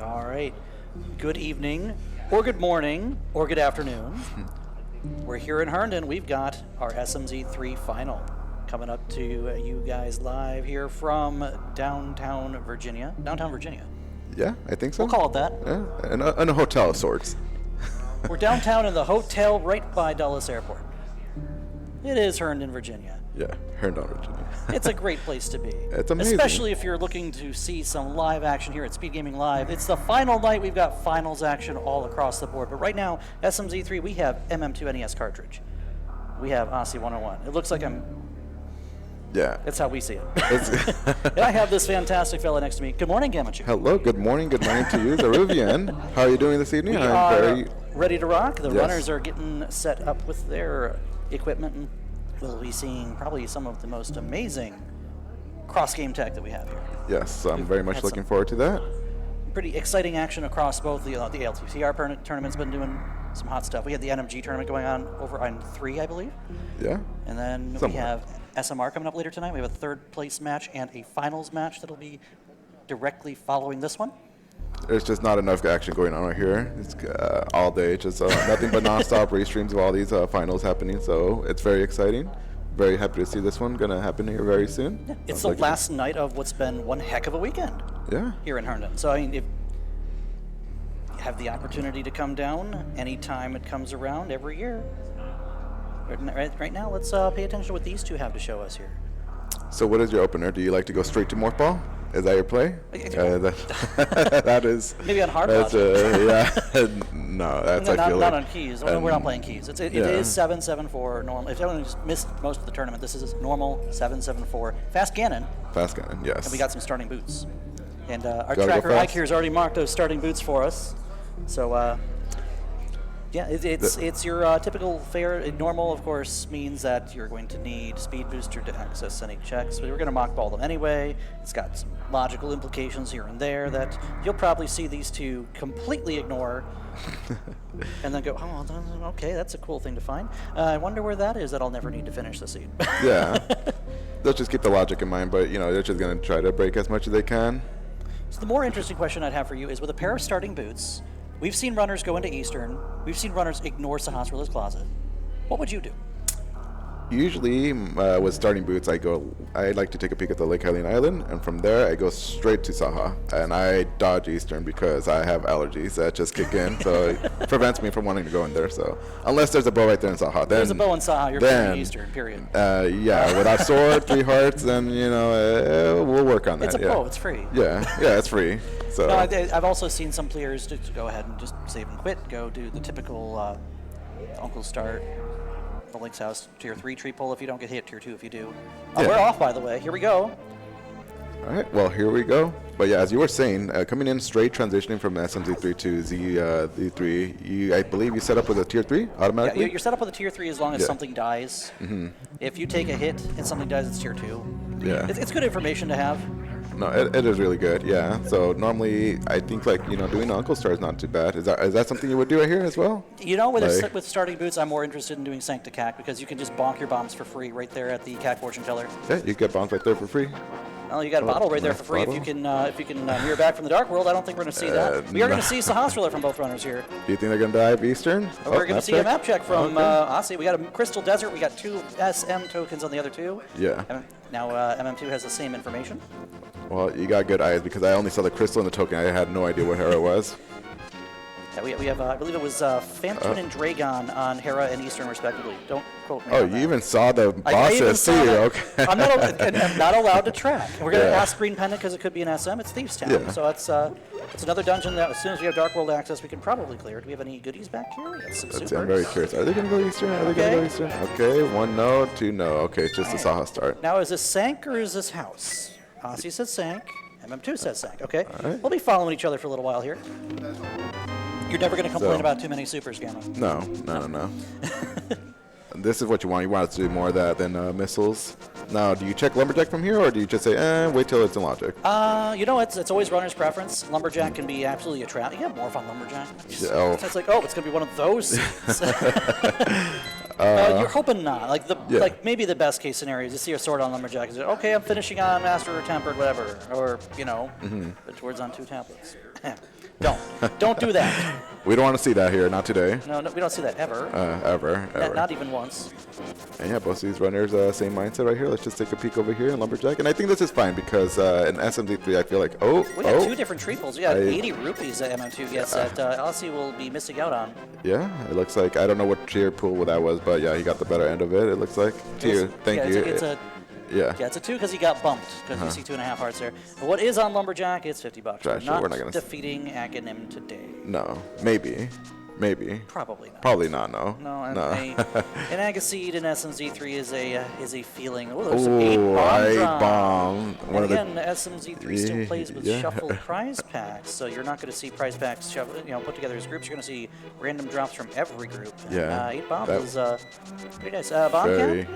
All right. Good evening, or good morning, or good afternoon. We're here in Herndon. We've got our SMZ3 final coming up to you guys live here from downtown Virginia. Downtown Virginia. Yeah, I think so. We'll call it that. Yeah, in a hotel of sorts. We're downtown in the hotel right by Dulles Airport. It is Herndon, Virginia. Yeah, Herndon, Virginia. It's a great place to be. It's amazing. Especially if you're looking to see some live action here at Speedgaming Live. It's the final night. We've got finals action all across the board. But right now, SMZ3, we have mm2nescartridge. We have Osse101. It looks like Yeah. That's how we see it. And I have this fantastic fella next to me. Good morning, Gamachu. Hello, good morning to you, Zeruvian. How are you doing this evening? We I'm are very ready to rock. The Yes. runners are getting set up with their equipment, and we'll be seeing probably some of the most amazing cross-game tech that we have here. Yes, so I'm very much had looking some forward to that. Pretty exciting action across both the LTCR tournament's been doing some hot stuff. We had the NMG tournament going on over on 3, I believe. Yeah. And then we Somewhat. have SMR coming up later tonight. We have a third place match and a finals match that'll be directly following this one. There's just not enough action going on right here. It's all day, just nothing but nonstop restreams of all these finals happening. So it's very exciting. Very happy to see this one going to happen here very soon. Yeah, it's the last night of what's been one heck of a weekend here in Herndon. So I mean, if you have the opportunity to come down anytime it comes around every year. Right now, let's pay attention to what these two have to show us here. So what is your opener? Do you like to go straight to morph ball? Is that your play? That is. Maybe on hard that's logic. Yeah. No, that's No, I feel not like. on keys. We're not playing keys. It is 7-7-4 normal. If anyone just missed most of the tournament, this is normal 7-7-4 fast Ganon. Fast Ganon, yes. And we got some starting boots. And our Gotta go tracker fast. Ike here has already marked those starting boots for us. So yeah, it's your typical fare. Normal, of course, means that you're going to need speed booster to access any checks. But we're going to mock ball them anyway. It's got some logical implications here and there that you'll probably see these two completely ignore. And then go, oh, okay, that's a cool thing to find. I wonder where that is that I'll never need to finish the seed. Yeah. They'll just keep the logic in mind, but they're just going to try to break as much as they can. So the more interesting question I'd have for you is, with a pair of starting boots, we've seen runners go into Eastern, we've seen runners ignore Sahasrala's closet. What would you do? Usually, with starting boots, I like to take a peek at the Lake Hylian Island, and from there, I go straight to Saha. And I dodge Eastern because I have allergies that just kick in, so it prevents me from wanting to go in there. So, unless there's a bow right there in Saha, then There's a bow in Saha, you're playing Eastern, period. Yeah, without sword, 3 hearts, then we'll work on that. It's a bow, it's free. Yeah, it's free. So No, I've also seen some players to go ahead and just save and quit, go do the typical Uncle Start, the Link's House, tier 3 tree pull if you don't get hit, tier 2 if you do. Yeah. We're off, by the way. Here we go. All right, well, here we go. But yeah, as you were saying, coming in straight, transitioning from SMZ3 to Z3, I believe you set up with a tier 3 automatically? Yeah, you're set up with a tier 3 as long as something dies. Mm-hmm. If you take a hit and something dies, it's tier 2. Yeah. It's good information to have. No, it is really good, yeah. So normally, I think doing Uncle Star is not too bad. Is that something you would do right here as well? With starting boots, I'm more interested in doing Sancta CAC because you can just bonk your bombs for free right there at the CAC fortune teller. Yeah, you get bombed right there for free. Well, you got a bottle right there for free. Bottle. If you can mirror back from the Dark World, I don't think we're going to see that. We are going to see Sahasrala from both runners here. Do you think they're going to dive Eastern? We're going to see a map check from Osse. We got a Crystal Desert. We got 2 SM tokens on the other 2. Yeah. Now MM2 has the same information. Well, you got good eyes because I only saw the crystal and the token. I had no idea what Hera was. Yeah, we have I believe it was Phantoon and Dragon on Hera and Eastern respectively. Don't quote me. Oh, on you that. even saw the bosses too. Okay. I'm not allowed to track. We're going to ask Green Pendant because it could be an SM. It's Thieves Town. Yeah. So it's another dungeon that as soon as we have Dark World access, we can probably clear. Do we have any goodies back here? We got some I'm super. very curious. Are they going to go Eastern? Are they going to go Eastern? Okay, 1 no, 2 no. Okay, it's just the Saha start. Now, is this Sank or is this House? Osse says Sank. MM2 says Sank. Okay. right. We'll be following each other for a little while here. You're never going to complain about too many supers, Ganon. No. This is what you want. You want us to do more of that than missiles. Now, do you check Lumberjack from here, or do you just say, wait till it's in logic? It's always runner's preference. Lumberjack can be absolutely a trap. You got more fun Lumberjack. It's like, it's going to be one of those. You're hoping not. Like Yeah. like maybe the best case scenario is you see a sword on lumberjack. Is okay, I'm finishing on master or tempered, whatever, or you know, the swords on 2 tablets. Don't do that. We don't want to see that here, not today. No, we don't see that ever. Ever. Not even once. And yeah, both of these runners, same mindset right here. Let's just take a peek over here in Lumberjack. And I think this is fine because in SMZ3, I feel like, we got 2 different triples. We got 80 rupees that MM2 gets that Osse will be missing out on. Yeah, it looks like, I don't know what tier pool that was, but yeah, he got the better end of it, it looks like. Tier, thank you. Yeah, it's a 2 because he got bumped, because you see 2.5 hearts there. But what is on Lumberjack, it's $50. Trash, we're not defeating Agahnim today. No, maybe. Probably not. Probably not, no. No, and no. an Agaseed in SMZ3 is a feeling. Oh, there's some 8 bomb. And again, SMZ3 still plays with shuffled prize packs, so you're not going to see prize packs put together as groups. You're going to see random drops from every group. Yeah. 8 bombs is pretty nice. Bomb count?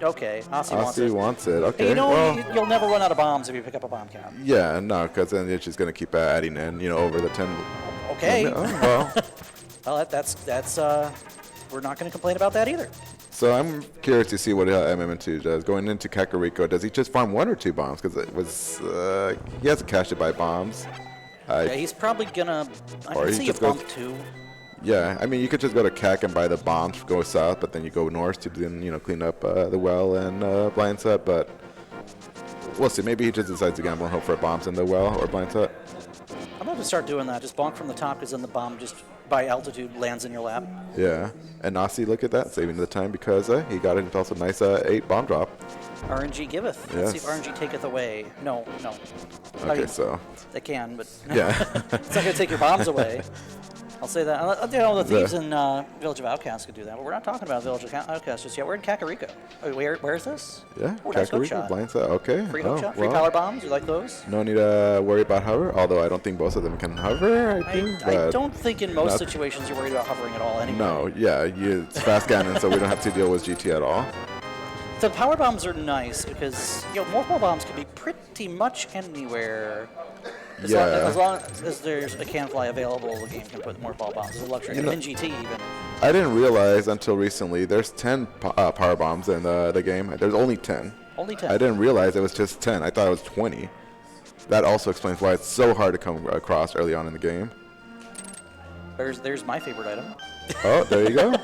Okay, Osse wants it. Okay. Hey, you'll never run out of bombs if you pick up a bomb count. Yeah, no, because then it's just going to keep adding in, over the 10. Okay. Well, well, that's we're not going to complain about that either. So I'm curious to see what MM2 does. Going into Kakariko, does he just farm 1 or 2 bombs? Because it was he hasn't cashed it by bombs. Yeah, he's probably gonna. I can see a bump 2. Yeah, I mean you could just go to Kak and buy the bombs, go south, but then you go north to then clean up the well and blind set. But we'll see. Maybe he just decides to gamble and hope for bombs in the well or blind set. I'm going to start doing that. Just bonk from the top because then the bomb just by altitude lands in your lap. Yeah. And Osse, look at that, saving the time because he got himself a nice 8 bomb drop. RNG giveth. Yes. Let's see if RNG taketh away. No. Okay, I mean, so. They can, but yeah. It's not going to take your bombs away. I'll say that. The Thieves in Village of Outcasts could do that, but we're not talking about Village of Outcasts just yet. We're in Kakariko. Where is this? Yeah, Kakariko, blind set. Okay. Free hookshot, free power bombs. You like those? No need to worry about hover, although I don't think both of them can hover. I don't think in most situations you're worried about hovering at all anyway. No, yeah, it's fast Ganon, so we don't have to deal with GT at all. The power bombs are nice because morph bombs can be pretty much anywhere. As long as there's a can fly available, the game can put more ball bombs. It's a luxury. In GT even. I didn't realize until recently there's 10 power bombs in the game. There's only 10. Only 10. I didn't realize it was just 10. I thought it was 20. That also explains why it's so hard to come across early on in the game. There's my favorite item. Oh, there you go.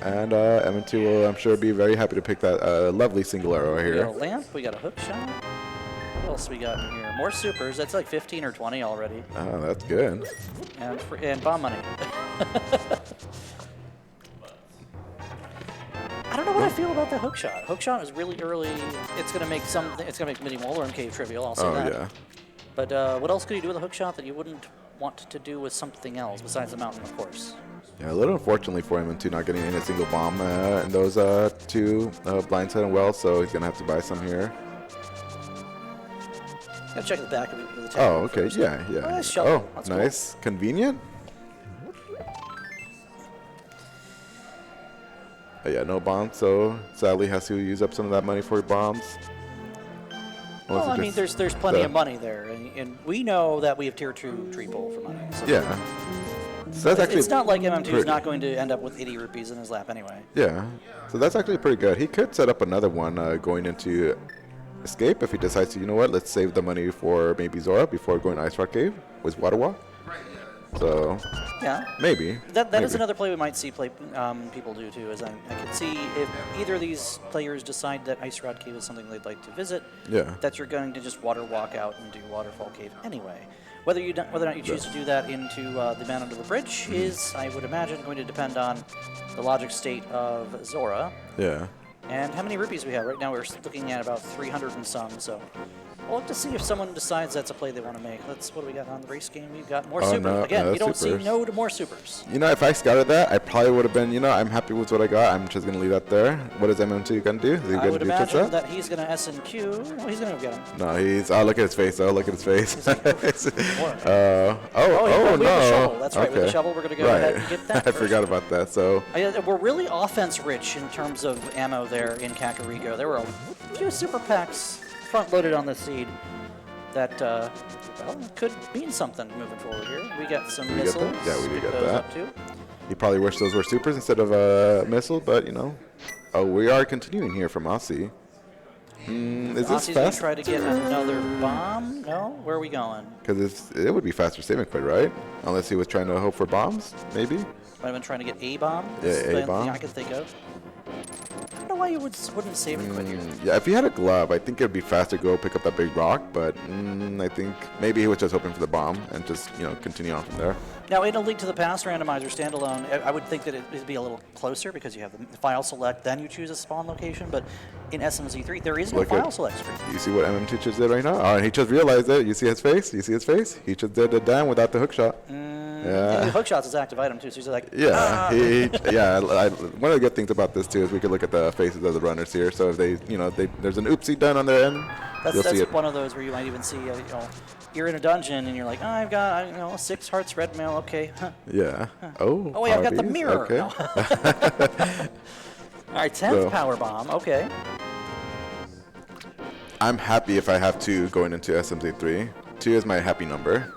And M2 will, I'm sure, be very happy to pick that lovely single arrow here. We got a lamp. We got a hook shot. What else we got in here? More supers. That's like 15 or 20 already. Oh, that's good. And bomb money. I don't know what I feel about that hook shot. Hook shot is really early. It's gonna make Mini Molar and Cave trivial. I'll say that. Yeah. But what else could you do with a hook shot that you wouldn't want to do with something else besides the mountain, of course? Yeah, a little unfortunately for him not getting in a single bomb in those 2 blind set and wells, so he's gonna have to buy some here. Gotta check the back of it with the tank. Oh, okay, first. yeah. Nice shovel. Oh, that's nice. Cool. Convenient? Yeah, no bombs, so sadly has to use up some of that money for bombs. Well, I mean, there's plenty of money there, and we know that we have tier 2 tree pull for money. So yeah. So that's actually it's not like MM2 is not going to end up with 80 rupees in his lap anyway. Yeah. So that's actually pretty good. He could set up another one going into Escape if he decides to, let's save the money for maybe Zora before going to Ice Rock Cave with Water Walk. So yeah, maybe. That is another play we might see people do too, is I could see if either of these players decide that Ice Rod Cave is something they'd like to visit, that you're going to just water walk out and do Waterfall Cave anyway. Whether or not you choose to do that into the Man Under the Bridge is, I would imagine, going to depend on the logic state of Zora. Yeah. And how many rupees we have. Right now we're looking at about 300 and some, so we'll have to see if someone decides that's a play they want to make. What do we got on the race game? We've got more supers. No, Again, you don't supers. see no to more supers. If I scouted that, I probably would have been, I'm happy with what I got. I'm just going to leave that there. What is MM2 going to do? Is he I going would to do imagine that he's going to S&Q. No, he's going to get him. No, he's... Oh, look at his face, though. Look at his face. Like, no. we have the shovel. That's right. With the shovel, we're going to go ahead and get that I forgot about that, so... We're really offense-rich in terms of ammo there in Kakariko. There were a few super packs front-loaded on the seed that could mean something moving forward here. We got some missiles. Yeah, we do get those that. Up too. He probably wished those were supers instead of a missile, but you know. Oh, we are continuing here from Osse. Is this Osse's gonna fast? try to get another bomb? No? Where are we going? Because it would be faster saving quite, right? Unless he was trying to hope for bombs, maybe? Might have been trying to get a bomb. Yeah, That's the a only bomb. thing I could think of. I don't know why you wouldn't save it quit here. Yeah, if he had a glove, I think it would be faster to go pick up that big rock, but I think maybe he was just hoping for the bomb and just, you know, continue on from there. Now, in a Link to the Past randomizer standalone, I would think that it'd be a little closer because you have the file select, then you choose a spawn location, but in SMZ3, there is no file select screen. You see what MM2 just did right now? Oh, and he just realized it. You see his face? You see his face? He just did it down without the hook shot. Yeah. The hook shot's his active item, too, so he's like, yeah, one of the good things about this, too, is we could look at the faces of the runners here. So if they, you know, there's an oopsie done on their end, you'll see it. That's one of those where you might even see, you know, you're in a dungeon and you're like, oh, I've got, you know, 6 hearts red mail, okay. Yeah. Oh, wait, I've got the mirror. Okay. No. All right, 10th power bomb, okay. I'm happy if I have 2 going into SMZ3. 2 is my happy number.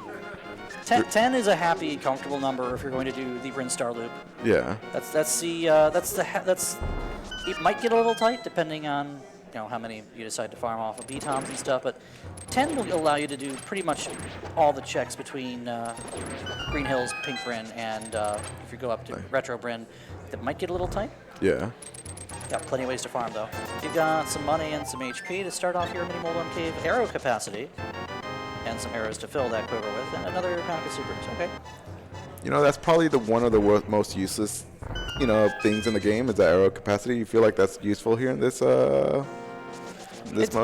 10 is a happy, comfortable number if you're going to do the Bryn Star loop. Yeah. It might get a little tight depending on, you know, how many you decide to farm off of B-toms and stuff, but 10 will allow you to do pretty much all the checks between Green Hills, Pink Bryn, and if you go up to Retro Bryn, that might get a little tight. Yeah. Got plenty of ways to farm though. You've got some money and some HP to start off your mini Moldorm Cave arrow capacity, and some arrows to fill that quiver with, and another pack of supers. Okay. You know, that's probably one of the most useless, you know, things in the game is the arrow capacity. You feel like that's useful here in this mode?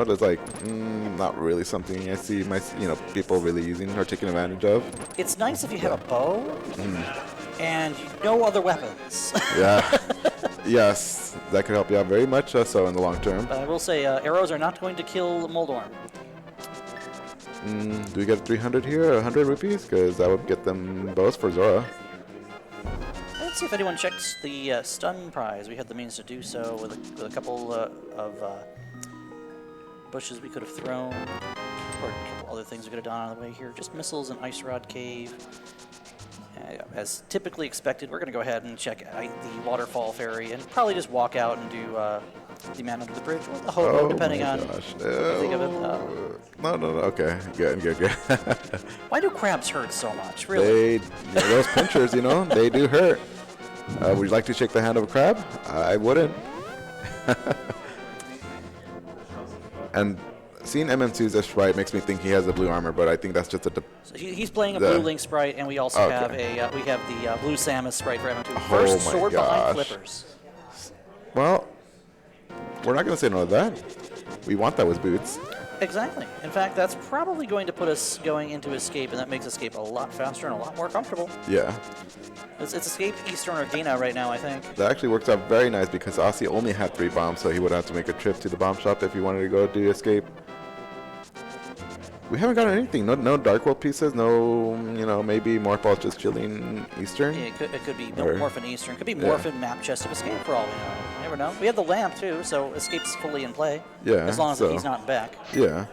It's like not really something I see people really using or taking advantage of. It's nice if you have a bow and no other weapons. Yeah. Yes, that could help you out very much so in the long term. But I will say, arrows are not going to kill Moldorm. Do we get a 300 here, 100 rupees? Because that would get them both for Zora. Let's see if anyone checks the stun prize. We had the means to do so with a couple of bushes we could have thrown, or a couple other things we could have done on the way here. Just missiles and Ice Rod Cave. As typically expected, we're going to go ahead and check the Waterfall Ferry and probably just walk out and do the Man Under the Bridge or the Hobo, depending on what you think of it. No. Okay. Good. Why do crabs hurt so much, really? Those pinchers, you know, they do hurt. Would you like to shake the hand of a crab? I wouldn't. And seeing MM2's sprite makes me think he has the blue armor, but I think that's just so he's playing a blue Link sprite, and we also have the blue Samus sprite for MM2. First sword behind flippers. Well, we're not going to say no to that. We want that with boots. Exactly. In fact, that's probably going to put us going into Escape, and that makes Escape a lot faster and a lot more comfortable. Yeah. It's Escape, Eastern, or Dana right now, I think. That actually works out very nice because Osse only had 3 bombs, so he would have to make a trip to the bomb shop if he wanted to go do Escape. We haven't gotten anything. No Dark World pieces. No, maybe Morph just chilling Eastern. Yeah, it could be Morphin Eastern. Could be Morphin map chest of Escape for all we know. You never know. We have the lamp too, so Escape's fully in play. Yeah. As long as he's not back. Yeah.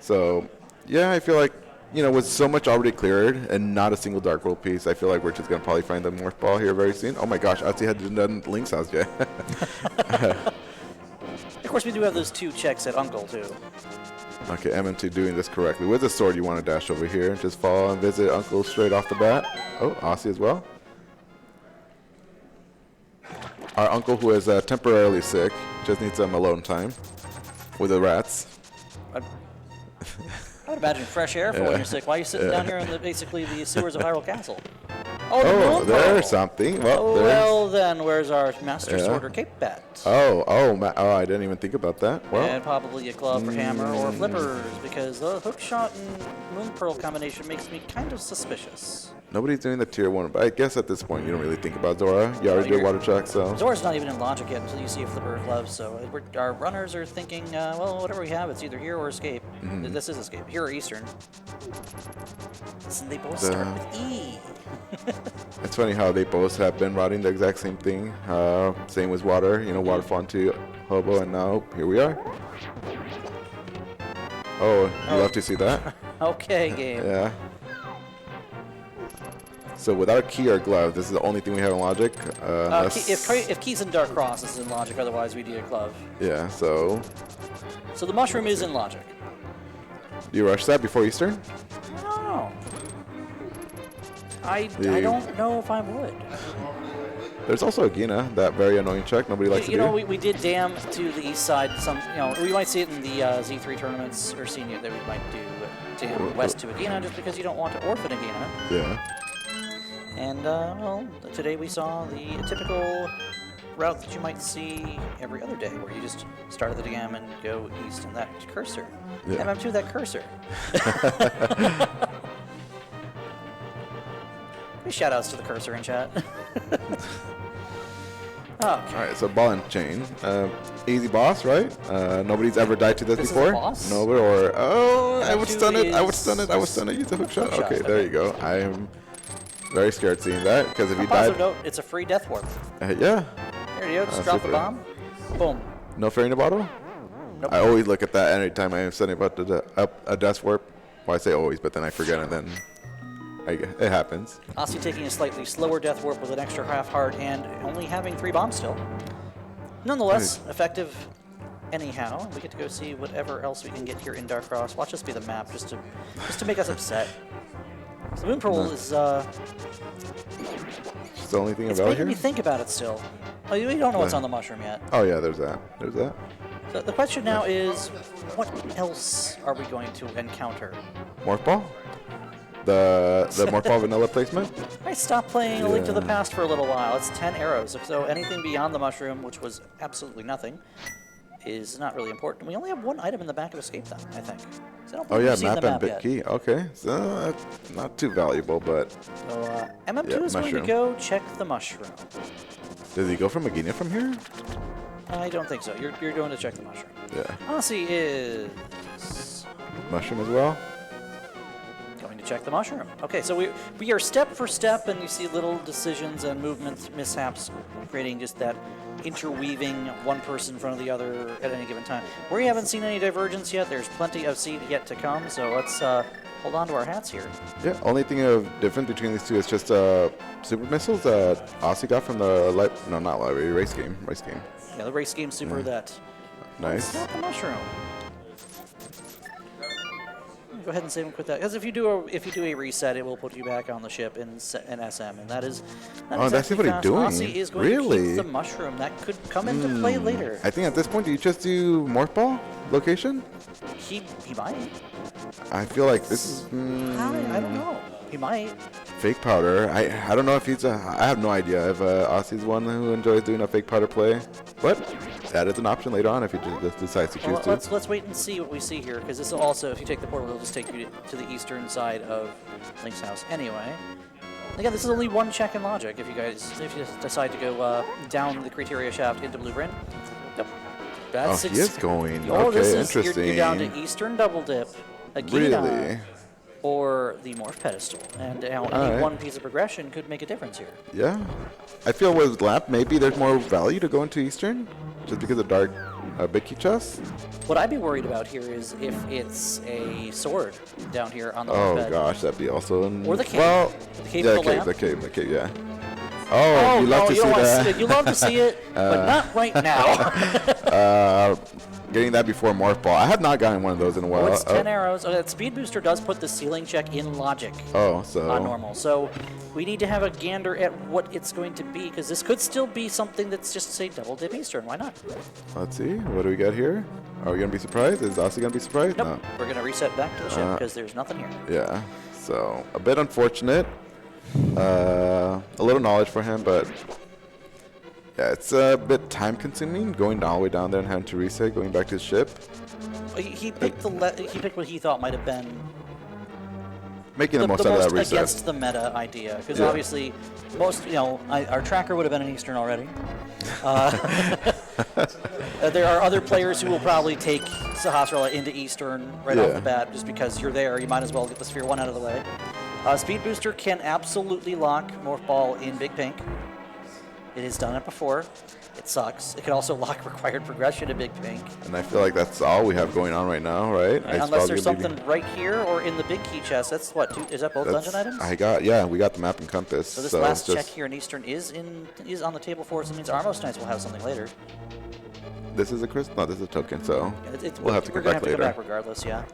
So, yeah, I feel like with so much already cleared and not a single Dark World piece, I feel like we're just gonna probably find the Morph ball here very soon. Oh my gosh, Osse hadn't done Link's house yet. Of course, we do have those 2 checks at Uncle too. Okay, MM2 doing this correctly. With the sword, you want to dash over here and just fall and visit Uncle straight off the bat. Oh, Osse as well. Our uncle, who is temporarily sick, just needs some alone time with the rats. I would imagine fresh air for when you're sick. Why are you sitting down here in basically the sewers of Hyrule Castle? Oh, there's something. Well, then, where's our Master Sworder Cape Bat? I didn't even think about that. Well, and probably a glove for hammer or flippers, because the hook shot and moon pearl combination makes me kind of suspicious. Nobody's doing the tier 1, but I guess at this point you don't really think about Zora. You already did water check, so. Zora's not even in logic yet until you see a flipper or glove, so our runners are thinking, well, whatever we have, it's either here or Escape. This is Escape. Here or Eastern. Listen, they both start with E. It's funny how they both have been routing the exact same thing. Same with water, waterfall into Hobo, and now here we are. Oh, you love to see that? Okay, game. Yeah. So without key or glove, this is the only thing we have in logic. If keys in Dark Cross, this is in logic. Otherwise, we need a glove. Yeah. So the mushroom is in logic. do you rush that before Eastern? No. I don't know if I would. There's also Agahnim, that very annoying check nobody likes to do. You know, we did dam to the east side. We might see it in the Z3 tournaments, or senior that we might do dam west to Agahnim, just because you don't want to orphan Agahnim. Yeah. And well, today we saw the typical route that you might see every other day, where you just start at the dam and go east, and that cursor. Yeah. MM2, that cursor. Shout outs to the cursor in chat. Okay. Alright, so ball and chain. Easy boss, right? Nobody's ever died to this before. Is a boss? No, or I would stun it. I would is- stun it. I would stun it. Use the hook shot. Hook shot, Okay, there okay. you go. I am very scared seeing that because if you Positive died, note, it's a free death warp. Yeah, There you go, just drop the super. bomb. Boom. no fairy in the bottle. Nope. I always look at that anytime I am setting up a death warp. Well, I say always, but then I forget and then it happens. Osse taking a slightly slower death warp with an extra half heart and only having 3 bombs still. Nonetheless, effective anyhow. We get to go see whatever else we can get here in Dark Cross. Watch this be the map just to make us upset. So Moon Pearl is It's the only thing it's about making here. me think about it still. Oh, we don't know what's on the mushroom yet. Oh yeah, there's that. There's that. So the question now is, what else are we going to encounter? Morph ball. The morph ball vanilla placement. I stopped playing A Link to the Yeah. Past for a little while. It's 10 arrows, so anything beyond the mushroom, which was absolutely nothing, is not really important. We only have 1 item in the back of Escape then, I think. So I don't Oh think yeah, we've seen map the and map bit yet. key. Okay, so that's not too valuable, but So MM2 Yeah, is going mushroom. to go check the mushroom. does he go from Agahnim from here? I don't think so. You're going to check the mushroom. Yeah, Osse is mushroom as well. going to check the mushroom. Okay, so we are step for step, and you see little decisions and movements, mishaps, creating just that interweaving one person in front of the other at any given time. We haven't seen any divergence yet. There's plenty of seed yet to come, so let's hold on to our hats here. Yeah, only thing of difference between these two is just super missiles that Osse got from the not library, race game. Yeah, the race game super that. Nice. Not the mushroom. Go ahead and save and quit that, because if you do a reset, it will put you back on the ship in SM, and that is. Oh, that's actually what he's fast. doing? Osse is going to Really? keep the mushroom. That could come into play later. I think at this point, do you just do morph ball location? He might. I feel like this is I don't know. He might. fake powder. I don't know if he's I have no idea if Osse's one who enjoys doing a fake powder play, but that is an option later on if he just decides to choose Well, to. let's wait and see what we see here, because this will also, if you take the portal, it'll just take you to the eastern side of Link's house anyway. Again, this is only 1 check in logic. If you decide to go down the criteria shaft into Blueprint. Yep. That's He is going. Oh, Okay, this is, interesting. You're down to eastern double dip, Really? or the morph pedestal, and any Alright. 1 piece of progression could make a difference here. Yeah. I feel with Lap, maybe there's more value to go into Eastern, just because of dark big key chests. What I'd be worried about here is if it's a sword down here on the Oh morph ped. gosh, that'd be also in. Or the cave. Well, The cave yeah, with the lamp. the cave, yeah. Oh, you love no, to you see don't want to that. see it. You love to see it, but not right now. Getting that before Morph Ball. I have not gotten one of those in a while. It's 10 arrows. That speed booster does put the ceiling check in logic, So. not normal. So we need to have a gander at what it's going to be, because this could still be something that's just, say, double dip Eastern. Why not? Let's see. What do we got here? Are we going to be surprised? Is Osse going to be surprised? Nope. We're going to reset back to the ship, because there's nothing here. No. Yeah. So, a bit unfortunate. A little knowledge for him, but yeah, it's a bit time consuming going all the way down there and having to reset, going back to his ship. He picked he picked what he thought might have been Making the, most the out of most that reset. against the meta idea, because Yeah. obviously most, our tracker would have been an Eastern already. There are other players who will probably take Sahasrara into Eastern right off Yeah. the bat, just because you're there. You might as well get the Sphere 1 out of the way. Speed Booster can absolutely lock Morph Ball in Big Pink. It has done it before. It sucks. It can also lock required progression to Big Pink. And I feel like that's all we have going on right now, right? Unless there's something right here or in the big key chest. That's what? Is that both dungeon items? We got the map and compass. So this last check here in Eastern is on the table for us. It means Armos Knights will have something later. This is a crystal? No, this is a token, so we'll have to come back later. We're going to have to come back regardless, yeah.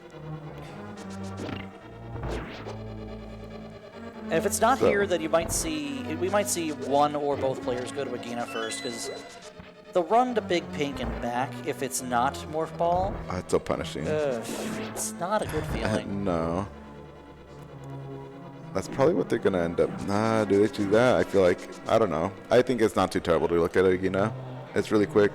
And if it's not here, then we might see one or both players go to Agahnim first, because the run to Big Pink and back, if it's not Morph Ball... Oh, it's so punishing. It's not a good feeling. No. That's probably what they're going to end up... Nah, do they do that? I feel like... I don't know. I think it's not too terrible to look at Agahnim. It's really quick.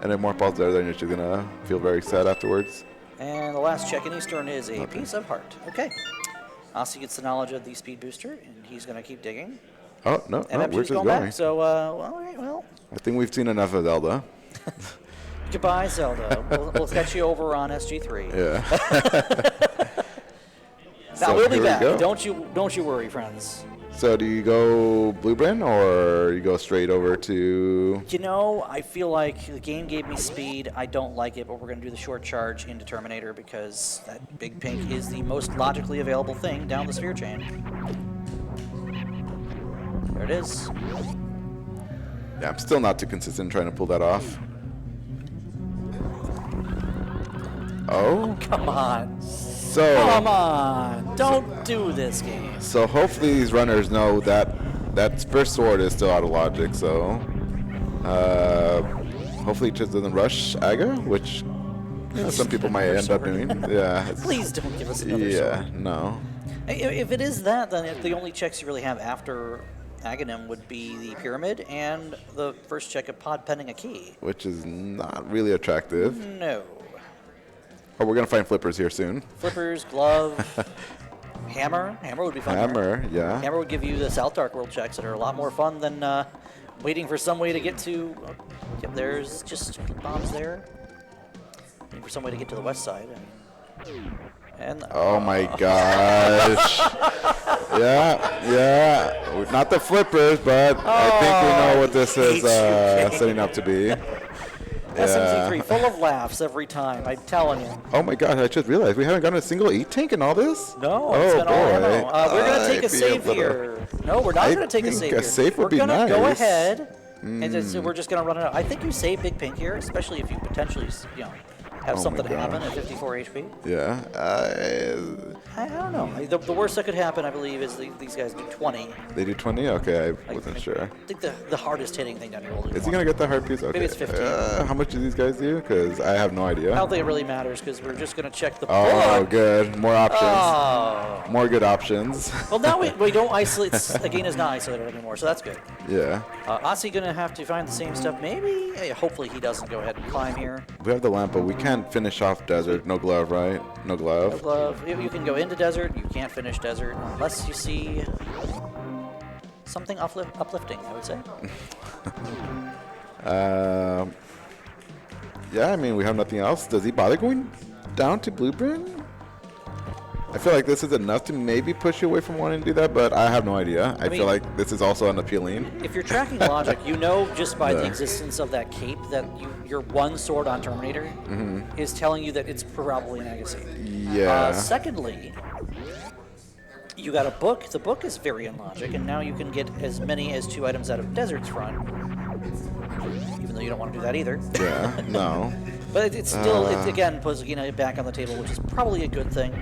And if Morph Ball's there, then you're just going to feel very sad afterwards. And the last check in Eastern is a piece of heart. Okay. Osse gets the knowledge of the speed booster, and he's going to keep digging. Oh, no, we're just going. Back, so, well... I think we've seen enough of Zelda. Goodbye, Zelda. We'll catch you over on SG3. Yeah. Now, we'll be back. Don't you worry, friends. So do you go Blue-Brin, or you go straight over to... You know, I feel like the game gave me speed. I don't like it, but we're going to do the short charge into Terminator because that Big Pink is the most logically available thing down the sphere chain. There it is. Yeah, I'm still not too consistent trying to pull that off. Oh? Come on. Come on. Don't do this game. So hopefully these runners know that that first sword is still out of logic, so... hopefully it just doesn't rush Aga, which some people might end up doing. Yeah. Please don't give us another sword. Yeah, no. If it is that, then the only checks you really have after Agahnim would be the pyramid and the first check of pod pending a key. Which is not really attractive. No. Oh, we're going to find flippers here soon. Flippers, glove, hammer. Hammer would be fun. Hammer, yeah. Hammer would give you the South Dark World checks that are a lot more fun than waiting for some way to get to... Yep, there's just bombs there. Waiting for some way to get to the west side. And oh my gosh. Yeah. Not the flippers, but I think we know what this is setting up to be. SMZ3, full of laughs every time, I'm telling you. Oh my god, I just realized we haven't gotten a single E-tank in all this? No, it's been all ammo. We're going to take a save here. No, we're not going to take a save here. A save would be nice. We're going to go ahead, and we're just going to run it out. I think you save Big Pink here, especially if you potentially, have something happen at 54 HP. Yeah. I don't know. The worst that could happen, I believe, is these guys do 20. They do 20? Okay, I wasn't sure. I think the hardest hitting thing down here will do 20. Is he going to get the hard piece? Okay. Maybe it's 15. How much do these guys do? Because I have no idea. I don't think it really matters because we're just going to check the Oh, good. More options. Oh. More good options. Well, now we don't isolate. Again, is not isolated anymore, so that's good. Yeah. Osse going to have to find the same stuff. Maybe. Hey, hopefully he doesn't go ahead and climb here. We have the lamp, but we can't finish off desert. No glove, right? No glove. No glove. You can go into desert. You can't finish desert unless you see something uplifting, I would say. Yeah, I mean, we have nothing else. Does he bother going down to Blue-Brin? I feel like this is enough to maybe push you away from wanting to do that, but I have no idea. I feel like this is also unappealing. If you're tracking logic, you know just by the existence of that cape that your one sword on Terminator is telling you that it's probably an Agahnim. Yeah. Secondly, you got a book. The book is very unlogic, and now you can get as many as 2 items out of Desert's front, even though you don't want to do that either. Yeah, no. But it's still, it again puts Agahnim back on the table, which is probably a good thing.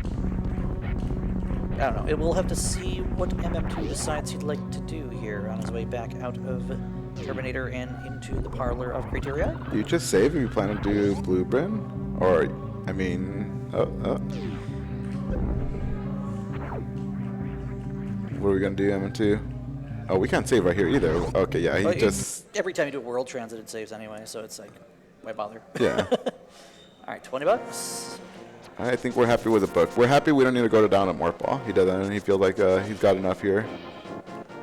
I don't know. We'll have to see what MM2 decides he'd like to do here on his way back out of Terminator and into the parlor of Criteria. Do you just save if you plan to do Blue-Brin? Or, I mean... What are we going to do, MM2? Oh, we can't save right here either. Okay, yeah, he just... Every time you do a world transit, it saves anyway, so it's like, why bother? Yeah. All right, $20. I think we're happy with the book. We're happy we don't need to go down at Morph Ball. He doesn't. He feels like he's got enough here.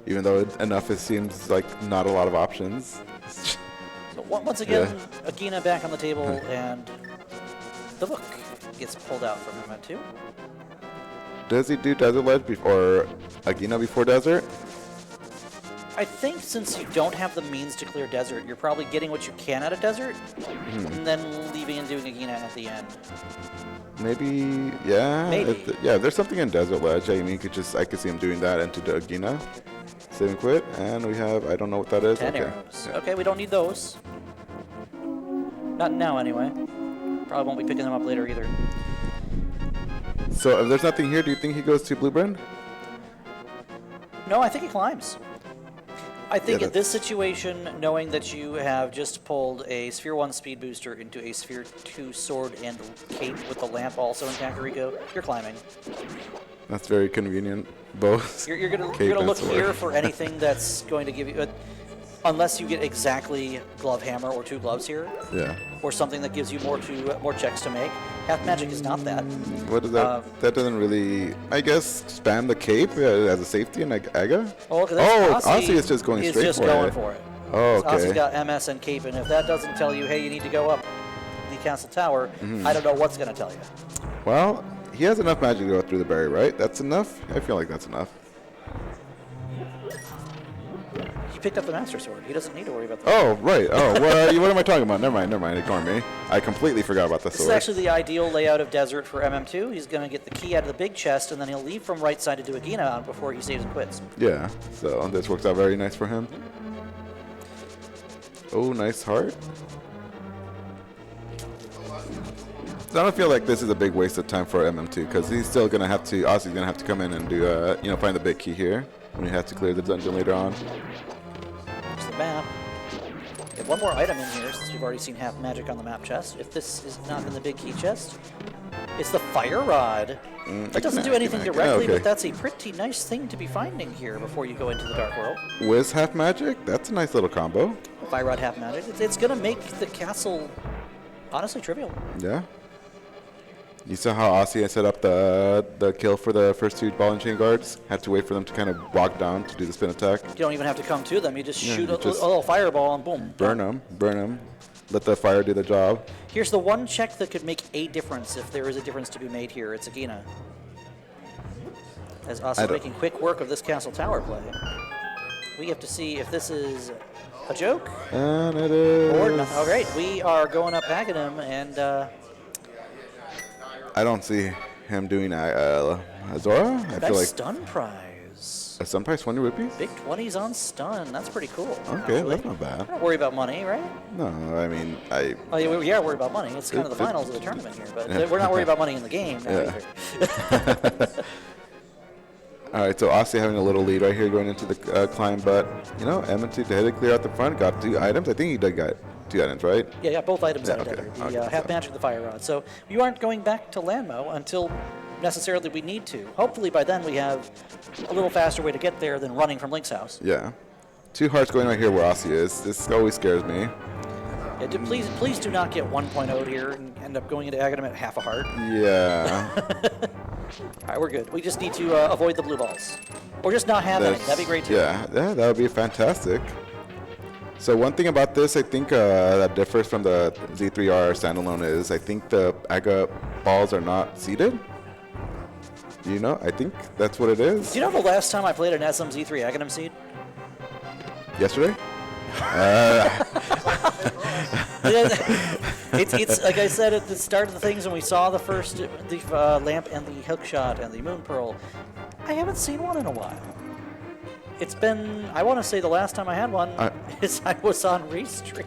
Even though enough, it seems like not a lot of options. So once again, Agahnim back on the table, and the book gets pulled out from him at 2. Does he do Desert Ledge before Agahnim before Desert? I think since you don't have the means to clear desert, you're probably getting what you can out of desert, and then leaving and doing Agahnim at the end. Maybe, yeah. Maybe. Yeah, there's something in Desert Ledge. I mean, I could see him doing that into the Agahnim. Save and quit, and we have, I don't know what that is. 10 arrows. Yeah. Okay, we don't need those. Not now, anyway. Probably won't be picking them up later either. So if there's nothing here, do you think he goes to Blueburn? No, I think he climbs. I think in this situation, knowing that you have just pulled a Sphere 1 speed booster into a Sphere 2 sword and cape with the lamp also in Kakaro, you're climbing. That's very convenient. Both. You're gonna look here for anything that's going to give you, unless you get exactly glove hammer or 2 gloves here. Yeah. Or something that gives you more checks to make. Half magic is not that. What does that? That doesn't really. I guess spam the cape as a safety in Aga. Oh, Osse is just going straight just for going it. for it. Oh, okay. Osse's got MS and cape, and if that doesn't tell you, hey, you need to go up the castle tower, I don't know what's going to tell you. Well, he has enough magic to go through the berry, right? That's enough? I feel like that's enough. He picked up the Master Sword. He doesn't need to worry about that. Oh, right. Oh, what am I talking about? Never mind. Ignore me. I completely forgot about the sword. This is actually the ideal layout of Desert for MM2. He's going to get the key out of the big chest, and then he'll leave from right side to do Agahnim before he saves and quits. Yeah, so this works out very nice for him. Oh, nice heart. So I don't feel like this is a big waste of time for MM2 because he's still gonna have to. Osse's gonna have to come in and do, find the big key here when he has to clear the dungeon later on. There's the map. We have one more item in here since we've already seen half magic on the map chest. If this is not in the big key chest, it's the fire rod. It doesn't do anything directly, but that's a pretty nice thing to be finding here before you go into the Dark World. Wiz half magic? That's a nice little combo. Fire rod half magic. It's gonna make the castle honestly trivial. Yeah. You saw how Osse set up the kill for the first 2 ball and chain guards? Had to wait for them to kind of walk down to do the spin attack. You don't even have to come to them. You just shoot a little fireball and boom. Burn them. Let the fire do the job. Here's the one check that could make a difference if there is a difference to be made here. It's Agahnim. As Osse making quick work of this castle tower play. We have to see if this is a joke. And it is. Or not. All right, we are going up Agahnim and... I don't see him doing Azora. I feel like stun prize. A stun prize, 20 rupees? Big 20s on stun. That's pretty cool. Okay, actually. That's not bad. Don't worry about money, right? No, I mean, Well, yeah, we are worried about money. It's kind of the finals of the tournament here, but we're not worried about money in the game now either. All right, so Osse having a little lead right here going into the climb, but, M2 to clear out the front, got 2 items. I think he did got 2 items, right? Yeah, both items out of Desert. The half magic, the fire rod. So you aren't going back to Landmo until necessarily we need to. Hopefully by then we have a little faster way to get there than running from Link's house. Yeah. 2 hearts going right here where Osse is. This always scares me. Yeah, please do not get 1.0'd here and end up going into Agahnim at half a heart. Yeah. All right, we're good. We just need to avoid the blue balls. Or just not have any. That'd be great too. Yeah, that would be fantastic. So one thing about this, I think that differs from the Z3R standalone is I think the Aga balls are not seeded. I think that's what it is. Do you know the last time I played an SMZ3 Agahnim seed? Yesterday? It's like I said at the start of the things when we saw the first lamp and the hook shot and the moon pearl. I haven't seen one in a while. It's been, I want to say the last time I had one is I was on Restream.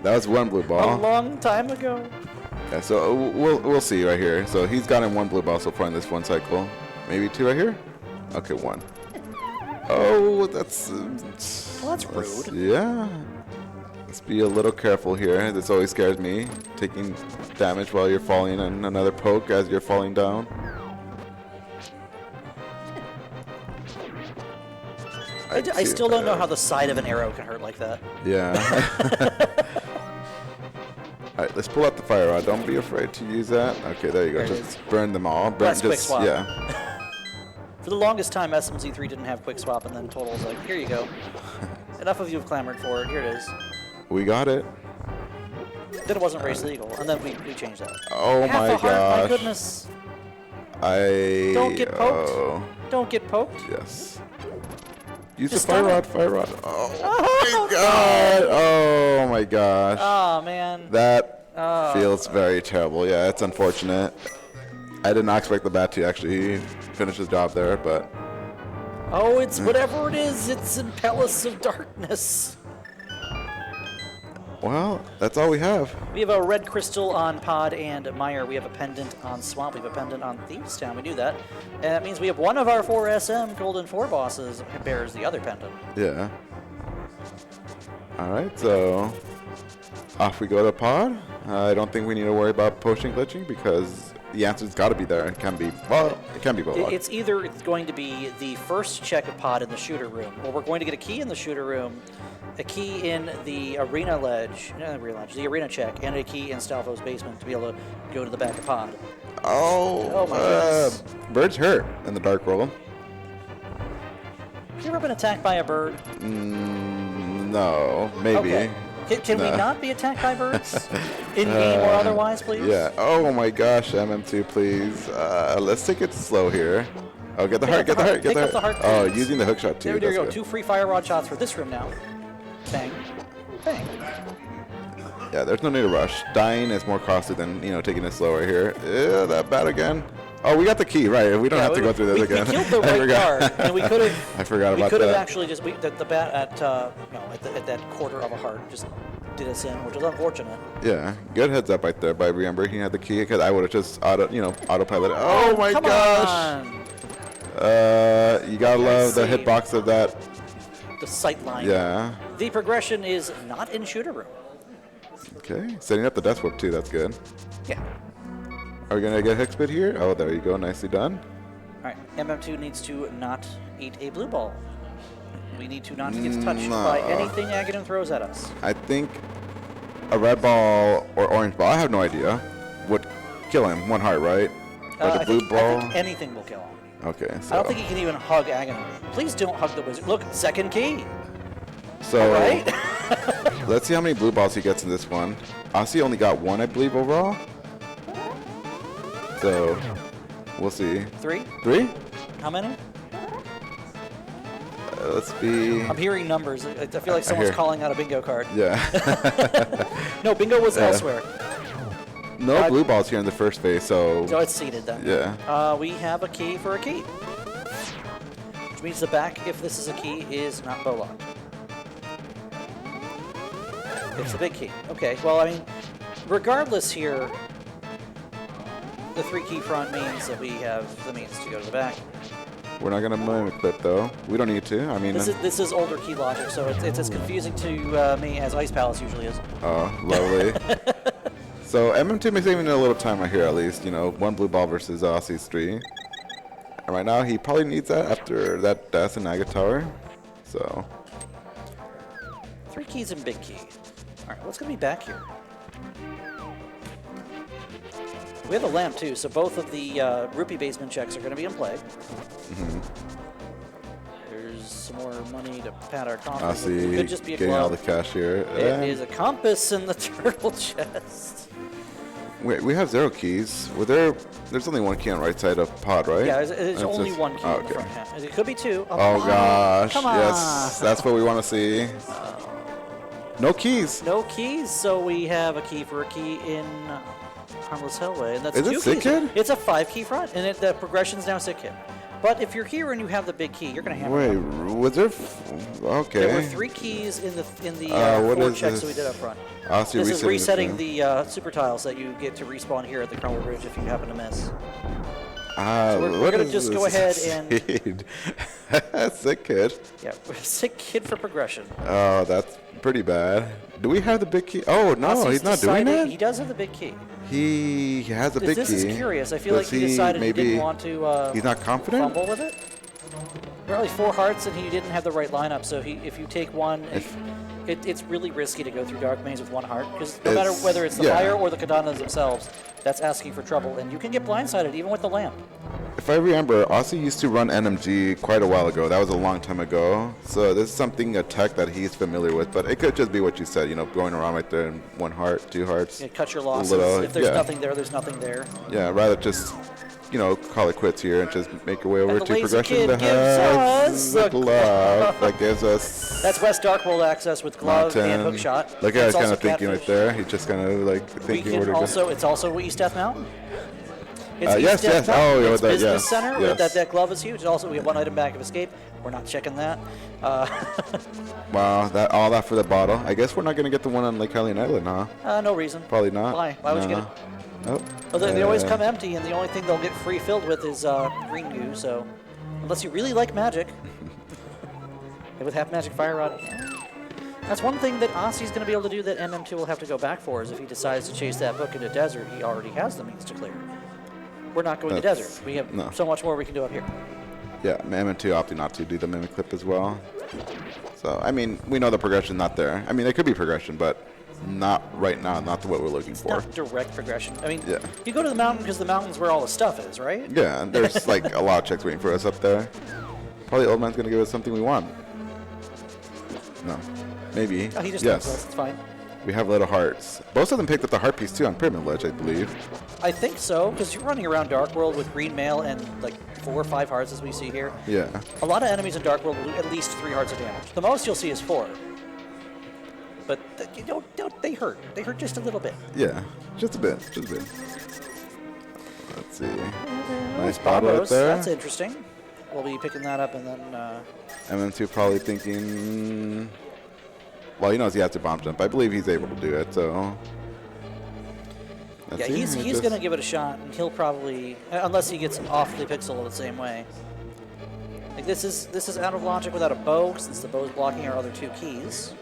That was 1 blue ball. A long time ago. Yeah, so we'll see right here. So he's gotten 1 blue ball so far in this 1 cycle. Maybe 2 right here? Okay, 1. Oh, that's... well, that's rude. Yeah. Let's be a little careful here. This always scares me. Taking damage while you're falling and another poke as you're falling down. I still don't know how the side of an arrow can hurt like that. Yeah. All right, let's pull out the fire rod. Don't be afraid to use that. Okay, there you go. Just burn them all. That's quick swap. Yeah. For the longest time, SMZ3 didn't have quick swap, and then Total was like, here you go. Enough of you have clamored for it. Here it is. We got it. Then it wasn't race legal, and then we changed that. Oh my gosh. My goodness. Don't get poked. Don't get poked. Yes. Use the Just fire stun rod, it. fire rod. Oh my god! Oh my gosh. Oh, man. That feels very terrible. Yeah, it's unfortunate. I did not expect the bat to actually finish his job there, but... Oh, it's whatever it is. It's Impellus of Darkness. Well, that's all we have. We have a red crystal on Pod and Mire. We have a pendant on Swamp. We have a pendant on Thieves Town. We knew that. And that means we have one of our 4 SM Golden 4 bosses bears the other pendant. Yeah. Alright, so off we go to Pod. I don't think we need to worry about potion glitching because the answer's got to be there. It can be, well, it can be both. It's either it's going to be the first check of Pod in the shooter room, or we're going to get a key in the shooter room, a key in the arena ledge, the arena check, and a key in Stalvo's basement to be able to go to the back of Pod. Oh my goodness. Birds hurt in the Dark World. Have you ever been attacked by a bird? No, maybe. Okay. Can we not be attacked by birds? In-game or otherwise, please? Yeah. Oh my gosh, MM2, please. Let's take it slow here. Oh, get the heart, get the heart, get Pick up the the heart. heart, Oh, please. using the hook shot too. There you go. That's 2 good. free fire rod shots for this room now. Bang. Bang. Yeah, there's no need to rush. Dying is more costly than, taking it slow right here. Ew, that bat again. Oh, we got the key, right? We don't have to go through this again. We killed the right guard, and we could have. I forgot about that. We could have actually just the bat at that quarter of a heart just did us in, which was unfortunate. Yeah, good heads up right there by remembering he had the key because I would have just autopiloted. Oh my come gosh! On. You gotta love the see. hitbox of that. The sight line. Yeah. The progression is not in shooter room. Okay, setting up the death whip too. That's good. Yeah. Are we gonna get hex bit here? Oh, there you go. Nicely done. All right. MM2 needs to not eat a blue ball. We need to not get touched by anything Agahnim throws at us. I think a red ball or orange ball, I have no idea, would kill him. 1 heart, right? Or the blue ball? I think anything will kill him. Okay, so... I don't think he can even hug Agahnim. Please don't hug the wizard. Look, second key. So, All right. let's see how many blue balls he gets in this one. Osse only got 1, I believe, overall. So, we'll see. 3? 3? How many? Let's be... I'm hearing numbers. I feel like someone's calling out a bingo card. Yeah. No, bingo was elsewhere. No blue balls here in the first phase, so... So it's seated then. Yeah. We have a key for a key. Which means the back, if this is a key, is not bow-locked. It's a big key. Okay, well, I mean, regardless here, the 3-key front means that we have the means to go to the back. We're not gonna mimic clip though. We don't need to. I mean, This is older key logic, so it's as confusing to me as Ice Palace usually is. Oh, lovely. So MM2 is saving a little time right here at least. 1 blue ball versus Osse's 3. And right now he probably needs that after that death in Aga Tower. So 3 keys and big key. All right, what's gonna be back here? We have a lamp too, so both of the rupee basement checks are going to be in play. There's some more money to pad our coffers. It could just be a getting all glove. the cash here. It is a compass in the turtle chest. Wait, we have 0 keys. There's only 1 key on right side of Pod, right? Yeah, there's only just, 1 key in the front half. It could be 2. Oh gosh, come on. yes, that's what we want to see. No keys. No keys, so we have a key for a key in Harmless Hellway, and that's Is 2 it Sick keys. Kid? It's a 5-key front, and the progression's now Sick Kid. But if you're here and you have the big key, you're going to hammer. Wait, was there? Okay. There were 3 keys in the what 4 is checks this? that we did up front. Osse This is resetting thing. the super tiles that you get to respawn here at the Cromwell Bridge if you happen to miss. So we're going to just go ahead and... Sick Kid. Yeah, Sick Kid for progression. Oh, that's pretty bad. Do we have the big key? Oh, no, Osse's he's not doing decided- it? He does have the big key. He has a big key. This is curious. I feel Does like he decided he maybe didn't want to he's not confident? fumble with it. There are only 4 hearts, and he didn't have the right lineup, so if you take one... It's really risky to go through Dark Maze with 1 heart, because no matter whether it's the fire or the Kadanas themselves, that's asking for trouble, and you can get blindsided even with the lamp. If I remember, Osse used to run NMG quite a while ago. That was a long time ago. So this is something, a tech that he's familiar with, but it could just be what you said, going around right there in 1 heart, 2 hearts. Yeah, cut your losses. Little, if there's nothing there, there's nothing there. Yeah, rather just, you know, call it quits here and just make your way over the to lazy progression kid that gives has us the a glove that gives us. That's West Dark World access with glove and hook shot. Look at It's he's kind also of thinking right catfish. there. He's just kind of like We thinking where can to also, it's also East Death Mountain. It's Yes, East Death yes. Oh, Mountain. yeah, It's that- business yes, center. yes. That glove is huge. Also, we have one item back of escape. We're not checking that. go. Wow, all that for the bottle. I guess we're not gonna get the one on Lake Hylian Island, huh? No reason. Probably not. Why? Why would you get it? Oh. Well, they always come empty, and the only thing they'll get free filled with is green goo. So, unless you really like magic, with half magic fire rod. That's one thing that Osse's going to be able to do that MM2 will have to go back for, is if he decides to chase that book into desert, he already has the means to clear. We're not going to desert. We have so much more we can do up here. Yeah, MM2 opted not to do the mimic clip as well. So, I mean, we know the progression not there. I mean, there could be progression, but not right now, not what we're looking for. Not direct progression. I mean, you go to the mountain because the mountain's where all the stuff is, right? Yeah, and there's like a lot of checks waiting for us up there. Probably Old Man's going to give us something we want. No. Maybe. Oh, he just yes. knows us. It's fine. We have little hearts. Both of them picked up the heart piece too on Pyramid Ledge, I believe. I think so, because you're running around Dark World with green mail and like 4 or 5 hearts as we see here. Yeah. A lot of enemies in Dark World will do at least 3 hearts of damage. The most you'll see is 4. But they hurt. They hurt just a little bit. Yeah, just a bit. Just a bit. Let's see. Nice bottle right there. That's interesting. We'll be picking that up and then... MM2 probably thinking... Well, he knows he has to bomb jump. I believe he's able to do it, so... Yeah, he's going to give it a shot, and he'll probably... Unless he gets awfully pixel the same way. Like, this is out of logic without a bow, since the bow's blocking our other 2 keys.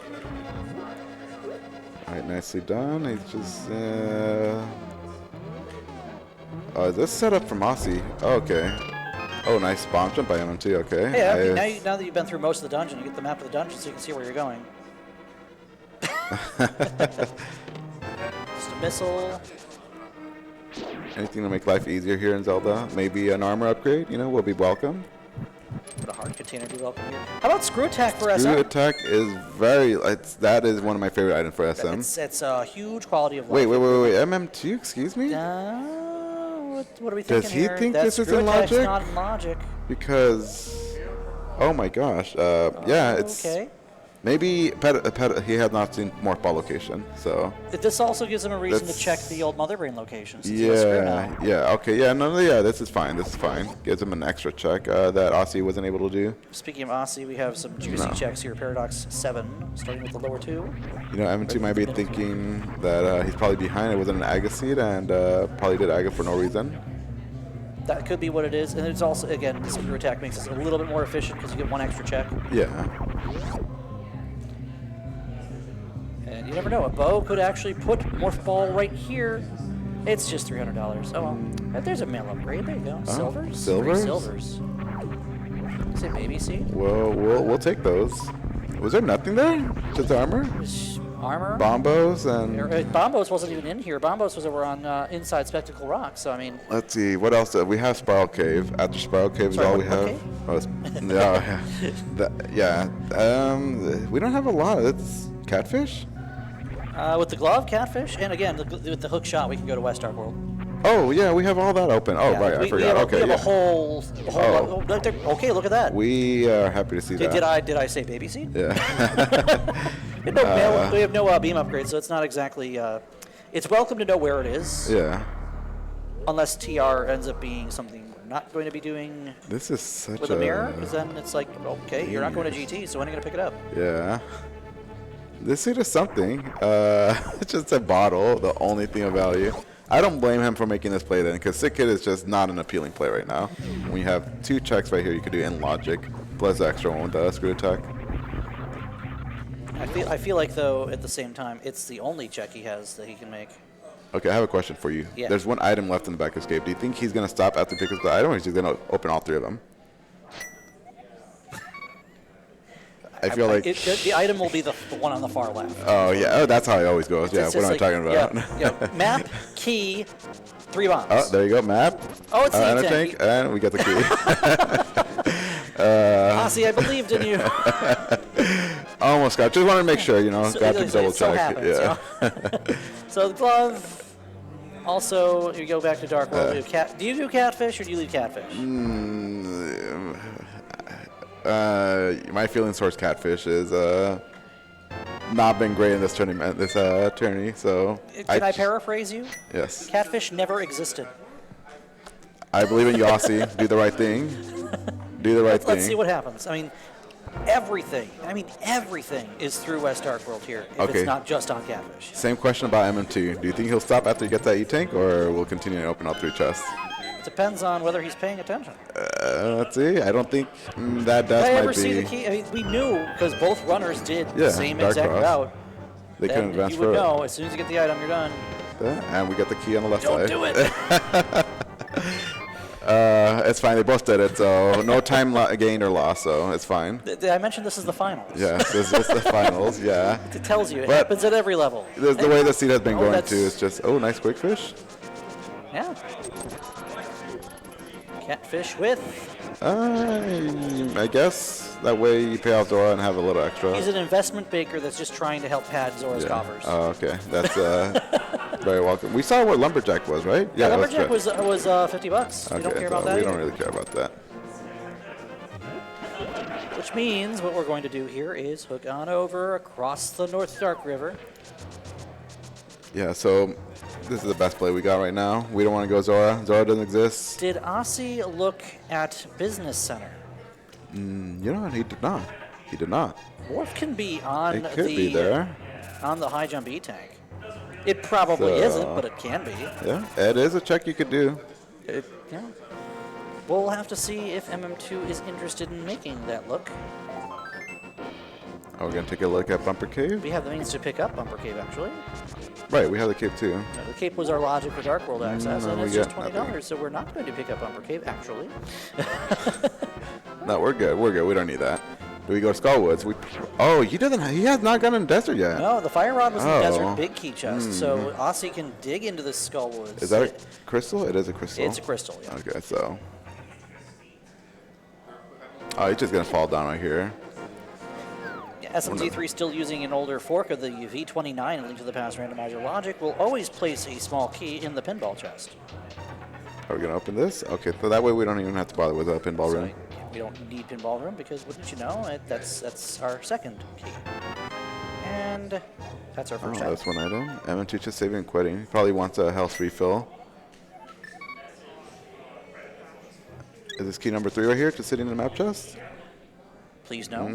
Alright, nicely done. He's just... Oh, is this set up from Osse? Oh, okay. Oh, nice bomb jump by MM2, okay. Hey, now that you've been through most of the dungeon, you get the map of the dungeon so you can see where you're going. Just a missile. Anything to make life easier here in Zelda? Maybe an armor upgrade, you know, will be welcome. Would a hard container be welcome here? How about screw attack for SM? Screw attack is very... that is one of my favorite items for SM. It's a huge quality of life. Wait. MM2, excuse me? What are we thinking Does he here? think That this is screw in attack's logic? not in logic. Because... Oh my gosh. Yeah, it's... Okay. Maybe he has not seen Morph Ball location, so... This also gives him a reason to check the old Mother Brain location. Since he has screw now. Okay, yeah, this is fine, Gives him an extra check that Osse wasn't able to do. Speaking of Osse, we have some juicy checks here. Paradox 7, starting with the lower 2. You know, M2 might be thinking that he's probably behind. It wasn't an Aga seed, and probably did Aga for no reason. That could be what it is, and it's also, again, the screw attack makes it a little bit more efficient because you get 1 extra check. Yeah. And you never know, a bow could actually put Morph Ball right here. It's just $300. Oh well. There's a mail upgrade. There you go. Silvers? Silvers? 3 silvers. Is it baby seed? Well, we'll take those. Was there nothing there? Just armor? Armor? Bombos and... Bombos wasn't even in here. Bombos was over on inside Spectacle Rock, so I mean... Let's see, what else? We have Spiral Cave. After Spiral Cave is all we have. We don't have a lot. It's catfish? With the glove, catfish, and again, with the hook shot, we can go to West Dark World. Oh, yeah, we have all that open. Oh, Yeah, right, I forgot. We have a whole okay, look at that. We are happy to see that. Did I say baby seed? Yeah. We have no beam upgrade, so it's not exactly... it's welcome to know where it is. Yeah. Unless TR ends up being something we're not going to be doing This is such with a mirror, because then it's like, okay, you're not going to GT, so when are you going to pick it up? Yeah. This seed is something. It's just a bottle, the only thing of value. I don't blame him for making this play then, because Sick Kid is just not an appealing play right now. When you have 2 checks right here you could do in logic, plus the extra one with the screw attack. I feel like, though, at the same time, it's the only check he has that he can make. Okay, I have a question for you. Yeah. There's 1 item left in the back escape. Do you think he's going to stop after picking up the item, or is he going to open all 3 of them? I feel like... the item will be the one on the far left. Oh, yeah. Oh, that's how it always goes. Yeah, what am I talking about? Yeah. Map, key, 3 bombs. Oh, there you go. Map. Oh, it's and a tank. tank, and we got the key. Ossie, I believed in you. Almost got. Just wanted to make sure, you know. Got to double so check. happens, Yeah. you know? So the glove, Also, you go back to Dark World. Do you do catfish or do you leave catfish? My feelings towards catfish is not been great in this tournament, this tourney. So can I paraphrase you? Yes. Catfish never existed. I believe in you, Osse. Do the right thing. Do the right thing. Let's see what happens. I mean, everything is through West Dark World here. If it's not just on catfish. Same question about MM2. Do you think he'll stop after he gets that E-tank, or will continue to open all 3 chests? Depends on whether he's paying attention. Let's see. I don't think that Did I might ever be. see the key? I mean, we knew because both runners did the same exact route. They couldn't advance you would further. know as soon as you get the item, you're done. And we got the key on the left Don't side. do it. It's fine. They both did it, so no time gained or lost, so it's fine. Did I mention this is the finals? Yes, this is the finals, yeah. It tells you. It happens at every level. The way the seed has been going, that's- too, is just, nice quick fish. Yeah. Catfish with... I guess that way you pay off Zora and have a little extra. He's an investment banker that's just trying to help pad Zora's coffers. Oh, okay. That's very welcome. We saw what Lumberjack was, right? Yeah, Lumberjack was $50. Okay, We don't care about so that we either. don't really care about that. Which means what we're going to do here is hook on over across the North Dark River. Yeah, so this is the best play we got right now. We don't want to go Zora. Zora doesn't exist. Did Osse look at Business Center? You know what? He did not. He did not. Morph can be on It could be there. on the high jump E-tank. It probably isn't, but it can be. Yeah, it is a check you could do. Yeah. We'll have to see if MM2 is interested in making that look. Are we going to take a look at Bumper Cave? We have the means to pick up Bumper Cave, actually. Right, we have the cave too. The Cape was our logic for Dark World access, and we it's just got $20, nothing. so we're not going to pick up Bumper Cave, actually. No, we're good. We're good. We don't need that. Do we go to Skullwoods? He doesn't. He has not gone in the desert yet. No, the Fire Rod was in the Oh. desert big key chest, so Osse can dig into the Skullwoods. Is that a crystal? It is a crystal. It's a crystal, yeah. Okay, so. Oh, he's just gonna fall down right here. SMZ3 still using an older fork of the V29 Link to the Past randomizer logic will always place a small key in the pinball chest. Are we gonna open this? Okay, so that way we don't even have to bother with a pinball So room. we don't need pinball room because wouldn't you know, that's our second key. And that's our first That's one item. MM2 just saving and quitting. He probably wants a health refill. Is this key number 3 right here, just sitting in the map chest? Please no.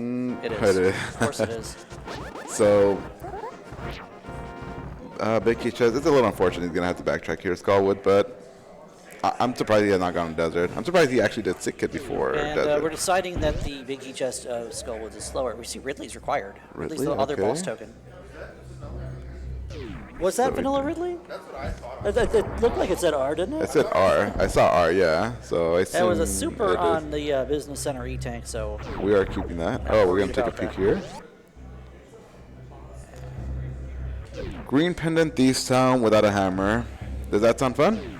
It it is. is. Of course it is. So, big key chest. It's a little unfortunate he's going to have to backtrack here, Skullwood, but I'm surprised he has not gone to desert. I'm surprised he actually did Sick Kid before And desert. we're deciding that the big key chest of Skullwoods is slower. We see Ridley's required. Ridley's the Ridley? other Okay. boss token. Was that Vanilla Ridley? That's what I thought. It looked like it said R, didn't I it? said R. I saw R, yeah. So I That was a assume super it is. on the Business Center E-Tank, so... We are keeping that. Not Oh, we're worried going to take a about peek here. Green pendant, Thieves Town without a hammer. Does that sound fun?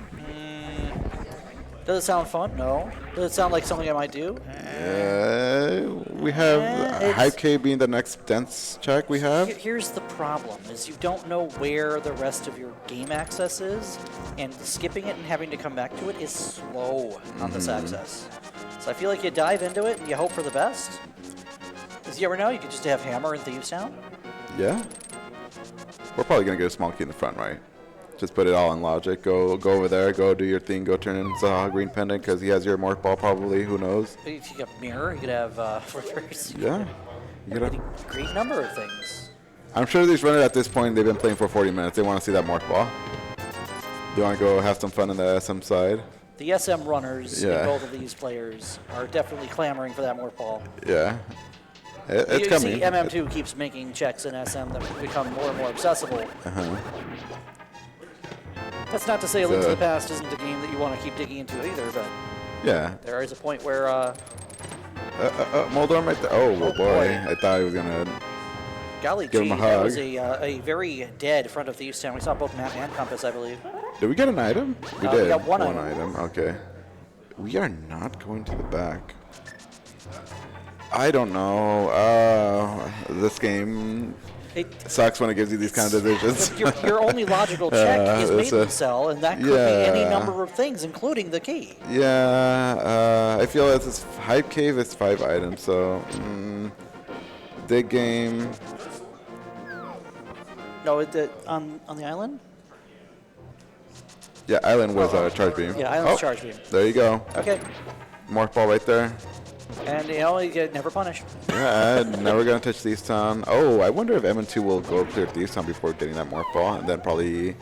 Does it sound fun? No. Does it sound like something I might do? We have it's- Hype K being the next dense check we have. Here's the problem, is you don't know where the rest of your game access is, and skipping it and having to come back to it is slow on this access. So I feel like you dive into it and you hope for the best. Because you ever know, you could just have Hammer and Thieves Town. Yeah. We're probably going to get a small key in the front, right? Just put it all in logic. Go over there. Go do your thing. Go turn in Zaha Green Pendant because he has your morph ball probably. Who knows? You could have Mirror, you could have Flippers. Yeah. You A gotta, great number of things. I'm sure these runners at this point, they've been playing for 40 minutes. They want to see that morph ball. They want to go have some fun in the SM side. The SM runners in Yeah. both of these players are definitely clamoring for that morph ball. Yeah. It's You coming. see MM2 keeps making checks in SM that become more and more accessible. That's not to say Link to the Past isn't a game that you want to keep digging into either, but Yeah. there is a point where Moldorm right there. Oh, well, boy. boy. I thought he was going to... golly Give gee, him a that hug. was a very dead front of Thieves Town. We saw both map and compass, I believe. Did we get an item? We We did. got one item. Okay. We are not going to the back. I don't know. This game... Sucks when it gives you these kind of decisions. Your only logical check is Maiden Cell, and that could be any Yeah. number of things, including the key. Yeah, I feel like this Hype Cave is 5 items, so dig game. No, on the island? Yeah, island was charge beam. Yeah, island's charge beam. There you go. Okay. Morph ball right there. And you get never punished. Yeah, never gonna touch Thieves Town. Oh, I wonder if M2 will go clear Thieves Town before getting that morph ball, and then probably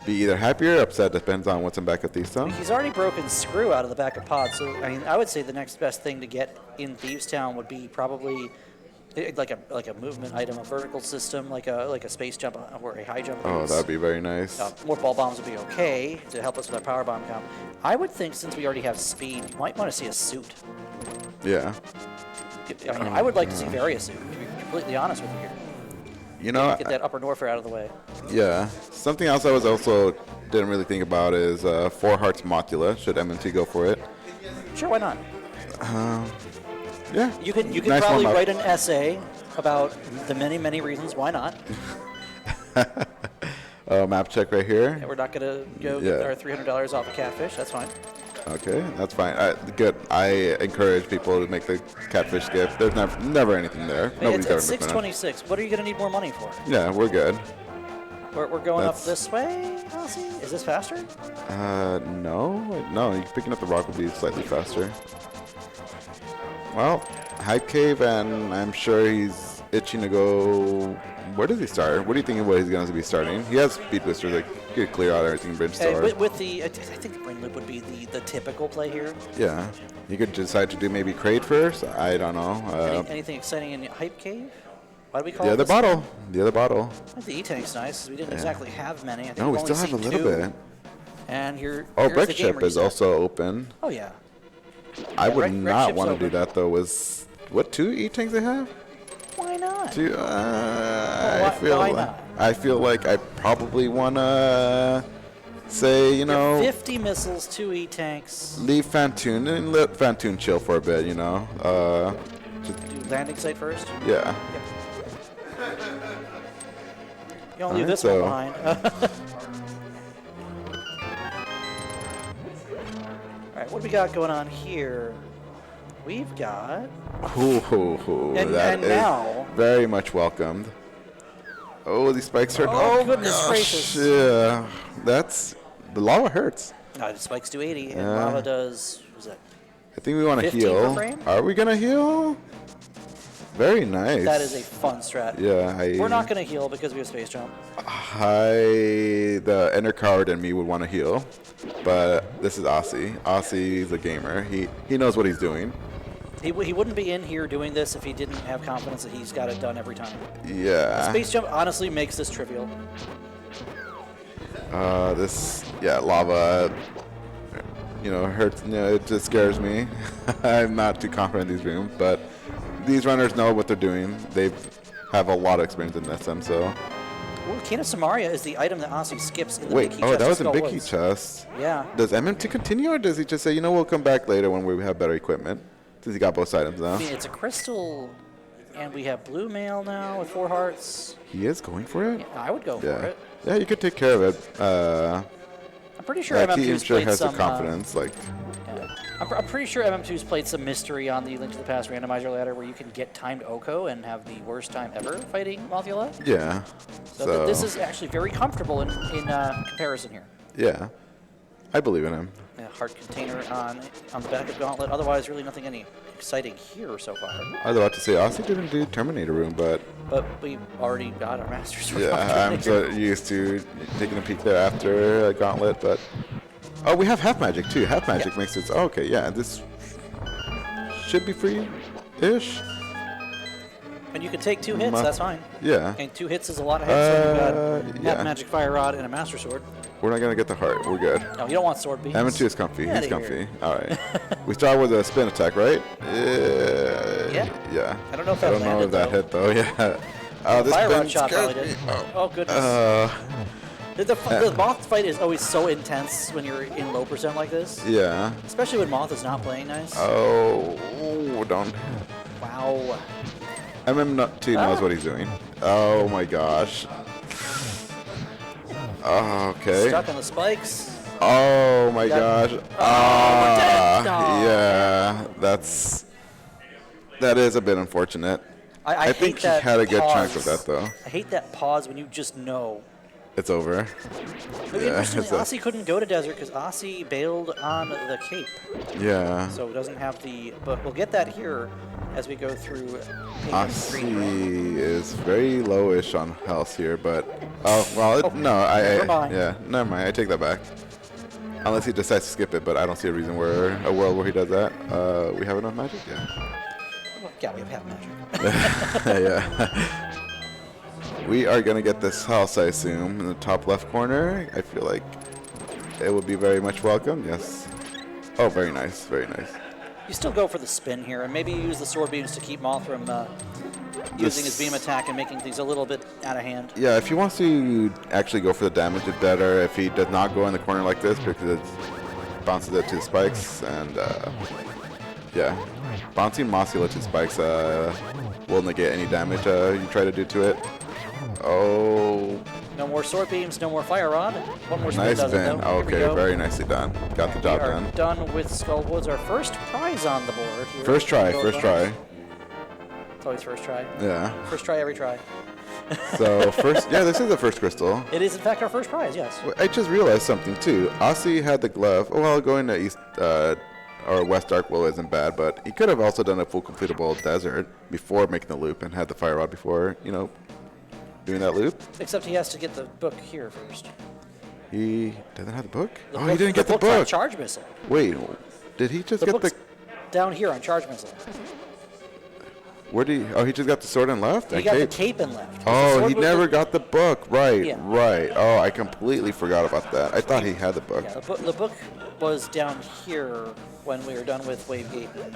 be either happy or upset. Depends on what's in back of Thieves Town. He's already broken Screw out of the back of Pod, so I mean, I would say the next best thing to get in Thieves Town would be probably like a movement item, a vertical system, like a space jump or a high jump. Oh, that'd be very nice. Morph ball bombs would be okay to help us with our power bomb count. I would think since we already have speed, you might want to see a suit. Yeah. I mean, I would like to see various suit. To be completely honest with you here. You know, Get that upper Norfair out of the way. yeah. Something else I was also didn't really think about is 4 Hearts Mothula. Should M&T go for it? Sure, why not? Yeah. You could Nice probably warm-up. write an essay about the many reasons why not. Map check right here. And we're not going to go Yeah. get our $300 off a catfish. That's fine. Okay, that's fine. Good. I encourage people to make the catfish skip. There's never anything there. Nobody's It's ever missing it. $6.26. What are you going to need more money for? Yeah, we're good. We're going That's- up this way, Elsie? Is this faster? No. Picking up the rock would be slightly faster. Well, Hype Cave, and I'm sure he's itching to go. Where does he start? What do you think he's going to be starting? He has speed boosters, like he could clear out everything Bridge Hey, Star. with the, I think the Brain Loop would be the typical play here. Yeah, he could decide to do maybe Crate first. I don't know. Anything exciting in Hype Cave? Why do we call The it other this? bottle. The other bottle. I think the E-Tank's nice. We didn't exactly have many. I think No, we we've still only have a seen little 2. bit. And here, Oh, here's Brick the game Ship is reset. also open. Oh, yeah. I would Wreck not Ship's want to do open. that though. Was what 2 E-Tanks they have? Why not? 2. Why I feel like I probably wanna say, you know, 50 missiles, 2 E-Tanks. leave Phantoon and let Phantoon chill for a bit. You know. Do landing site first. Yeah. You don't leave Alright, this so- one behind. Alright, what do we got going on here? We've got... Ooh, And- that and is now- very much welcomed. Oh, these spikes hurt. Oh, goodness gosh, gracious. Yeah, that's the lava hurts. The spikes do 80, and Yeah. lava does... What was that? I think we want to 15 per heal. frame? Are we gonna heal? Very nice. That is a fun strat. Yeah, We're not going to heal because we have space jump. The inner coward in me would want to heal, but this is Osse. Osse's a gamer. He knows what he's doing. He wouldn't be in here doing this if he didn't have confidence that he's got it done every time. Yeah. Space jump honestly makes this trivial. Lava. Hurts. It just scares me. I'm not too confident in these rooms, but these runners know what they're doing. They have a lot of experience in SM, so. Ooh, Kina Samaria is the item that Osse skips in the Wait, big key chest. that was in a big Skull key Woods. chest. Yeah. Does MMT continue, or does he just say, we'll come back later when we have better equipment? Since he got both items now. I mean, it's a crystal, and we have blue mail now with 4 hearts. He is going for it? Yeah, I would go for Yeah. it. Yeah, you could take care of it. I'm pretty sure He MM2's sure played has some... the confidence. yeah. I'm pretty sure MM2's played some mystery on the Link to the Past randomizer ladder where you can get timed Oko and have the worst time ever fighting Mothula. Yeah. So this is actually very comfortable in comparison here. Yeah. I believe in him. A heart container on the back of Gauntlet. Otherwise, really nothing any exciting here so far. I was about to say, Osse didn't do Terminator room, but But we already got our Master Sword. yeah, I'm so used to taking a peek there after Gauntlet, but... Oh, we have Half Magic, too. Half Magic makes it... Oh, okay, yeah, this should be free-ish. And you can take 2 hits, that's fine. Yeah. And 2 hits is a lot of hits when you've got yeah. Half Magic Fire Rod and a Master Sword. We're not going to get the heart. We're good. No, you don't want Sword Beams. M2 is comfy. Get He's outta comfy. here. All right. We start with a spin attack, right? Yeah. Yeah. I don't know if I that don't know landed, if that though. hit, though. Yeah. This Fire Rod spin shot scared probably me. did. Oh, goodness. The Moth fight is always so intense when you're in low percent like this. Yeah. Especially when Moth is not playing nice. Oh, don't. Wow. MM2 knows what he's doing. Oh my gosh. Oh, okay. Stuck on the spikes. Oh my gosh. We're dead. Oh, Yeah, that is a bit unfortunate. I think he had a good chunk of that though. I hate that pause when you just know. It's over. Interestingly, Osse couldn't go to desert because Osse bailed on the cape. Yeah. So it doesn't have the, but we'll get that here as we go through. Osse is very lowish on health here, but never mind. Yeah, never mind. I take that back. Unless he decides to skip it, but I don't see a reason where a world where he does that. We have enough magic, yeah. Yeah, we have half magic. Yeah. We are gonna get this house, I assume, in the top left corner. I feel like it would be very much welcome. Yes. Oh, very nice, very nice. You still go for the spin here, and maybe you use the sword beams to keep Moth from using his beam attack and making things a little bit out of hand. Yeah, if he wants to actually go for the damage, it's better if he does not go in the corner like this because it bounces it to the spikes, and yeah, bouncing Mothula to spikes will negate any damage you try to do to it. Oh. No more sword beams, no more fire rod. One more spin Nice does it, spin. though. Okay, very nicely done. Got the job done. We are done with Skullwoods. Our first prize on the board here. First try, first try. It's always first try. Yeah. First try, every try. So yeah, this is the first crystal. It is in fact our first prize, yes. I just realized something too. Osse had the glove. Oh, well, going to east or west Dark Willow isn't bad, but he could have also done a full completable desert before making the loop and had the fire rod before, doing that loop. Except he has to get the book here first. He doesn't have the book? He didn't get the book. On charge missile. Wait, did he just get the... down here on charge missile. Where did he... Oh, he just got the sword and left? He got the cape and left. Oh, he never got the book. Right, Yeah. right. Oh, I completely forgot about that. I thought he had the book. Yeah, the book was down here when we were done with Wavegate and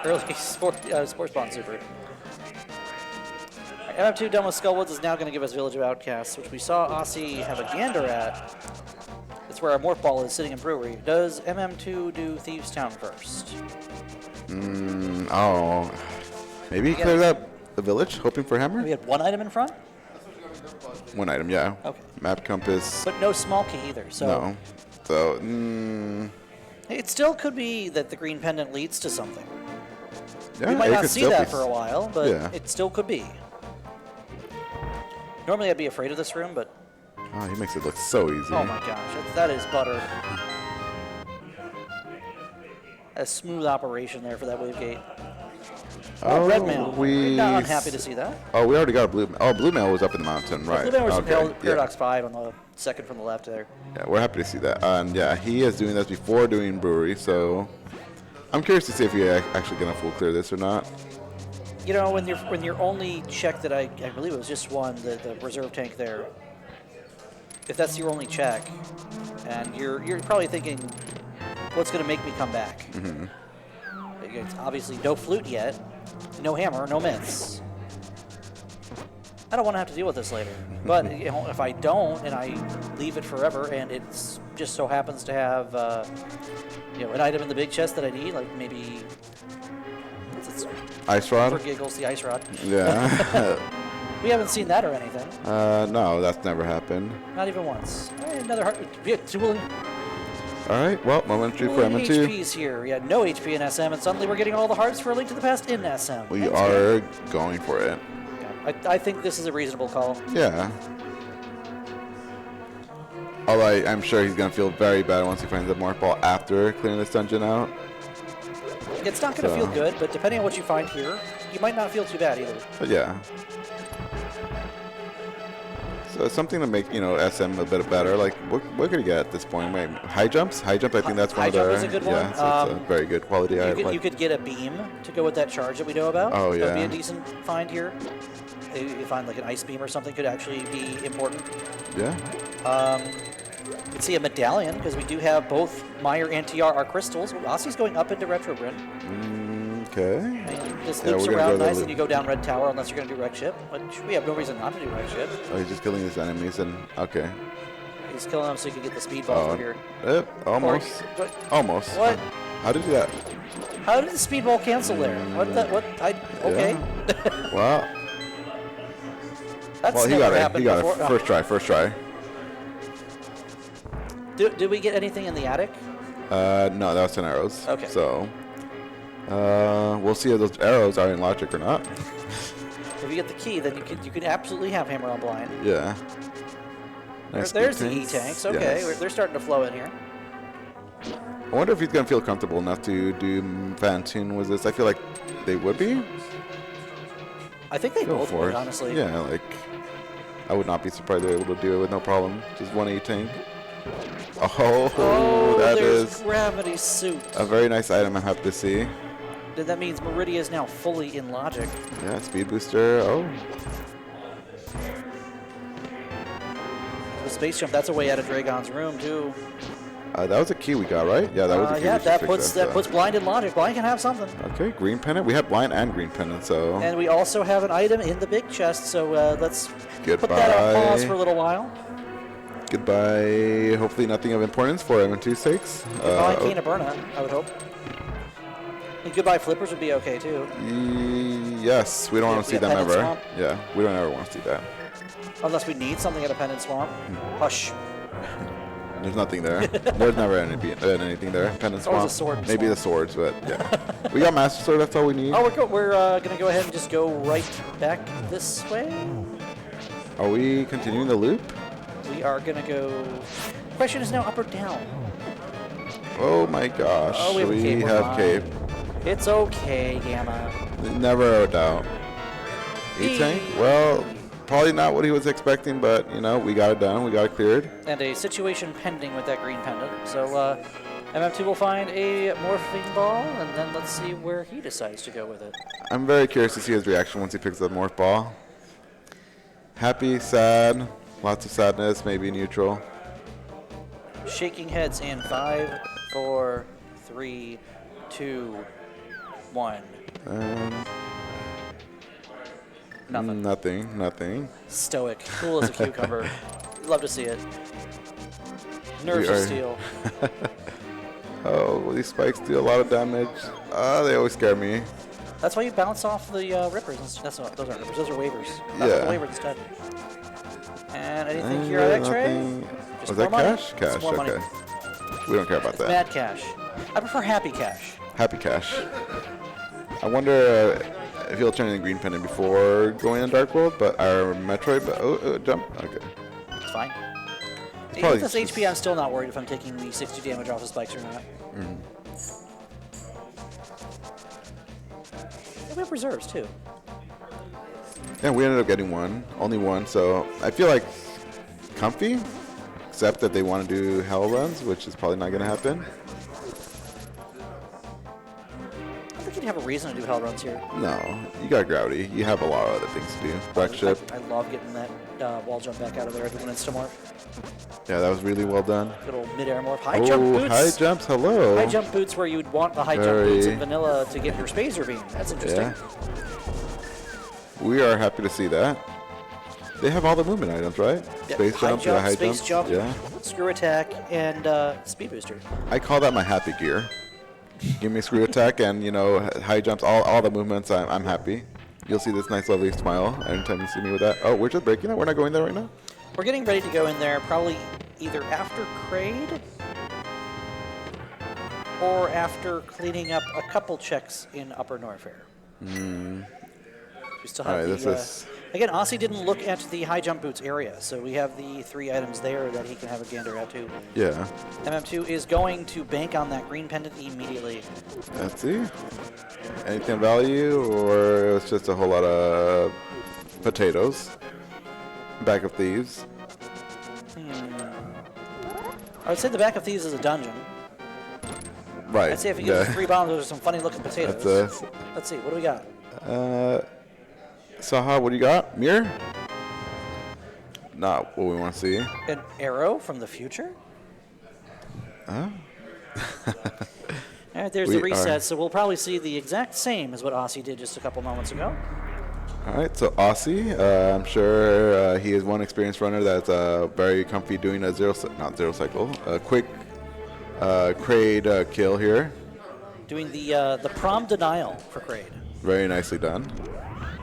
early Sports Bond Super. MM2 done with Skullwoods is now going to give us Village of Outcasts, which we saw Osse have a gander at. That's where our morph ball is sitting in Brewery. Does MM2 do Thieves Town first? Oh. Maybe he cleared out the village, hoping for hammer? We had one item in front? One item, yeah. Okay. Map compass. But no small key either, so... No. So, It still could be that the green pendant leads to something. yeah, We might it not could see still that be for a while, but yeah. it still could be. Normally I'd be afraid of this room, but... Oh, he makes it look so easy. Oh my gosh, that is butter. A smooth operation there for that wave gate. Oh, red mail. Not unhappy to see that. Oh, we already got a blue mail. Oh, blue mail was up in the mountain, right. Blue mail was okay. Paradox 5 on the second from the left there. Yeah, we're happy to see that. And yeah, he is doing this before doing Brewery, so I'm curious to see if you're actually going to full clear this or not. You know, when your only check that I believe it was just one, the reserve tank there. If that's your only check, and you're probably thinking, what's going to make me come back? Mm-hmm. It's obviously no flute yet, no hammer, no myths. I don't want to have to deal with this later. But if I don't and I leave it forever, and it just so happens to have an item in the big chest that I need, like maybe Ice rod? For giggles, the ice rod. Yeah. We haven't seen that or anything. No, that's never happened. Not even once. Another heart. All right, well, momentary for M2. HP's here. We had no HP in SM, and suddenly we're getting all the hearts for A Link to the Past in SM. We are going for it. Yeah, I think this is a reasonable call. Yeah. Although I'm sure he's going to feel very bad once he finds the morph ball after clearing this dungeon out. It's not going to feel good, but depending on what you find here, you might not feel too bad either. But yeah. So it's something to make, SM a bit better. Like, what could he get at this point? Maybe high jumps? High jump, I think that's one of the... High jump is a good one. Yeah, so it's a very good quality. You could get a beam to go with that charge that we know about. Oh, yeah. That would be a decent find here. You find like an ice beam or something could actually be important. Yeah. You can see a medallion, because we do have both Meyer and TR are crystals. Osse's going up into Retrograde. Okay. And this loops around nice, and you go down Red Tower unless you're going to do Wreck Ship, which we have no reason not to do Wreck Ship. Oh, he's just killing his enemies, and okay. He's killing them so you can get the speed ball over here. Almost. Or, almost. What? How did you do that? How did the speed ball cancel there? Okay. Yeah. Wow. That's Well, he never got it. happened He got before. it. First try. First try. Did we get anything in the attic? No, that was 10 arrows. Okay. So, we'll see if those arrows are in logic or not. If you get the key, then you could absolutely have hammer on blind. Yeah. Nice There's the E-tanks. E-tanks. Okay, Yes. they're starting to flow in here. I wonder if he's gonna feel comfortable enough to do Phantoon with this. I feel like they would be. I think they Go both for would, it. honestly. Yeah, like I would not be surprised they're able to do it with no problem. Just one E-tank. Oh, that there's is gravity suit. a very nice item. I'm happy to see. That means Meridia is now fully in logic. Yeah, speed booster. Oh, The space jump, that's a way out of Dragon's room, too. that was a key we got, right? Yeah, that was a key. Yeah, we that just picked up, puts blind in logic. Blind can have something. Okay, green pennant. We have blind and green pennant, so And we also have an item in the big chest, so let's put Goodbye. that on pause for a little while. goodbye. Hopefully nothing of importance for M2's sakes. Goodbye, Kena Burna, I would hope. And goodbye Flippers would be okay, too. Yes, we don't want to see Yeah, them Pendant ever. Swamp. Yeah, we don't ever want to see that. Unless we need something at a Pendant Swamp. Hush. There's nothing there. There's never anything there. Pendant always a swamp. sword Maybe swamp. the swords, but yeah. We got Master Sword. That's all we need. Oh, we're going to go ahead and just go right back this way. Are we continuing the loop? We are going to go... Question is now up or down? Oh my gosh. Oh, we have a cape. We're have fine. cape. It's okay, Gamma. Never a doubt. E-tank? Well, probably not what he was expecting, but you know, we got it done. We got it cleared. And a situation pending with that green pendant. So MM2 will find a morphing ball, and then let's see where he decides to go with it. I'm very curious to see his reaction once he picks up morph ball. Happy, sad, lots of sadness, maybe neutral. Shaking heads in 5, 4, 3, 2, 1. Nothing. Nothing. Stoic. Cool as a cucumber. Love to see it. Nerves of steel. Oh, well, these spikes do a lot of damage. They always scare me. That's why you bounce off the rippers. Those aren't rippers. Those are waivers. Bounce Yeah. off the waiver instead. And anything here at X-Ray? Nothing. Just Was that more money. cash? Just Cash, more money. okay. We don't care about that. Mad cash. I prefer happy cash. Happy cash. I wonder if he'll turn in green pendant before going in Dark World, but our Metroid, but jump. Okay. It's fine. probably With this HP, I'm still not worried if I'm taking the 60 damage off the spikes or not. We have reserves too. Yeah, we ended up getting one, only one, so I feel like comfy, except that they want to do hell runs, which is probably not going to happen. I think you'd have a reason to do hell runs here. No, you got gravity. You have a lot of other things to do. Black ship. I love getting that wall jump back out of there every when it's to morph. Yeah, that was really well done. Good old mid-air morph. High jump Oh, boots. high jumps. Hello. High jump boots where you'd want the high jump boots in vanilla to get your spacer beam. That's interesting. Yeah. We are happy to see that. They have all the movement items, right? Yeah, Space high jump, jump, high space jump, Yeah. screw attack, and speed booster. I call that my happy gear. Give me screw attack and, you know, high jumps, all the movements, I'm happy. You'll see this nice, lovely smile anytime you see me with that. Oh, we're just breaking it? We're not going there right now? We're getting ready to go in there probably either after Kraid or after cleaning up a couple checks in Upper Norfair. We still have All right, the, this is... Again, Osse didn't look at the high jump boots area, so we have the 3 items there that he can have a gander at too. Yeah. MM2 is going to bank on that green pendant immediately. Let's see. Anything of value, or it's just a whole lot of potatoes? Back of Thieves. I would say the back of Thieves is a dungeon. Right. I'd say if you get 3 bombs, those are some funny looking potatoes. That's Let's see, what do we got? Saha, what do you got? Mirror? Not what we want to see. An arrow from the future? Huh? All right, there's the reset, so we'll probably see the exact same as what Osse did just a couple moments ago. All right, so Osse, I'm sure he is one experienced runner that's very comfy doing a a quick Kraid kill here. Doing the prom denial for Kraid. Very nicely done.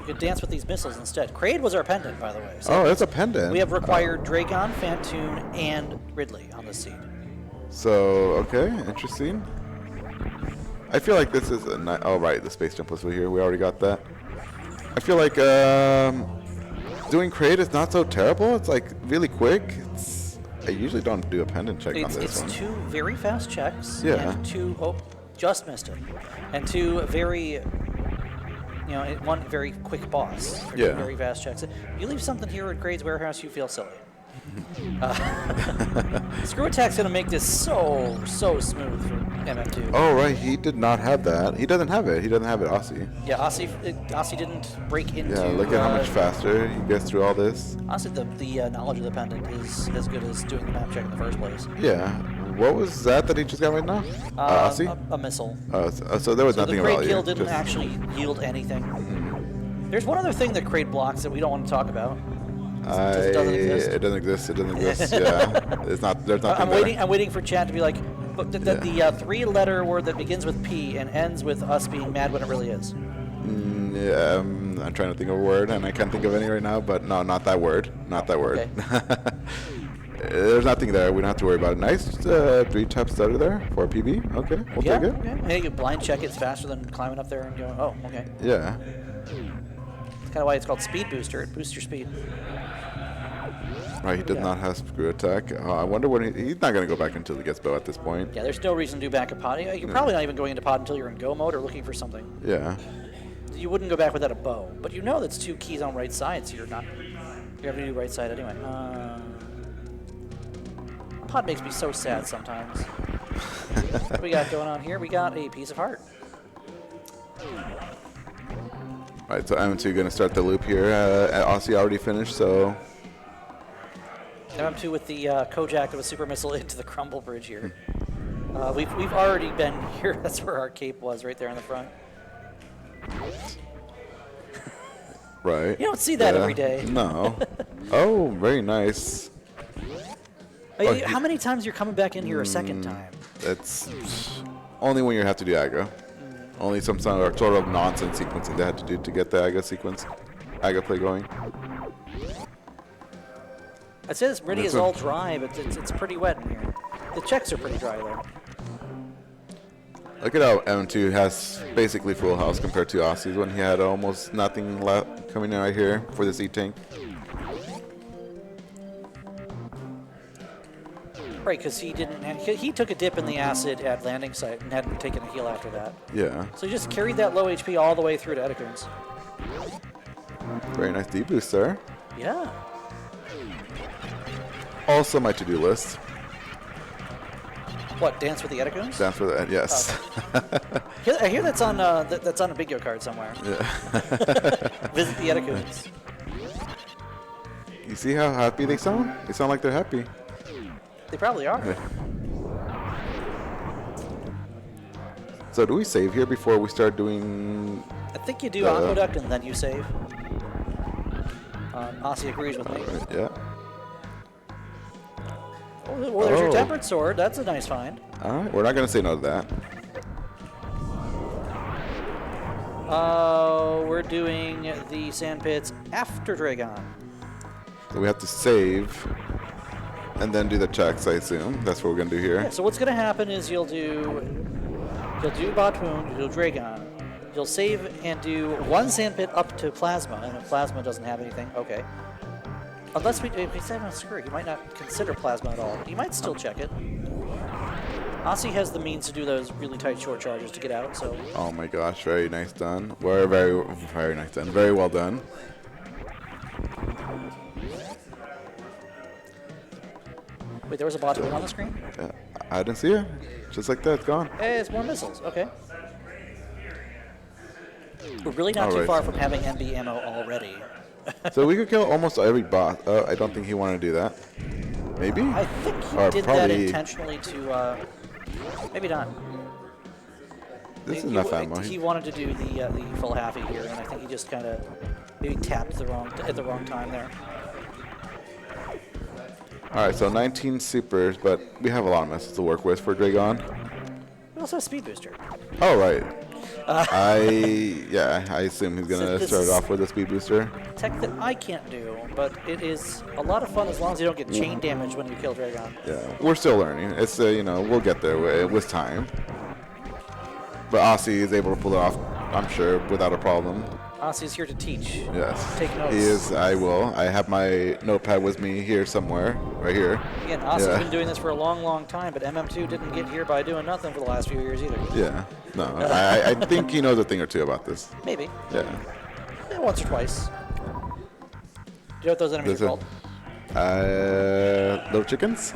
You could dance with these missiles instead. Kraid was our pendant, by the way. So oh, it's a pendant. we have required Dragon, Phantoon, and Ridley on the seed. So, okay, interesting. I feel like this is a oh, right, the space jump was over here. We already got that. I feel like doing Kraid is not so terrible. It's like really quick. I usually don't do a pendant check on this one. It's 2 very fast checks. Yeah. And 2, oh, just missed it. And 2 very, one very quick boss. Yeah. 2 very fast checks. If you leave something here at Kraid's warehouse, you feel silly. Screw Attack's gonna make this so smooth for MM2. Oh right, he did not have that. He doesn't have it. He doesn't have it, Osse. Yeah, Osse didn't break into. Yeah, look at how much faster he gets through all this. Honestly, the knowledge of the pendant is as good as doing the map check in the first place. Yeah. What was that he just got right now? Osse? A missile. So there was nothing about the Kraid it. kill didn't actually yield anything. There's one other thing that Kraid blocks that we don't want to talk about. It doesn't exist. It doesn't exist. It doesn't exist. Yeah, it's not. There's nothing there. I'm waiting for chat to be like, but the 3-letter word that begins with P and ends with us being mad when it really is. Yeah, I'm trying to think of a word, and I can't think of any right now. But no, not that word. Not that word. Okay. There's nothing there. We don't have to worry about it. Nice 3-tap stutter there for a PB. Okay, we'll take it. Okay. Hey, you blind check it's faster than climbing up there and going, oh, okay. Yeah. That's kind of why it's called Speed Booster. It boosts your speed. Right, he does not have Screw Attack. I wonder when he's not going to go back until he gets bow at this point. Yeah, there's no reason to do back at pod. You're probably not even going into pod until you're in go mode or looking for something. Yeah. You wouldn't go back without a bow, but you know that's 2 keys on right side, so you're having to do right side anyway. Pod makes me so sad sometimes. What do we got going on here? We got a piece of heart. Right, so MM2 going to start the loop here. Osse already finished, so... MM2 with the Kojak of a super missile into the crumble bridge here. We've already been here. That's where our cape was, right there in the front. Right. You don't see that every day. No. Oh, very nice. How many times you're coming back in here a second time? It's only when you have to do aggro. Only some sort of nonsense sequencing they had to do to get the aggro play going. I'd say this ready is all dry, but it's pretty wet in here. The checks are pretty dry though. Look at how M2 has basically full house compared to Osse's when he had almost nothing left coming in right here for this E-tank. Right, because he took a dip in the acid at landing site and hadn't taken a heal after that. Yeah. So he just carried that low HP all the way through to Edekerns. Very nice D-boost there. Yeah. Also my to-do list. What, dance with the Edekerns? Dance for that, yes. Okay. I hear that's on a Big Yo card somewhere. Yeah. Visit the Edekerns. You see how happy they sound? They sound like they're happy. They probably are. Yeah. So do we save here before we start doing... I think you do Aqueduct and then you save. Osse agrees with me. Yeah. Well, there's your Tempered Sword. That's a nice find. All right, we're not going to say no to that. We're doing the sand pits after Dragon. So we have to save and then do the checks, I assume. That's what we're going to do here. Yeah, so what's going to happen is you'll do Phantoon, you'll do Dragon. You'll save and do 1 sand pit up to Plasma, and if Plasma doesn't have anything, okay. Unless we say, no, screw it, you might not consider Plasma at all, but you might still check it. Osse has the means to do those really tight short charges to get out, so... Oh my gosh, very nice done. Very, very nice done. Very well done. Wait, there was a bot on the screen? I didn't see it. Just like that, it's gone. Hey, it's more missiles, okay. We're really not too far from having MB ammo already. So we could kill almost every bot. I don't think he wanted to do that. Maybe? I think he did that intentionally to, maybe not. This is enough ammo. He wanted to do the full halfy here, and I think he just kind of maybe tapped at the wrong time there. Alright, so 19 supers, but we have a lot of missiles to work with for Dragon. We also have Speed Booster. Oh, right. I assume he's gonna This start is- off with a speed booster. Tech that I can't do, but it is a lot of fun as long as you don't get chain damage when you kill Dragon. Yeah, we're still learning. It's we'll get there with time. But Osse is able to pull it off, I'm sure, without a problem. Osse's here to teach. Yes. Take notes. He is. I will. I have my notepad with me here somewhere, right here. Again, Osse's been doing this for a long, long time, but MM2 didn't get here by doing nothing for the last few years either. Yeah. No, I think he knows a thing or two about this. Maybe. Yeah. Once or twice. Do you know what those enemies are called? Little chickens?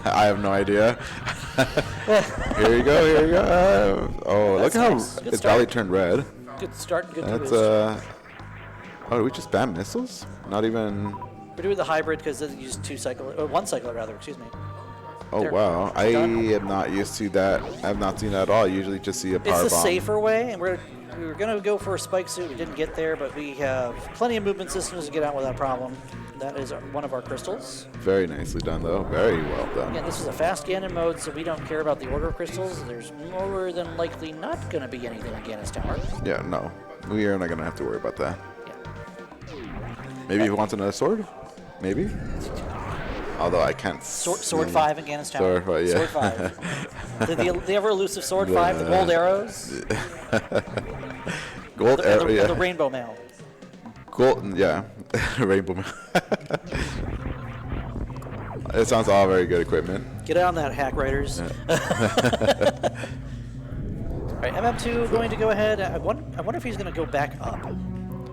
I have no idea. Here you go, here you go. Look at nice. how Good its start. valley turned red. Good start, good That's, boost. did we just ban missiles? Not even... We're doing the hybrid because they use one cycle rather, excuse me. Oh, They're wow. I done. am not used to that. I have not seen that at all. I usually just see a power bomb. It's the safer way, and we were going to go for a spike suit. We didn't get there, but we have plenty of movement systems to get out without problem. That is one of our crystals. Very nicely done, though. Very well done. Again, this is a fast Ganon mode, so we don't care about the order of crystals. There's more than likely not going to be anything in Ganon's tower. Yeah, no. We are not going to have to worry about that. Yeah. Maybe he wants another sword? Maybe? Although I can't Sword 5 in Ganon's tower. Sword 5, yeah. Sword 5. the ever elusive Sword 5, the gold arrows. Gold arrow, yeah. The rainbow mail. Golden, yeah. Rainbow Man. It sounds all very good equipment. Get on that, hack writers. Yeah. All right, MM2 going to go ahead. I wonder if he's going to go back up.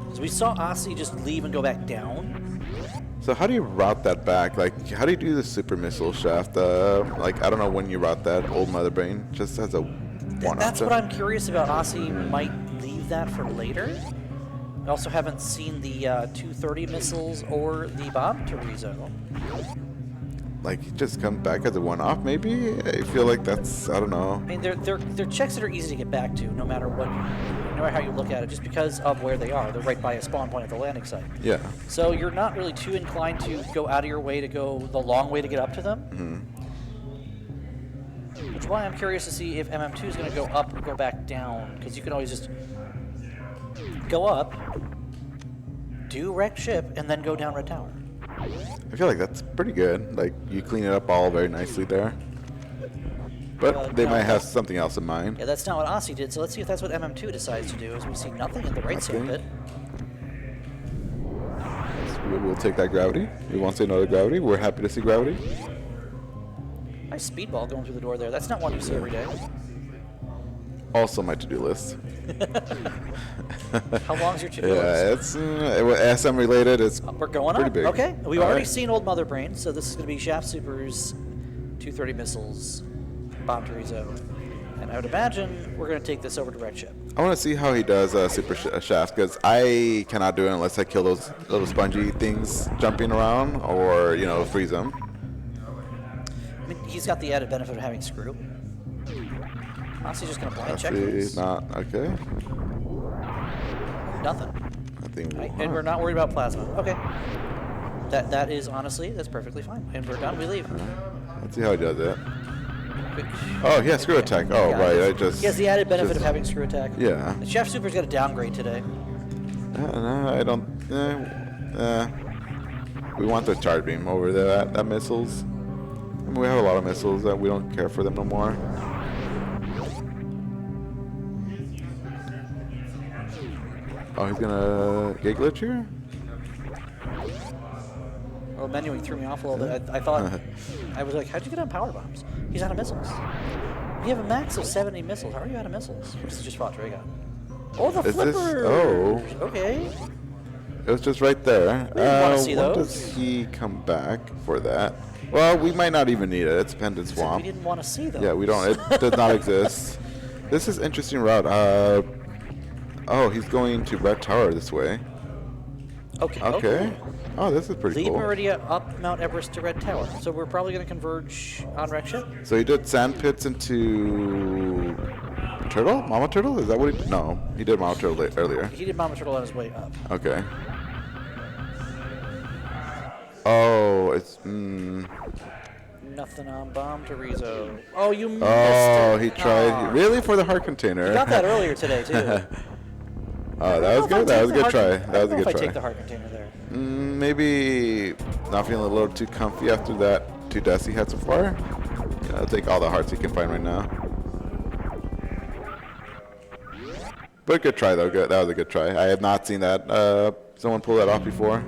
Because we saw Osse just leave and go back down. So how do you route that back? Like, how do you do the super missile shaft? Like, I don't know when you route that. Old Mother Brain just has a one. That's what I'm curious about. Osse might leave that for later. I also haven't seen the 230 missiles or the bomb Torizo. Like, just come back as a one-off, maybe? I feel like that's, I don't know. I mean, they're checks that are easy to get back to, no matter what, no matter how you look at it, just because of where they are. They're right by a spawn point at the landing site. Yeah. So you're not really too inclined to go out of your way to go the long way to get up to them. Which is why I'm curious to see if MM2 is going to go up or go back down, because you can always just go up, do wrecked ship, and then go down Red Tower. I feel like that's pretty good. Like, you clean it up all very nicely there. But they no, might have something else in mind. Yeah, that's not what Osse did, so let's see if that's what MM2 decides to do, as we see nothing in the right side bit. We'll take that gravity. We won't say no to gravity. We're happy to see gravity. Nice speedball going through the door there. That's not one you see every day. Also my to-do list. How long's your to-do list? Yeah, it's SM related. It's We're going pretty on. big. Okay, we've All already right. seen Old Mother Brain, so this is going to be Shaft Supers, 230 missiles, Bomb Torizo, and I would imagine we're going to take this over to Red Ship. I want to see how he does super shaft, because I cannot do it unless I kill those little spongy things jumping around or, freeze them. I mean, he's got the added benefit of having Screw. Honestly, just going to blind check these. Not okay. Nothing. I think. Right, and we're not worried about plasma. Okay. That is honestly, that's perfectly fine. And we're done, we leave. Let's see how he does it. Oh, yeah, screw attack. Oh, Yeah, right. he has the added benefit of having Screw attack. Yeah. The Chef Super's got a downgrade today. No, I don't. We want the charge beam over there. That missiles. I mean, we have a lot of missiles that we don't care for them no more. Oh, he's gonna get glitch here? Well, menuing threw me off a little bit. I thought, I was like, how'd you get on power bombs? He's out of missiles. You have a max of 70 missiles. How are you out of missiles? This is just fought Dragon. Oh, the Is this- flipper! oh. Okay. It was just right there. We didn't wanna see when those. does he come back for that? Well, we might not even need it. It's Pendant We Swamp. didn't want to see those. Yeah, we don't. It does not exist. This is interesting route. Oh, he's going to Red Tower this way. Okay. Okay. Oh, this is pretty Leave cool. Meridia up Mount Everest to Red Tower. So we're probably going to converge on Wreck Ship. So he did sand pits into Turtle? Mama Turtle? Is that what he did? No, he did Mama Turtle earlier. He did Mama Turtle on his way up. Okay. Oh, it's Nothing on bomb to Rizzo. Oh, you missed Oh, it. he tried. Aw. Really? For the heart container? You got that earlier today, too. Oh, that was good. That was a good try. That was a good I try. take the heart container there. Maybe not feeling a little too comfy after that 2 deaths he had so far. Yeah, I'll take all the hearts he can find right now. But good try though. Good. That was a good try. I have not seen that. Someone pull that off before.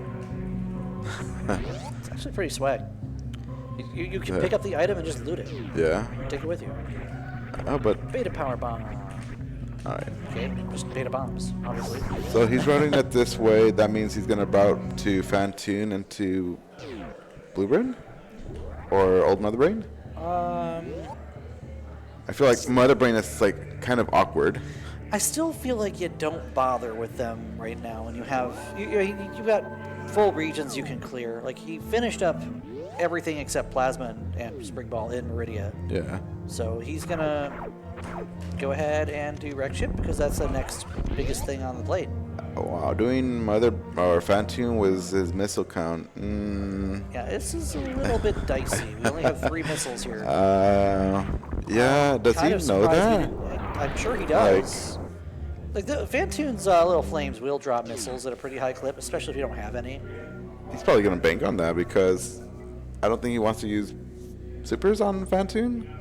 It's actually pretty swag. You can pick up the item and just loot it. Yeah. Take it with you. Oh, but Beta power bomb. all right. Okay, just beta bombs, obviously. So he's running it this way. That means he's gonna route to Phantoon and to Blue Brain or Old Mother Brain. I feel like Mother Brain is like kind of awkward. I still feel like you don't bother with them right now when you have you've got full regions you can clear. Like he finished up everything except Plasma and Spring Ball in Meridia. Yeah. So he's gonna go ahead and do Wreck Ship because that's the next biggest thing on the plate. Oh, wow, doing Mother or Phantoon was his missile count. Yeah, this is a little bit dicey. We only have 3 missiles here. Yeah, does he Kind of know surprised that? I'm sure he does. Like the Phantoon's little flames will drop missiles at a pretty high clip, especially if you don't have any. He's probably gonna bank on that because I don't think he wants to use supers on Phantoon.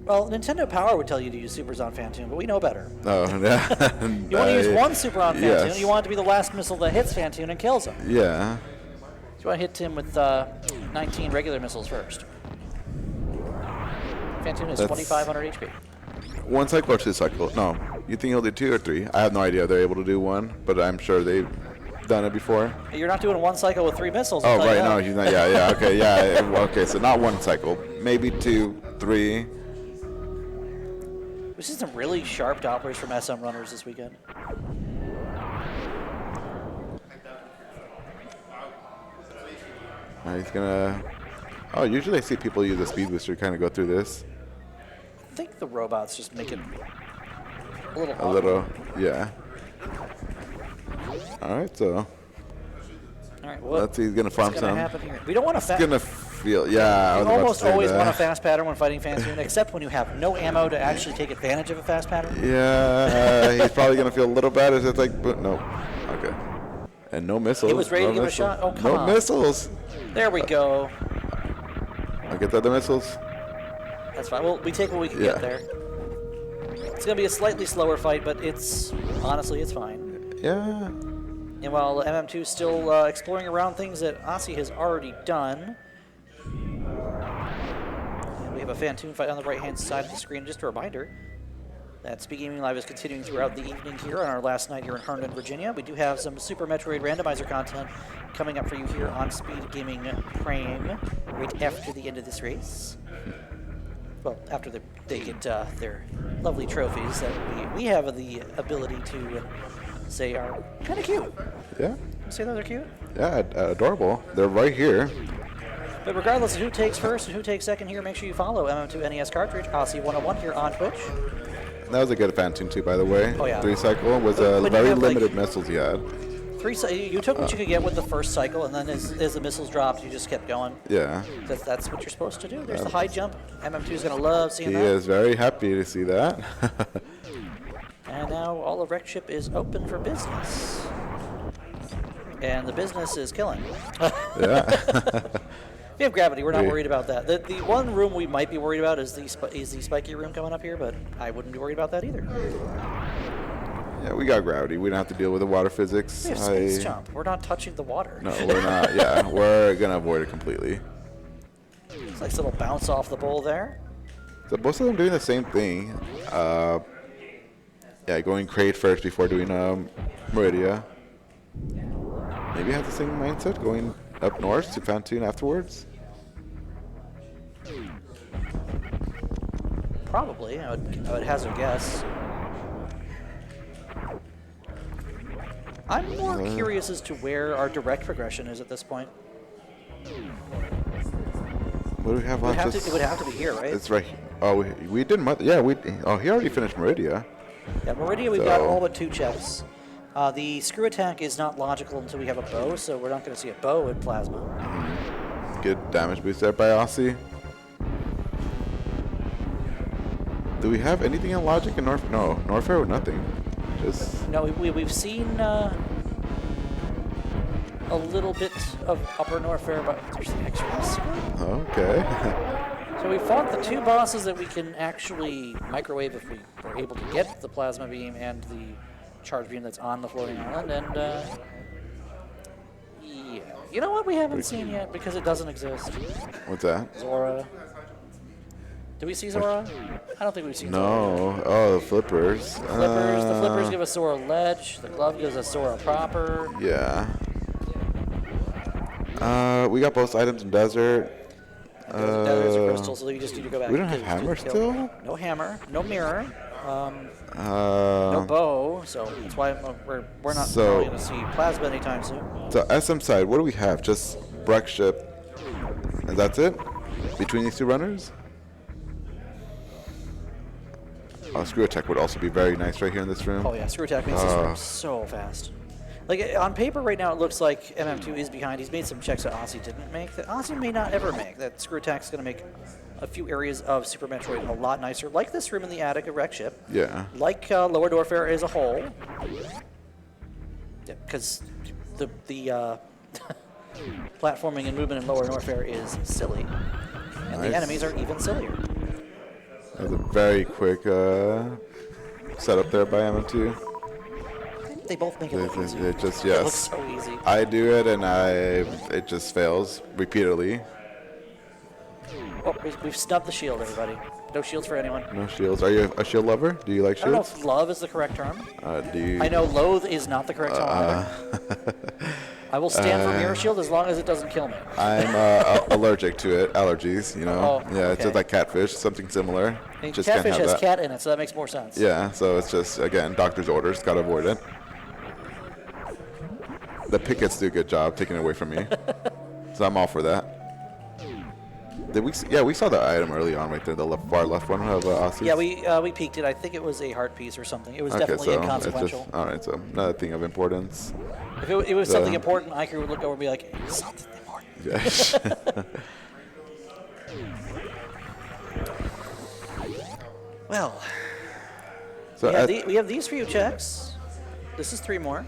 Well, Nintendo Power would tell you to use supers on Phantoon, but we know better. Oh, yeah. You want to use one super on Phantoon, yes. you want it to be the last missile that hits Phantoon and kills him. Yeah. So you want to hit him with 19 regular missiles first. Phantoon is 2,500 HP. 1 cycle or 2 cycle? No. You think he'll do 2 or 3? I have no idea. They're able to do 1, but I'm sure they've done it before. You're not doing 1 cycle with 3 missiles. Oh, right. No, he's not. Yeah, okay, yeah. Okay, so not 1 cycle. Maybe 2, 3. We see some really sharp Dopplers from SM runners this weekend. He's gonna... Oh, usually I see people use a speed booster to kind of go through this. I think the robots just make it a little A little, yeah. All right, so All right, well, let's see. He's gonna farm what's gonna some. happen here? We don't want to It's gonna feel, yeah. I was You about almost to say always that. want a fast pattern when fighting Phantoon, except when you have no ammo to actually take advantage of a fast pattern. Yeah, he's probably gonna feel a little bad. It's like, but no, okay. And no missiles. He was ready no to give it a missiles. shot. Oh, come no on. missiles. There we go. I'll get the other missiles. That's fine. Well, we take what we can Yeah. get there. It's going to be a slightly slower fight, but it's honestly, it's fine. Yeah. And while MM2 is still exploring around things that Osse has already done, and we have a Phantoon fight on the right-hand side of the screen. Just a reminder that Speedgaming Live is continuing throughout the evening here on our last night here in Herndon, Virginia. We do have some Super Metroid randomizer content coming up for you here on Speedgaming Prime right after the end of this race. Well, after they get their lovely trophies that we have the ability to say are kind of cute. Yeah. Say that they're cute? Yeah, adorable. They're right here. But regardless of who takes first and who takes second here, make sure you follow mm2nescartridge, Osse101 here on Twitch. That was a good Phantoon too, by the way. Oh, yeah. 3 cycle was a When you very have, like, limited missiles he had. You took what you could get with the first cycle, and then as the missiles dropped, you just kept going. Yeah. That's what you're supposed to do. There's the high jump. MM2 is going to love seeing He that. is very happy to see that. And now all of Wreck Ship is open for business. And the business is killing. Yeah. We have gravity. We're not worried about that. The one room we might be worried about is the spiky room coming up here, but I wouldn't be worried about that either. Yeah, we got gravity. We don't have to deal with the water physics. We have space jump. We're not touching the water. No, we're not. Yeah, we're gonna avoid it completely. It's like a little bounce off the bowl there. So both of them doing the same thing. Yeah, going crate first before doing Meridia. Maybe have the same mindset going up north to Phantoon afterwards. Probably. I would hazard a guess. I'm more curious as to where our direct progression is at this point. What do we have left? It would have to be here, right? It's right. Oh, we did. Yeah, we. Oh, he already finished Meridia. Yeah, Meridia, we've got all but 2 chests. The screw attack is not logical until we have a bow, so we're not going to see a bow in Plasma. Good damage boost there by Osse. Do we have anything in logic in Norfair? No, Norfair with nothing. Just No, we've seen a little bit of upper Norfair, but there's the extras. okay. So we fought the 2 bosses that we can actually microwave if we were able to get the plasma beam and the charge beam that's on the floating island, and yeah. You know what we haven't seen yet because it doesn't exist? What's that? Zora. Did we see Zora? I don't think we've seen Zora. No. Oh, the flippers. The flippers give us Zora ledge. The glove gives us Zora proper. Yeah. We got both items in desert. There's a crystal, so you just need to go back. We don't have hammer still? No hammer, no mirror, no bow, so that's why we're not probably going to see plasma anytime soon. So SM side, what do we have? Just Breck ship, and that's it? Between these 2 runners? Screw attack would also be very nice right here in this room. Oh yeah, screw attack makes this room so fast. Like, on paper right now, it looks like MM2 is behind. He's made some checks that Osse didn't make, that Osse may not ever make. That screw attack's going to make a few areas of Super Metroid a lot nicer, like this room in the attic, a wreck ship. Yeah. Like Lower Norfair as a whole. Yeah, because the platforming and movement in Lower Norfair is silly. And the enemies are even sillier. That was a very quick setup there by MM2. They both make it look easy. It just, It looks so easy. I do it and it just fails repeatedly. Oh, we've snubbed the shield, everybody. No shields for anyone. No shields. Are you a shield lover? Do you like I don't know shields? if love is the correct term. Do you? I know loathe is not the correct term either. I will stand for mirror shield as long as it doesn't kill me. I'm allergic to it. Allergies, you know. Oh, yeah, it's okay. just like catfish, something similar. Just Catfish can't have has that. cat in it, so that makes more sense. Yeah, so it's just, again, doctor's orders. Got to avoid it. The pickets do a good job taking it away from me. So I'm all for that. Did we? Yeah, we saw the item early on right there, the far left one of Osse. Yeah, we peeked it. I think it was a heart piece or something. It was definitely so inconsequential. It's just, all right, so another thing of importance. If it was something important, Iker would look over and be like, it's something important. Yes. Well, So we have these few checks. This is 3 more.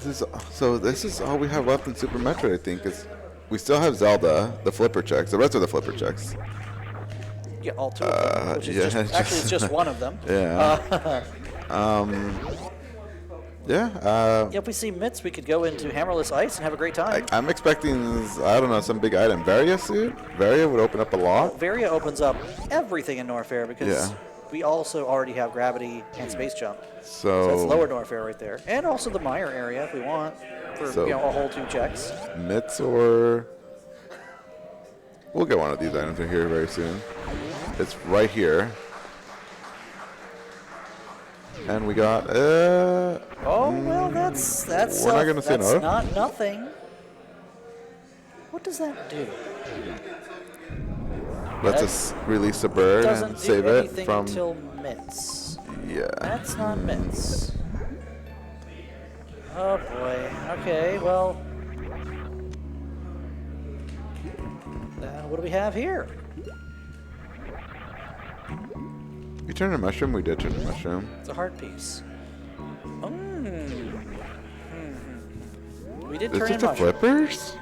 This is all we have left in Super Metroid, I think, is we still have Zelda, the flipper checks. The rest of the flipper checks. Yeah, all 2 of them, which is yeah, just, actually it's just one of them. Yeah. Yeah, if we see Mitts, we could go into Hammerless Ice and have a great time. I'm expecting, I don't know, some big item. Varia suit? Varia would open up a lot. Varia opens up everything in Norfair because Yeah. we also already have gravity and space jump. So that's Lower Norfair right there. And also the Meyer area if we want for a whole 2 checks. Mitts or... We'll get one of these items in here very soon. It's right here. And we got... oh, well, that's we're not gonna say that's no. not nothing. What does that do? Let's just release a bird Doesn't and do save it anything from... until Mitts. Yeah. That's not Mitts. Oh boy. Okay, well. What do we have here? You turned a mushroom? We did turn a mushroom. It's a heart piece. We did Is turn it in the mushroom. flippers?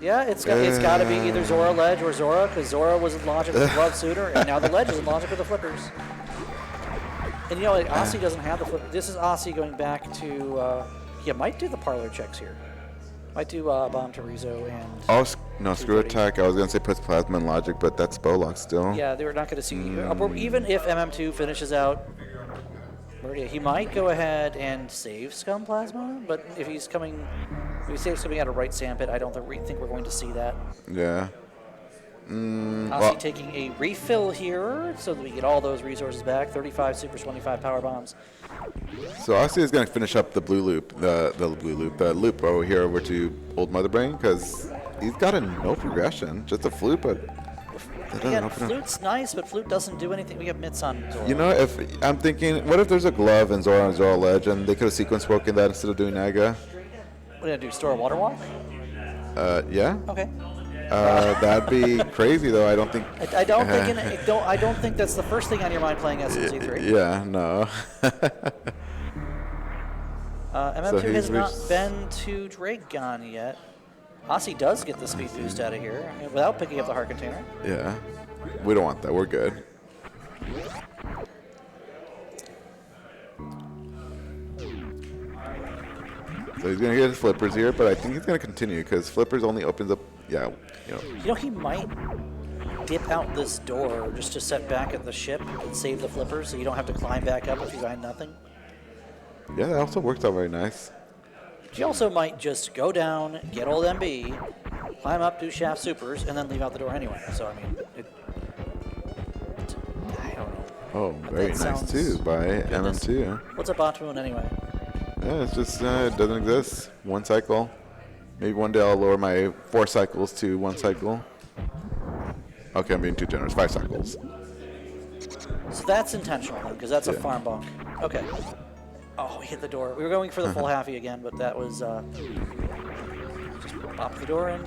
Yeah, it's got to be either Zora Ledge or Zora, because Zora was in logic with the Glove Suitor, and now the Ledge is in logic with the flippers. And you know, like, Osse doesn't have the flip. This is Osse going back to. He might do the parlor checks here. Might do Bomb Terizo and. Oh, no, screw attack. I was going to say puts plasma in logic, but that's Bolok still. Yeah, they were not going to see. Even if MM2 finishes out, he might go ahead and save Scum Plasma, but if he's coming. If he saves coming out of right Sandpit, I don't think we're going to see that. Yeah. Osse taking a refill here so that we get all those resources back. 35 Super 25 Power Bombs. So Osse is going to finish up the blue loop, the loop over here over to Old Mother Brain, because he's got a no progression, just a flute, but that doesn't Again, open up. Flute's nice, but Flute doesn't do anything. We have Mitts on Zora. You know, if I'm thinking, what if there's a glove in Zora and Zora Ledge, and they could have sequence broken that instead of doing Naga? What are you going to do, store a water walk? Yeah. Okay. That'd be crazy, though. I don't think. I don't think that's the first thing on your mind playing SMZ3. Yeah, no. MM2 has not been to Dragon yet. Osse does get the speed boost out of here without picking up the heart container. Yeah, we don't want that. We're good. So he's gonna get his flippers here, but I think he's gonna continue because flippers only opens up. Yeah, You know, he might dip out this door just to set back at the ship and save the flippers, so you don't have to climb back up if you find nothing. Yeah, that also works out very nice. She also might just go down, get old MB, climb up, do shaft supers, and then leave out the door anyway. So I mean, I don't know. Oh, very nice too by MM2. What's a Phantoon anyway? Yeah, it's just it doesn't exist. One cycle. Maybe one day I'll lower my 4 cycles to 1 cycle. Okay, I'm being too generous. 5 cycles. So that's intentional then, because that's a farm bunk. Okay. Oh, we hit the door. We were going for the full halfie again, but that was just pop the door and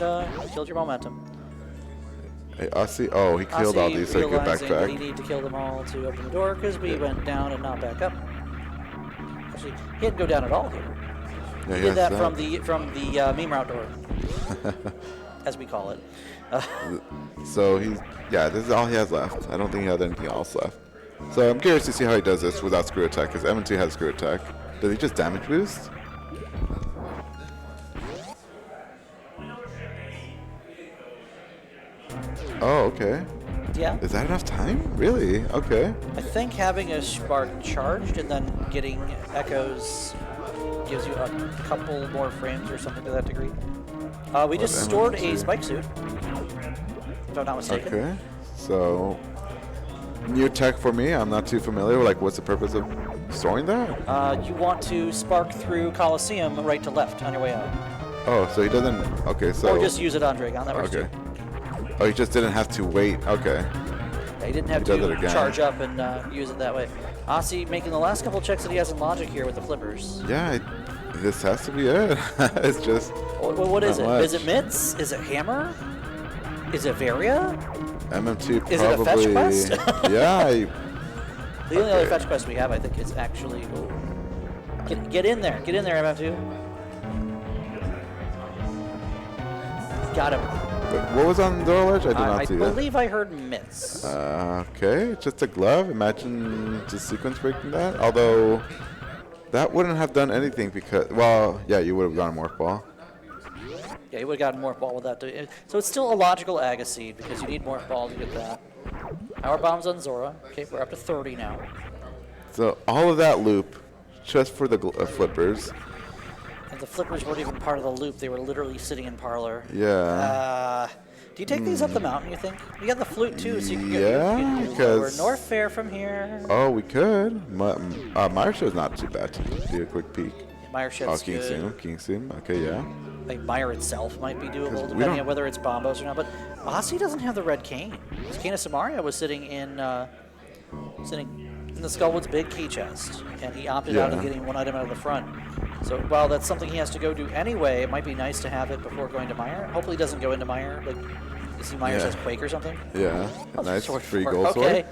killed your momentum. Hey, Osse. Oh, he killed all these so he could backtrack. We need to kill them all to open the door because we went down and not back up. Actually, he didn't go down at all here. Yeah, he did that from the meme route door, as we call it. So this is all he has left. I don't think he has anything else left. So I'm curious to see how he does this without screw attack, because M2 has screw attack. Does he just damage boost? Oh, okay. Yeah. Is that enough time? Really? Okay. I think having a spark charged and then getting echoes gives you a couple more frames or something to that degree. We just stored a spike suit, if I'm not mistaken. Okay. So, new tech for me. I'm not too familiar. Like, what's the purpose of storing that? You want to spark through Coliseum right to left on your way out. Oh, so he doesn't. Okay, so. Or just use it on Dragon. That works too. Oh, he just didn't have to wait. Okay. Yeah, he didn't have to charge up and use it that way. Osse making the last couple checks that he has in logic here with the flippers. Yeah, this has to be it. It's just. What is it? Is it Mitz? Is it Hammer? Is it Varia? MM2 probably. Is it a fetch quest? Yeah. The only other fetch quest we have, I think, is actually. Get in there. Get in there, MM2. Got him. What was on the door ledge? I did not see that. I believe I heard Mitz. Okay, just a glove. Imagine just sequence breaking that. Although, that wouldn't have done anything because, well, yeah, you would have gone morph ball. Yeah, you would have gotten morph ball with that. So it's still a logical Aga seed because you need morph ball to get that. Power bombs on Zora. Okay, we're up to 30 now. So all of that loop, just for the flippers. And the flippers weren't even part of the loop. They were literally sitting in parlor. Yeah. Do you take these up the mountain, you think? You got the flute, too, so you can get because Norfair from here. Oh, we could. Meyer Show's not too bad to do a quick peek. Meyer Show's good. King Sim. Okay, yeah. Like Meyer itself might be doable, depending on whether it's Bombos or not. But Osse doesn't have the red cane. His Cane of Samaria was sitting in the Skullwood's big key chest, and he opted out of getting one item out of the front. So while that's something he has to go do anyway, it might be nice to have it before going to Meyer. Hopefully he doesn't go into Meyer. Like, you see Meyer says Quake or something? Yeah, nice free gold sword.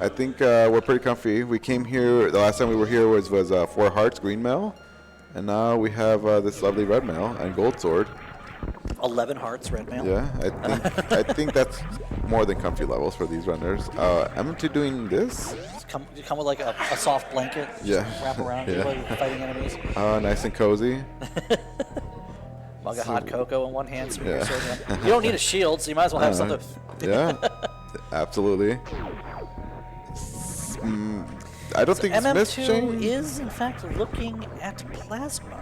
I think we're pretty comfy. We came here, the last time we were here was 4 hearts, green mail. And now we have this lovely red mail and gold sword. 11 hearts, red mail. Yeah, I think that's more than comfy levels for these runners. MM2 doing this? You come with like a soft blanket. Wrap around you while you're fighting enemies. Nice and cozy. Mug of hot cocoa in one hand, swing your sword in one. You don't need a shield, so you might as well have something. Yeah, absolutely. I don't think MM2 is, in fact, looking at plasma.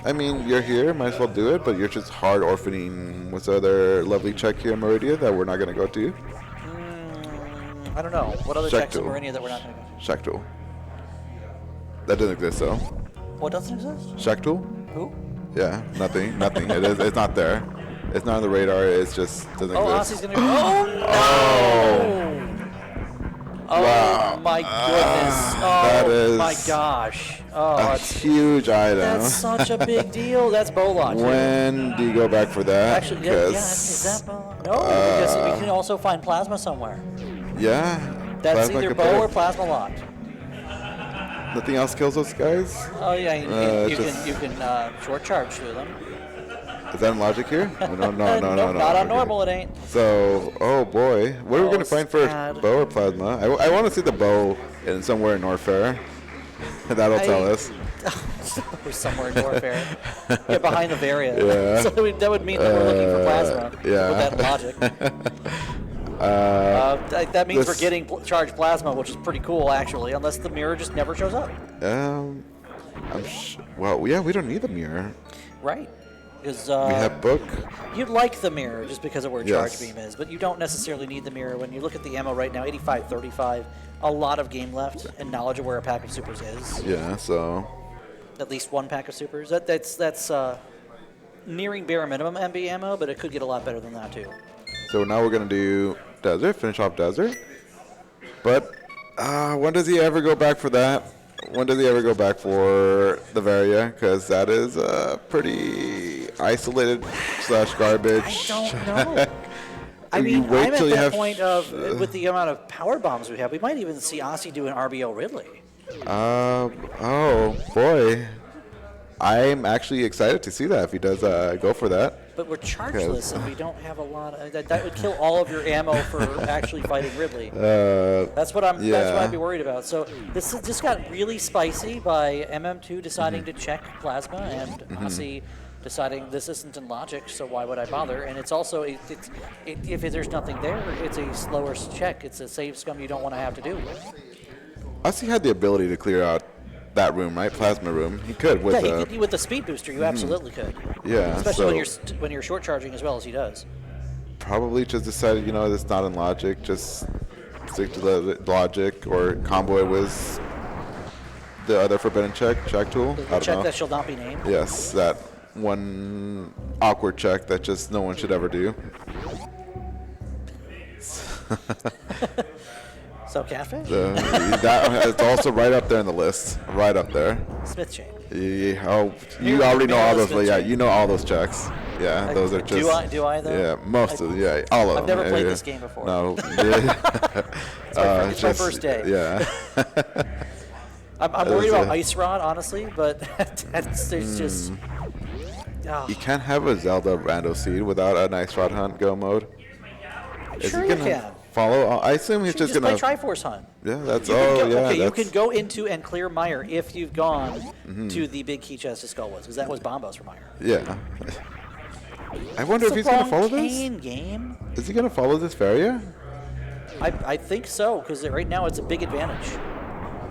I mean, you're here, might as well do it, but you're just hard orphaning. What's the other lovely check here in Meridia that we're not going to go to? I don't know. What other checks in Meridia that we're not going to go to? Shaktul. That doesn't exist, though. What doesn't exist? Shaktul? Who? Yeah, nothing. It's not there. It's not on the radar. It's just doesn't exist. Osse's going to go. Oh, no! Oh Wow. my goodness. that Oh is my gosh. Oh, a that's, huge item. that's such a big deal. That's Bolot. When do you go back for that? Actually, yeah, is that Bolot? No, because we can also find plasma somewhere. Yeah. That's Plasma either could bow put or it. plasma lock. Nothing else kills those guys? Oh yeah, you just- can short charge through them. Is that in logic here? No. Nope, not on Okay. normal. It ain't. So, oh boy, what are we Oh, gonna find first? sad. Bow or plasma? I want to see the bow in somewhere in Norfair. That'll tell us. We're somewhere in Norfair. Yeah, behind the Varia. Yeah. So that would mean that we're looking for plasma. yeah. With that logic. That means we're getting charged plasma, which is pretty cool, actually, unless the mirror just never shows up. Well, yeah, we don't need the mirror. Right. Because We have book. you'd like the mirror just because of where Yes. charge beam is, but you don't necessarily need the mirror. When you look at the ammo right now, 85-35, a lot of game left, and knowledge of where a pack of supers is. Yeah, so At least one pack of supers. That's nearing bare minimum MB ammo, but it could get a lot better than that too. now we're gonna do desert, finish off desert. But when does he ever go back for that? When does he ever go back for the Varia? Because that is pretty isolated / garbage. I don't know. I You mean, wait I'm at till you that have point of, with the amount of power bombs we have, we might even see Osse do an RBO Ridley. Oh boy, I'm actually excited to see that if he does go for that. But we're chargeless, and we don't have a lot of... That would kill all of your ammo for actually fighting Ridley. That's what I'd be worried about. So this just got really spicy by MM2 deciding to check plasma, and Osse deciding this isn't in logic, so why would I bother? And it's also, if there's nothing there, it's a slower check. It's a save scum you don't want to have to do. Osse had the ability to clear out that room, right? Plasma room. He could with With the speed booster, you absolutely could. Yeah, Especially so when you're short charging as well as he does. probably just decided, it's not in logic. Just stick to the logic or combo it with the other forbidden check tool. The I don't check know. that shall not be named. Yes, that one awkward check that just no one should ever do. So catfish? That it's also right up there in the list. Right up there. Smith chain. You Mirror- already know all mirrorless those. Yeah, chain. you know all those checks. Yeah, those are just. Do I though? Yeah, most of them. Yeah, all of I've them. never played Yeah. this game before. No. It's my first day. Yeah. I'm worried about Ice Rod, honestly, but there's just. Oh, You can't have a Zelda rando seed without a nice rod hunt go mode. Is sure he you gonna can. follow? I assume he's You just just gonna. play Triforce Hunt. Yeah, that's You can go, you that's- can go into and clear Meyer if you've gone Mm-hmm. to the big key chest of Skullwoods, because that was Bombos for Meyer. Yeah. I wonder if he's gonna follow this. Kane game. Is he gonna follow this Varia? I think so, because right now it's a big advantage.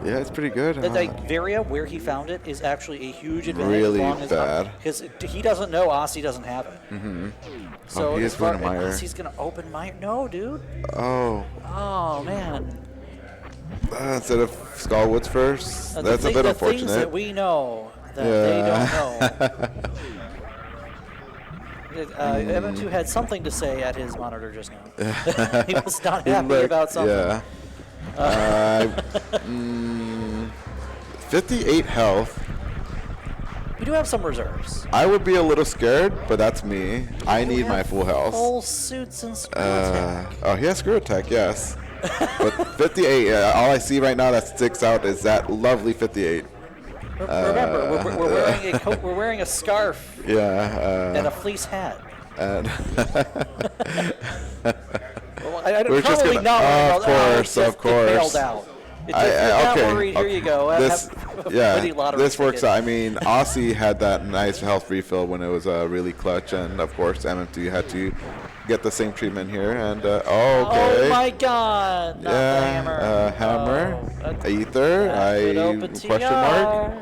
Yeah, it's pretty good. That Varia, where he found it, is actually a huge advantage. Really as long as bad. Because he doesn't know Osse doesn't have it. Mm-hmm. So he as is far going to Meyer. Osse's going to open Meyer. No, dude. Oh, Oh, man. instead of Skullwoods first. That's a bit the things unfortunate. that we know that they don't know. MM2 had something to say at his monitor just now. He was not happy about something. Yeah. 58 health. We do have some reserves. I would be a little scared, but that's me. I need my full health. Full suits and screw attack. Oh, he has screw attack, yes. But 58, all I see right now that sticks out is that lovely 58. Remember, we're wearing a scarf Yeah. and a fleece hat. And Well, I'm We're just probably gonna- not worried of about course, it of course. bailed out. If you're not worried, here you go. This, Have a yeah, pretty lottery this works ticket. out. I mean, Osse had that nice health refill when it was really clutch, and of course, MM2 had to get the same treatment here. And okay. Oh my God! Not the Yeah, hammer. hammer, Oh, that's- ether. that would I open question mark.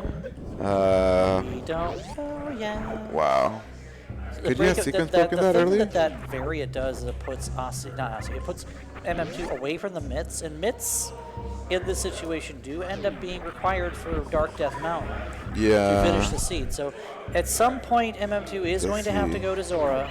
We don't know yet. Wow. The Could you have breakup- sequence the broken that thing earlier? that Varia does is it puts it puts MM2 away from the mitts, and mitts in this situation do end up being required for Dark Death Mountain to finish Yeah. the seed. So at some point, MM2 is going to have to go to Zora.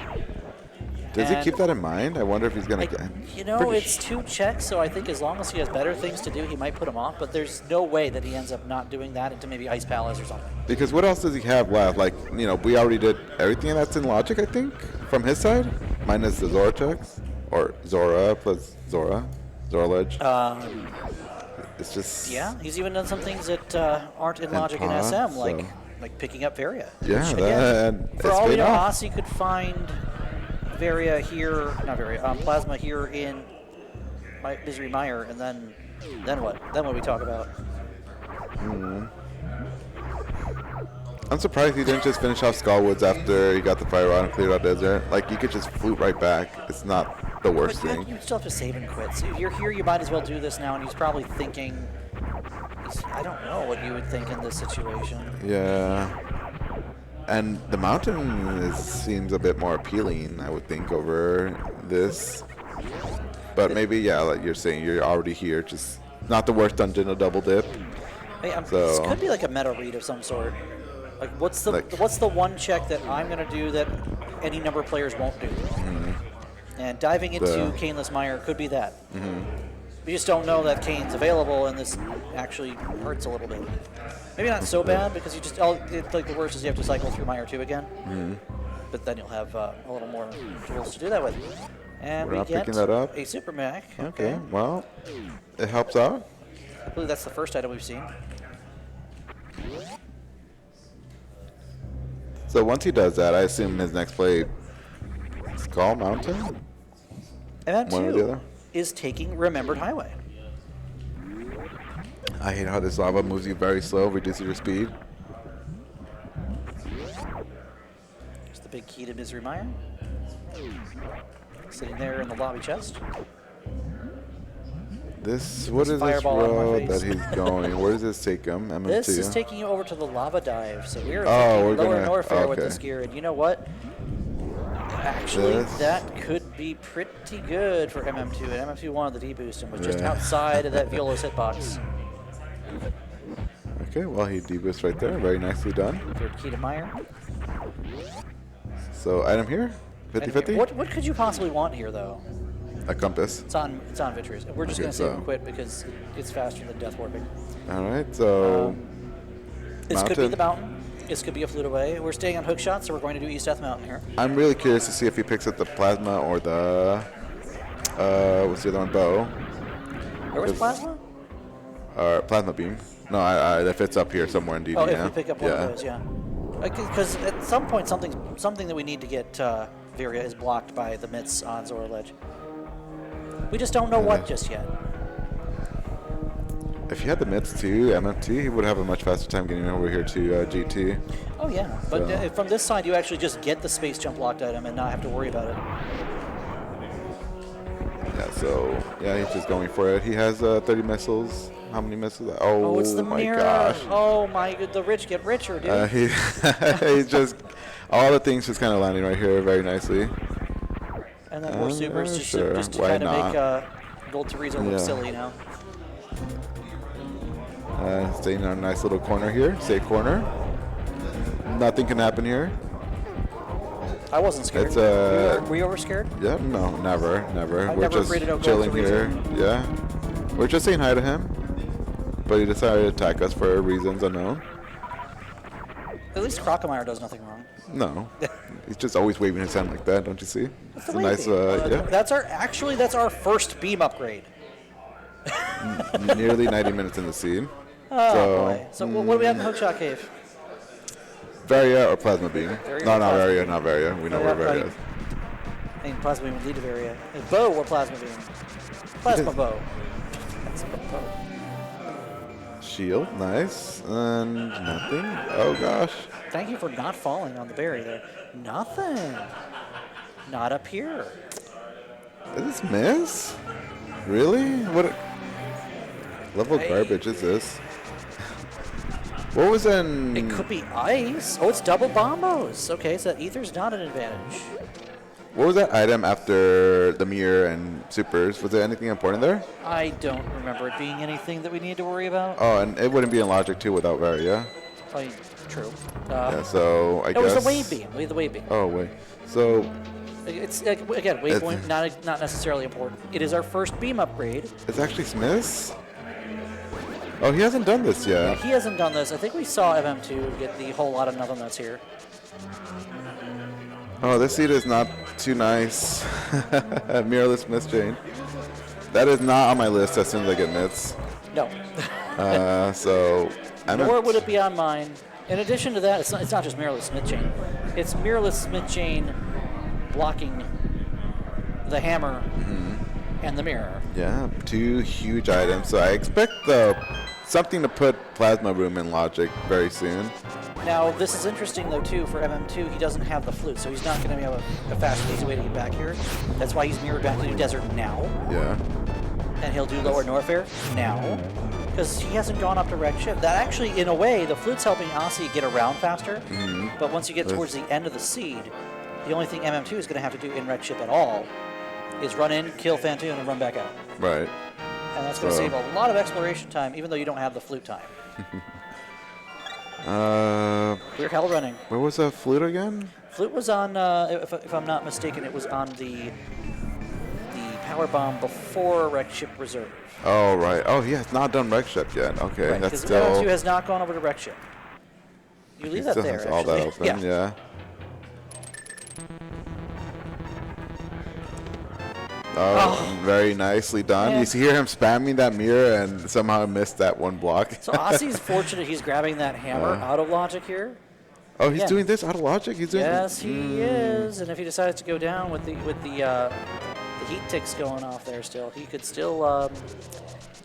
Does he keep that in mind? I wonder if he's going to... You know, it's 2 checks, so I think as long as he has better things to do, he might put him off. But there's no way that he ends up not doing that into maybe Ice Palace or something. Because what else does he have left? Like, you know, we already did everything that's in logic, I think, from his side. Minus the Zora checks. Or Zora plus Zora. Zora Ledge. It's just... Yeah, he's even done some things that aren't in logic in SM, like picking up Varia. Yeah, which, that... Again, for all we know, Osse could find... Varia here, not Varia, Plasma here in Misery Mire, and then what? Then what we talk about? I'm surprised he didn't just finish off Skullwoods after he got the Fire Rod and cleared out Desert. Like, you could just flute right back. It's not the worst thing. You still have to save and quit. So if you're here, you might as well do this now, and he's probably thinking, I don't know what you would think in this situation. Yeah. And the mountain seems a bit more appealing, I would think, over this. But maybe, yeah, like you're saying, you're already here. Just not the worst dungeon, a double dip. Hey, this could be like a meta read of some sort. Like, what's the one check that I'm going to do that any number of players won't do? And diving into Caneless Mire could be that. We just don't know that Kane's available, and this actually hurts a little bit. Maybe not so bad, because you just like the worst is you have to cycle through Mire 2 again. But then you'll have a little more tools to do that with. And we get a Super Mech. Okay, well, it helps out. I believe that's the first item we've seen. So once he does that, I assume his next play, Skull Mountain? And one or the other? Is taking Remembered Highway. I hate how this lava moves you very slow, reduces your speed. There's the big key to Misery Mire. Sitting there in the lobby chest. What is this road that he's going? Where does this take him? MM2? This is taking you over to the lava dive. So we're lower Norfair with this gear. And you know what? Actually, that could be pretty good for MM2. And MM2 wanted the deboost and was just outside of that Violos hitbox. Okay, well, he deboosts right there. Very nicely done. Third key to Mire. So, item here? 50-50? What could you possibly want here, though? A compass. It's on Vitreous. We're just going to save and quit because it's faster than Death Warping. All right, so... this could be the mountain. This could be a flute away. We're staying on hook shot, so we're going to do East Death Mountain here. I'm really curious to see if he picks up the Plasma or the... what's the other one? Bow. Where was Plasma? Plasma Beam. No, if it's up here somewhere in DD. Oh, if we pick up one of those, yeah. Because at some point, something that we need to get Varia is blocked by the Mitts on Zora Ledge. We just don't know what just yet. If he had the Mitts too, MFT, he would have a much faster time getting over here to GT. Oh yeah, but from this side, you actually just get the space jump locked item and not have to worry about it. Yeah, so yeah, he's just going for it. He has 30 missiles. How many missiles? Oh, it's the my mirror. Gosh. Oh my god, the rich get richer, dude. He's just all the things just kind of landing right here very nicely. And then more supers just to kind of make Gold Teresa look silly now. Staying in a nice little corner here, safe corner. Nothing can happen here. I wasn't scared. It's, were you ever scared? Yeah, no, never. We're never just chilling here. Yeah, we're just saying hi to him, but he decided to attack us for reasons unknown. At least Crocomire does nothing wrong. No, he's just always waving his hand like that. Don't you see? That's a nice. Yeah. That's our first beam upgrade. Nearly 90 minutes in the scene. Oh boy. So what do we have in the Hookshot Cave? Varia or Plasma Beam? No, not Varia, not Varia. We know where Varia is. I mean, Plasma Beam would lead to Varia. Bow or Plasma Beam? Plasma Bow. Shield, nice. And nothing. Oh gosh. Thank you for not falling on the berry there. Nothing. Not up here. Is this miss? Really? What level of garbage is this? What was in... It could be ice. Oh, it's double bombos. Okay, so ether's not an advantage. What was that item after the mirror and supers? Was there anything important there? I don't remember it being anything that we need to worry about. Oh, and it wouldn't be in logic too without Varia. True. Yeah, so I guess... It was the wave beam. The wave beam. Oh, wait. So It's again waypoint, not necessarily important. It is our first beam upgrade. It's actually Smith's? Oh, he hasn't done this yet. He hasn't done this. I think we saw MM2 get the whole lot of nothing that's here. Oh, this seat is not too nice. Mirrorless Smith chain. That is not on my list as soon as I get mitts. No. So Nor would it be on mine. In addition to that, it's not just mirrorless Smith chain. It's mirrorless Smith chain blocking the hammer and the mirror. Yeah, 2 huge items. So I expect something to put Plasma Room in Logic very soon. Now, this is interesting, though, too, for MM2. He doesn't have the flute, so he's not going to have a fast and easy way to get back here. That's why he's mirrored back to New Desert now. Yeah. And he'll do lower Norfair now, because he hasn't gone up to Red Ship. That actually, in a way, the flute's helping Osse get around faster, but once you get towards the end of the seed, the only thing MM2 is going to have to do in Red Ship at all is run in, kill Phantoon, and run back out. Right. And that's going to save a lot of exploration time, even though you don't have the flute time. We're hell running. Where was the flute again? Flute was on, if I'm not mistaken, it was on the power bomb before Wreck Ship Reserve. Oh, right. Oh, he has not done Wreck Ship yet. Okay, Right, that's because still... MM2 has not gone over to Wreck Ship. You leave that still there, has actually. all that open, yeah. Oh, very nicely done. Yeah. You see hear him spamming that mirror and somehow missed that one block. So Osse's fortunate he's grabbing that hammer out of logic here. Oh, he's doing this out of logic? He's doing Yes, he is. And if he decides to go down with the heat ticks going off there still, he could still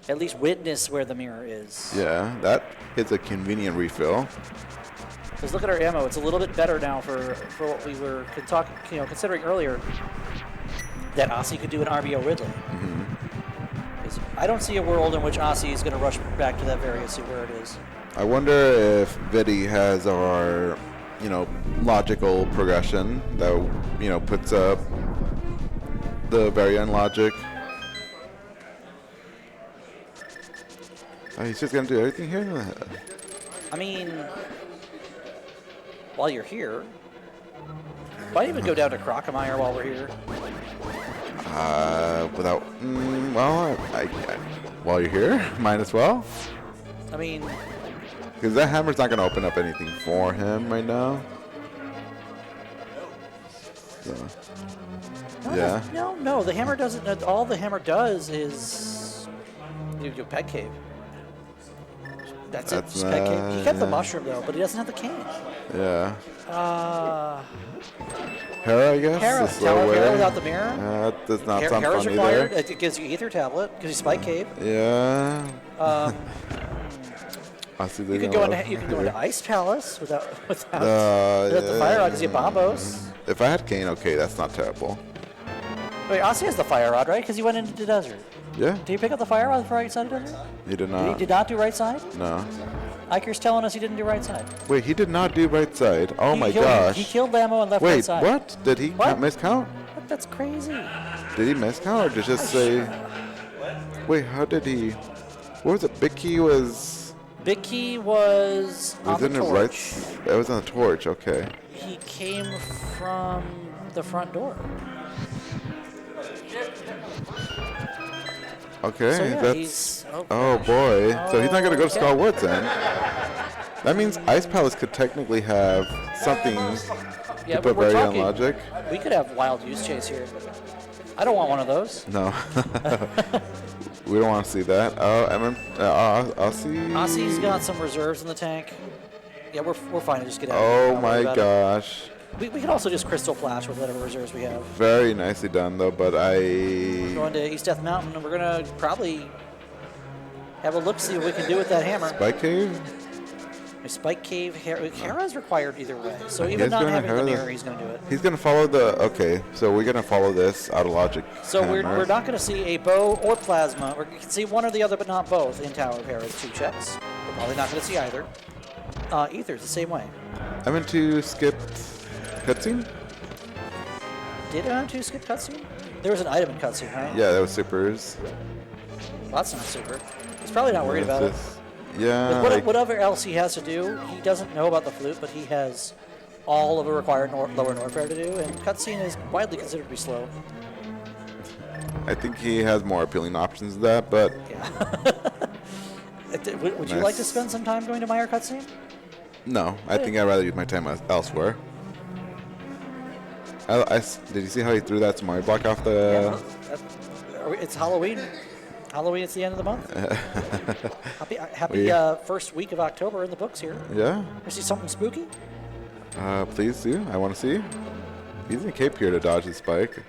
at least witness where the mirror is. Yeah, that is a convenient refill. Because look at our ammo; it's a little bit better now for what we were considering earlier. That Osse could do an RBO Ridley. I don't see a world in which Osse is going to rush back to that variant, see where it is. I wonder if Viddy has our, logical progression that, puts up the variant logic. Oh, he's just going to do everything here? I mean, while you're here, might even go down to Crocomire while we're here. While you're here, might as well. I mean, because that hammer's not going to open up anything for him right now. So, yeah. No. The hammer doesn't. All the hammer does is you do Pet Cave. That's it. Just Pet Cave. He kept the mushroom though, but he doesn't have the cane. Yeah. Hera, I guess. Hera. Tower of Hera without the mirror. That does not sound Hera's funny required. there. It gives you Ether Tablet. Gives you Spike Cave. Yeah. You can go into Ice Palace without the fire rod. Gives you Bombos. If I had cane, okay, that's not terrible. Wait, Osse has the fire rod, right? Because he went into the desert. Yeah. Did he pick up the fire rod for right side of the desert? He did not. He did not do right side? No. Iker's telling us he didn't do right side. Wait, he did not do right side. Oh my gosh. He killed Ammo and left right side. Wait, what? Did he miscount? What? That's crazy. Did he miscount or did he just say... Wait, how did he... What was it? Big Key was... Big Key was on the torch. It was on the torch, okay. He came from the front door. Okay, so, yeah, that's... Oh boy. So he's not going to go to Skull Woods then. That means Ice Palace could technically have something to put Variant Logic. We could have Wild Use Chase here. I don't want one of those. No. We don't want to see that. Oh, Osse? Osse's got some reserves in the tank. Yeah, we're fine to just get out. Oh my gosh. We can also just Crystal Flash with whatever reserves we have. Very nicely done, though, but Going to East Death Mountain, and we're going to probably have a look, see what we can do with that hammer. Spike Cave? A Spike Cave. Hera's required either way, so even not having the mirror, he's going to do it. He's going to follow the... Okay, so we're going to follow this out of logic. So we're not going to see a bow or plasma. We can see one or the other, but not both in Tower of Hera's 2 checks. We're probably not going to see either. Ether's the same way. I meant to skip... Cutscene? Did MM2 skip cutscene? There was an item in cutscene, right? Yeah, that was supers. Well, that's not super. He's probably not worried about it. Yeah. With whatever else he has to do, he doesn't know about the flute, but he has all of a required lower Norfair to do, and cutscene is widely considered to be slow. I think he has more appealing options than that, but... Yeah. Would you like to spend some time going to Meyer cutscene? No, I think I'd rather use my time elsewhere. Did you see how he threw that Mario block off the... Yeah, it's Halloween. Halloween, it's the end of the month. Happy first week of October in the books here. Yeah. You see something spooky? Please do. I want to see. He's in a cape here to dodge the spike.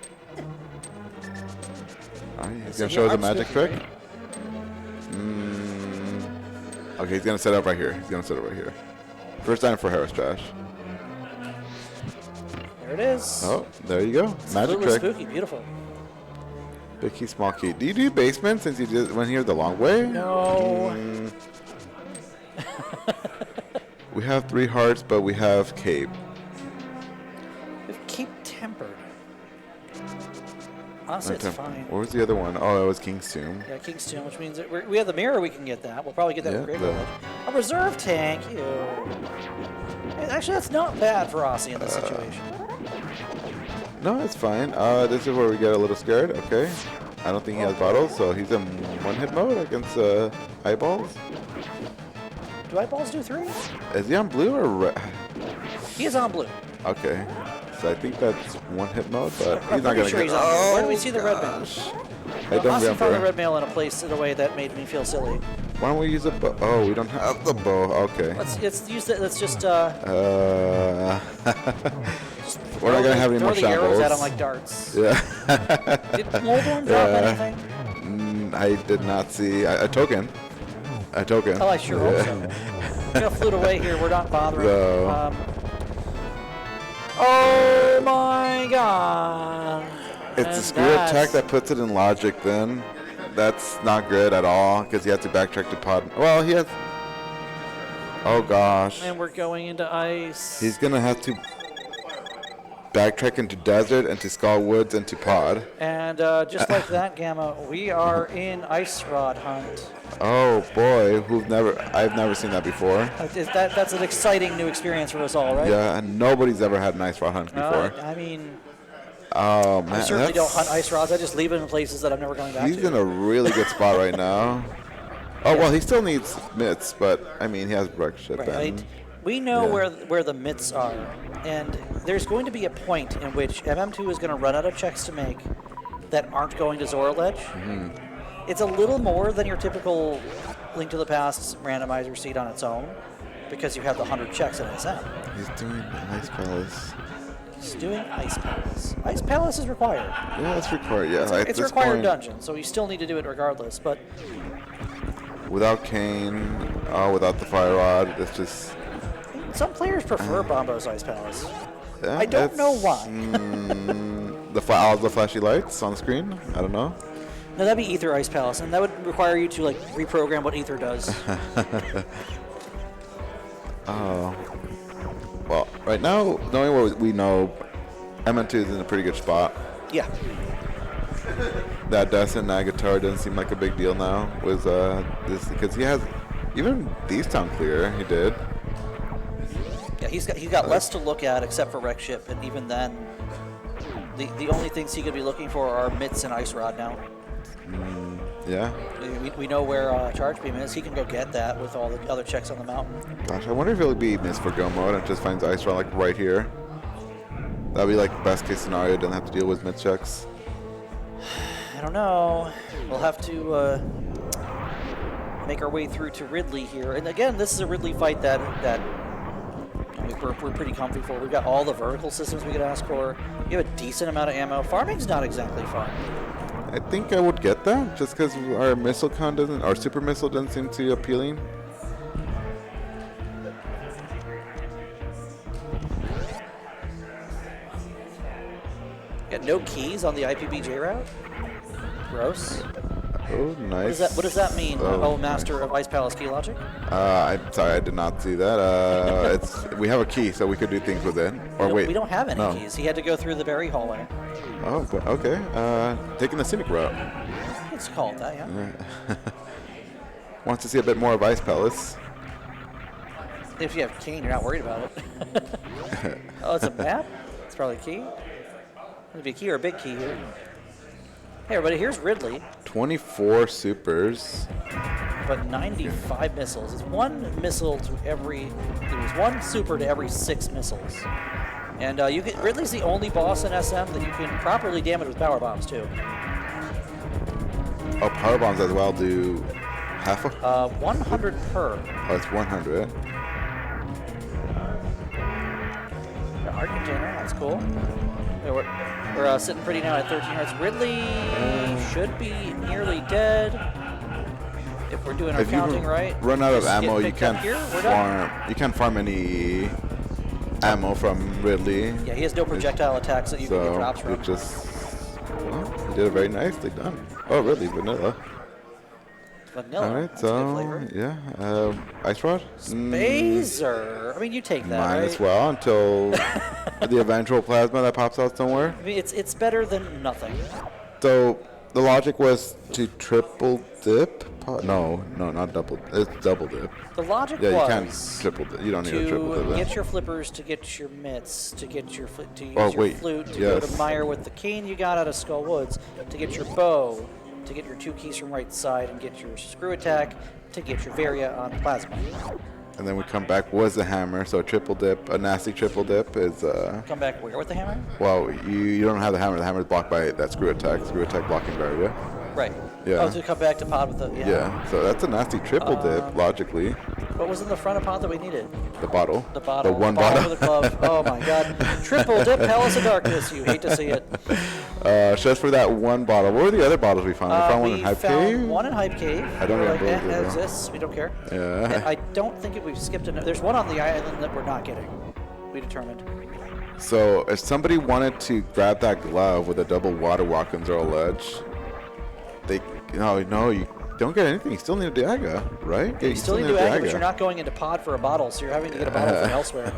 He's going to show us a magic trick. Right? Okay, he's going to set up right here. First time for Harris Trash. There it is. Oh, there you go. It's magic trick. Spooky, beautiful. Big key, small key. Do you do basement since you went here the long way? No. We have 3 hearts, but we have cape. We have cape tempered. Honestly, it's fine. What was the other one? Oh, it was King's Tomb. Yeah, King's Tomb, which means that we have the mirror. We can get that. We'll probably get that with Great Village. A reserve tank. Ew. Actually, that's not bad for Osse in this situation. No, it's fine. This is where we get a little scared. Okay. I don't think he has bottles, so he's in one-hit mode against eyeballs. Do eyeballs do 3? Is he on blue or red? He is on blue. Okay. So I think that's one-hit mode, but he's not going to get... Oh, where do we see the red mail? I don't Osse remember. found the red mail in a place in a way that made me feel silly. Why don't we use a bow? Oh, we don't have the bow. Okay. Let's use that. Let's just we're not gonna have any more throw the arrows shambles. at him like darts. Yeah. Did Moldorm drop anything? I did not see a token. A token. Oh, I sure hope so. We're gonna flute away here. We're not bothering. No. Oh my God! It's a spirit attack that puts it in logic. Then that's not good at all because he has to backtrack to pod. Well, he has. Oh gosh. And we're going into ice. He's gonna have to backtrack into desert, into Skull Woods, into pod. And just like that, Gamma, we are in ice rod hunt. Oh boy, I've never seen that before. That's an exciting new experience for us all, right? Yeah, and nobody's ever had an ice rod hunt before. I mean, oh man, I certainly don't hunt ice rods. I just leave them in places that I'm never going back to. He's in a really good spot right now. Oh well, he still needs mitts, but I mean he has wreck ship. Right. We know where the mitts are, and there's going to be a point in which MM2 is going to run out of checks to make that aren't going to Zora Ledge. Mm-hmm. It's a little more than your typical Link to the Past randomizer seat on its own, because you have the 100 checks in SM. He's doing Ice Palace. He's doing Ice Palace. Ice Palace is required. Yeah, it's required. Yeah, it's a required dungeon, so you still need to do it regardless. But without Kane, without the Fire Rod, it's just. Some players prefer Bombo's Ice Palace. Yeah, I don't know why. All the flashy lights on the screen? I don't know. No, that'd be Ether Ice Palace, and that would require you to reprogram what Ether does. Oh. Well, right now, knowing what we know, MN2 is in a pretty good spot. Yeah. That Death and that guitar doesn't seem like a big deal now. Was this because he has even these town clear? He did. Yeah, he's got less to look at except for wreck ship, and even then, the only things he could be looking for are mitts and ice rod now. Yeah. We know where charge beam is. He can go get that with all the other checks on the mountain. Gosh, I wonder if he'll be missed for go mode and just finds ice rod right here. That'd be best case scenario. Doesn't have to deal with mid checks. I don't know. We'll have to make our way through to Ridley here. And again, this is a Ridley fight that we're pretty comfy for. We've got all the vertical systems we could ask for. We have a decent amount of ammo. Farming's not exactly fun. I think I would get that just because our missile count doesn't, our super missile doesn't seem too appealing. Got no keys on the IPBJ route? Gross. Oh, nice. What does that mean? Master of Ice Palace key logic? I'm sorry, I did not see that. We have a key, so we could do things with it. Or wait. We don't have any keys. He had to go through the berry hallway. Oh, okay. Taking the scenic route. It's called that, yeah. Wants to see a bit more of Ice Palace. If you have Kane, you're not worried about it. Oh, it's a map? It's probably a key. Maybe a key or a big key here. Hey, everybody, here's Ridley. 24 supers. But 95 missiles. It's one missile to every... There's one super to every 6 missiles. And you can, Ridley's the only boss in SM that you can properly damage with power bombs, too. Oh, power bombs as well do half a... 100 per. Oh, it's 100. The art container, that's cool. Yeah, we're sitting pretty now at 13 hearts. Ridley should be nearly dead. If we're doing our counting right. Run out of ammo, you can't farm. You can't farm any ammo from Ridley. Yeah, he has no projectile attacks that you can get drops from. It just, well, he did it very nicely done. Oh, really? Vanilla. Vanilla. All right, that's so good flavor. yeah, ice rod. Spazer. I mean, you take that, Mine right? as well until the eventual plasma that pops out somewhere. I mean, it's better than nothing. So the logic was to triple dip. No, not double. It's double dip. The logic Yeah, was you can't triple dip. You don't need a triple dip. to get your flippers, to get your mitts, to get your flute, to use Oh, your wait, flute, to yes. go to Meyer with the cane you got out of Skull Woods, to get your bow, to get your 2 keys from right side, and get your screw attack, to get your Varia on plasma. And then we come back was the hammer. So a triple dip, a nasty triple dip is. Come back where with the hammer? Well, you don't have the hammer. The hammer is blocked by that screw attack. Screw attack blocking barrier. Right. Yeah. Oh, to come back to pod with the Yeah. So that's a nasty triple dip logically. What was in the front of pod that we needed? The bottle. The bottle. The one bottle bottle. with the glove. Oh my God! Triple dip, Palace of Darkness. You hate to see it. Just for that one bottle. What were the other bottles we found? We found one in Hype Cave. One in Hype Cave. I don't We're remember like, what that they exists. We don't care. Yeah. And I don't think we've skipped it. There's one on the island that we're not getting. We determined. So if somebody wanted to grab that glove with a double water walk and throw a ledge, they no, you don't get anything. You still need a Diaga, right? You still need to act, but you're not going into pod for a bottle, so you're having to get a bottle from elsewhere.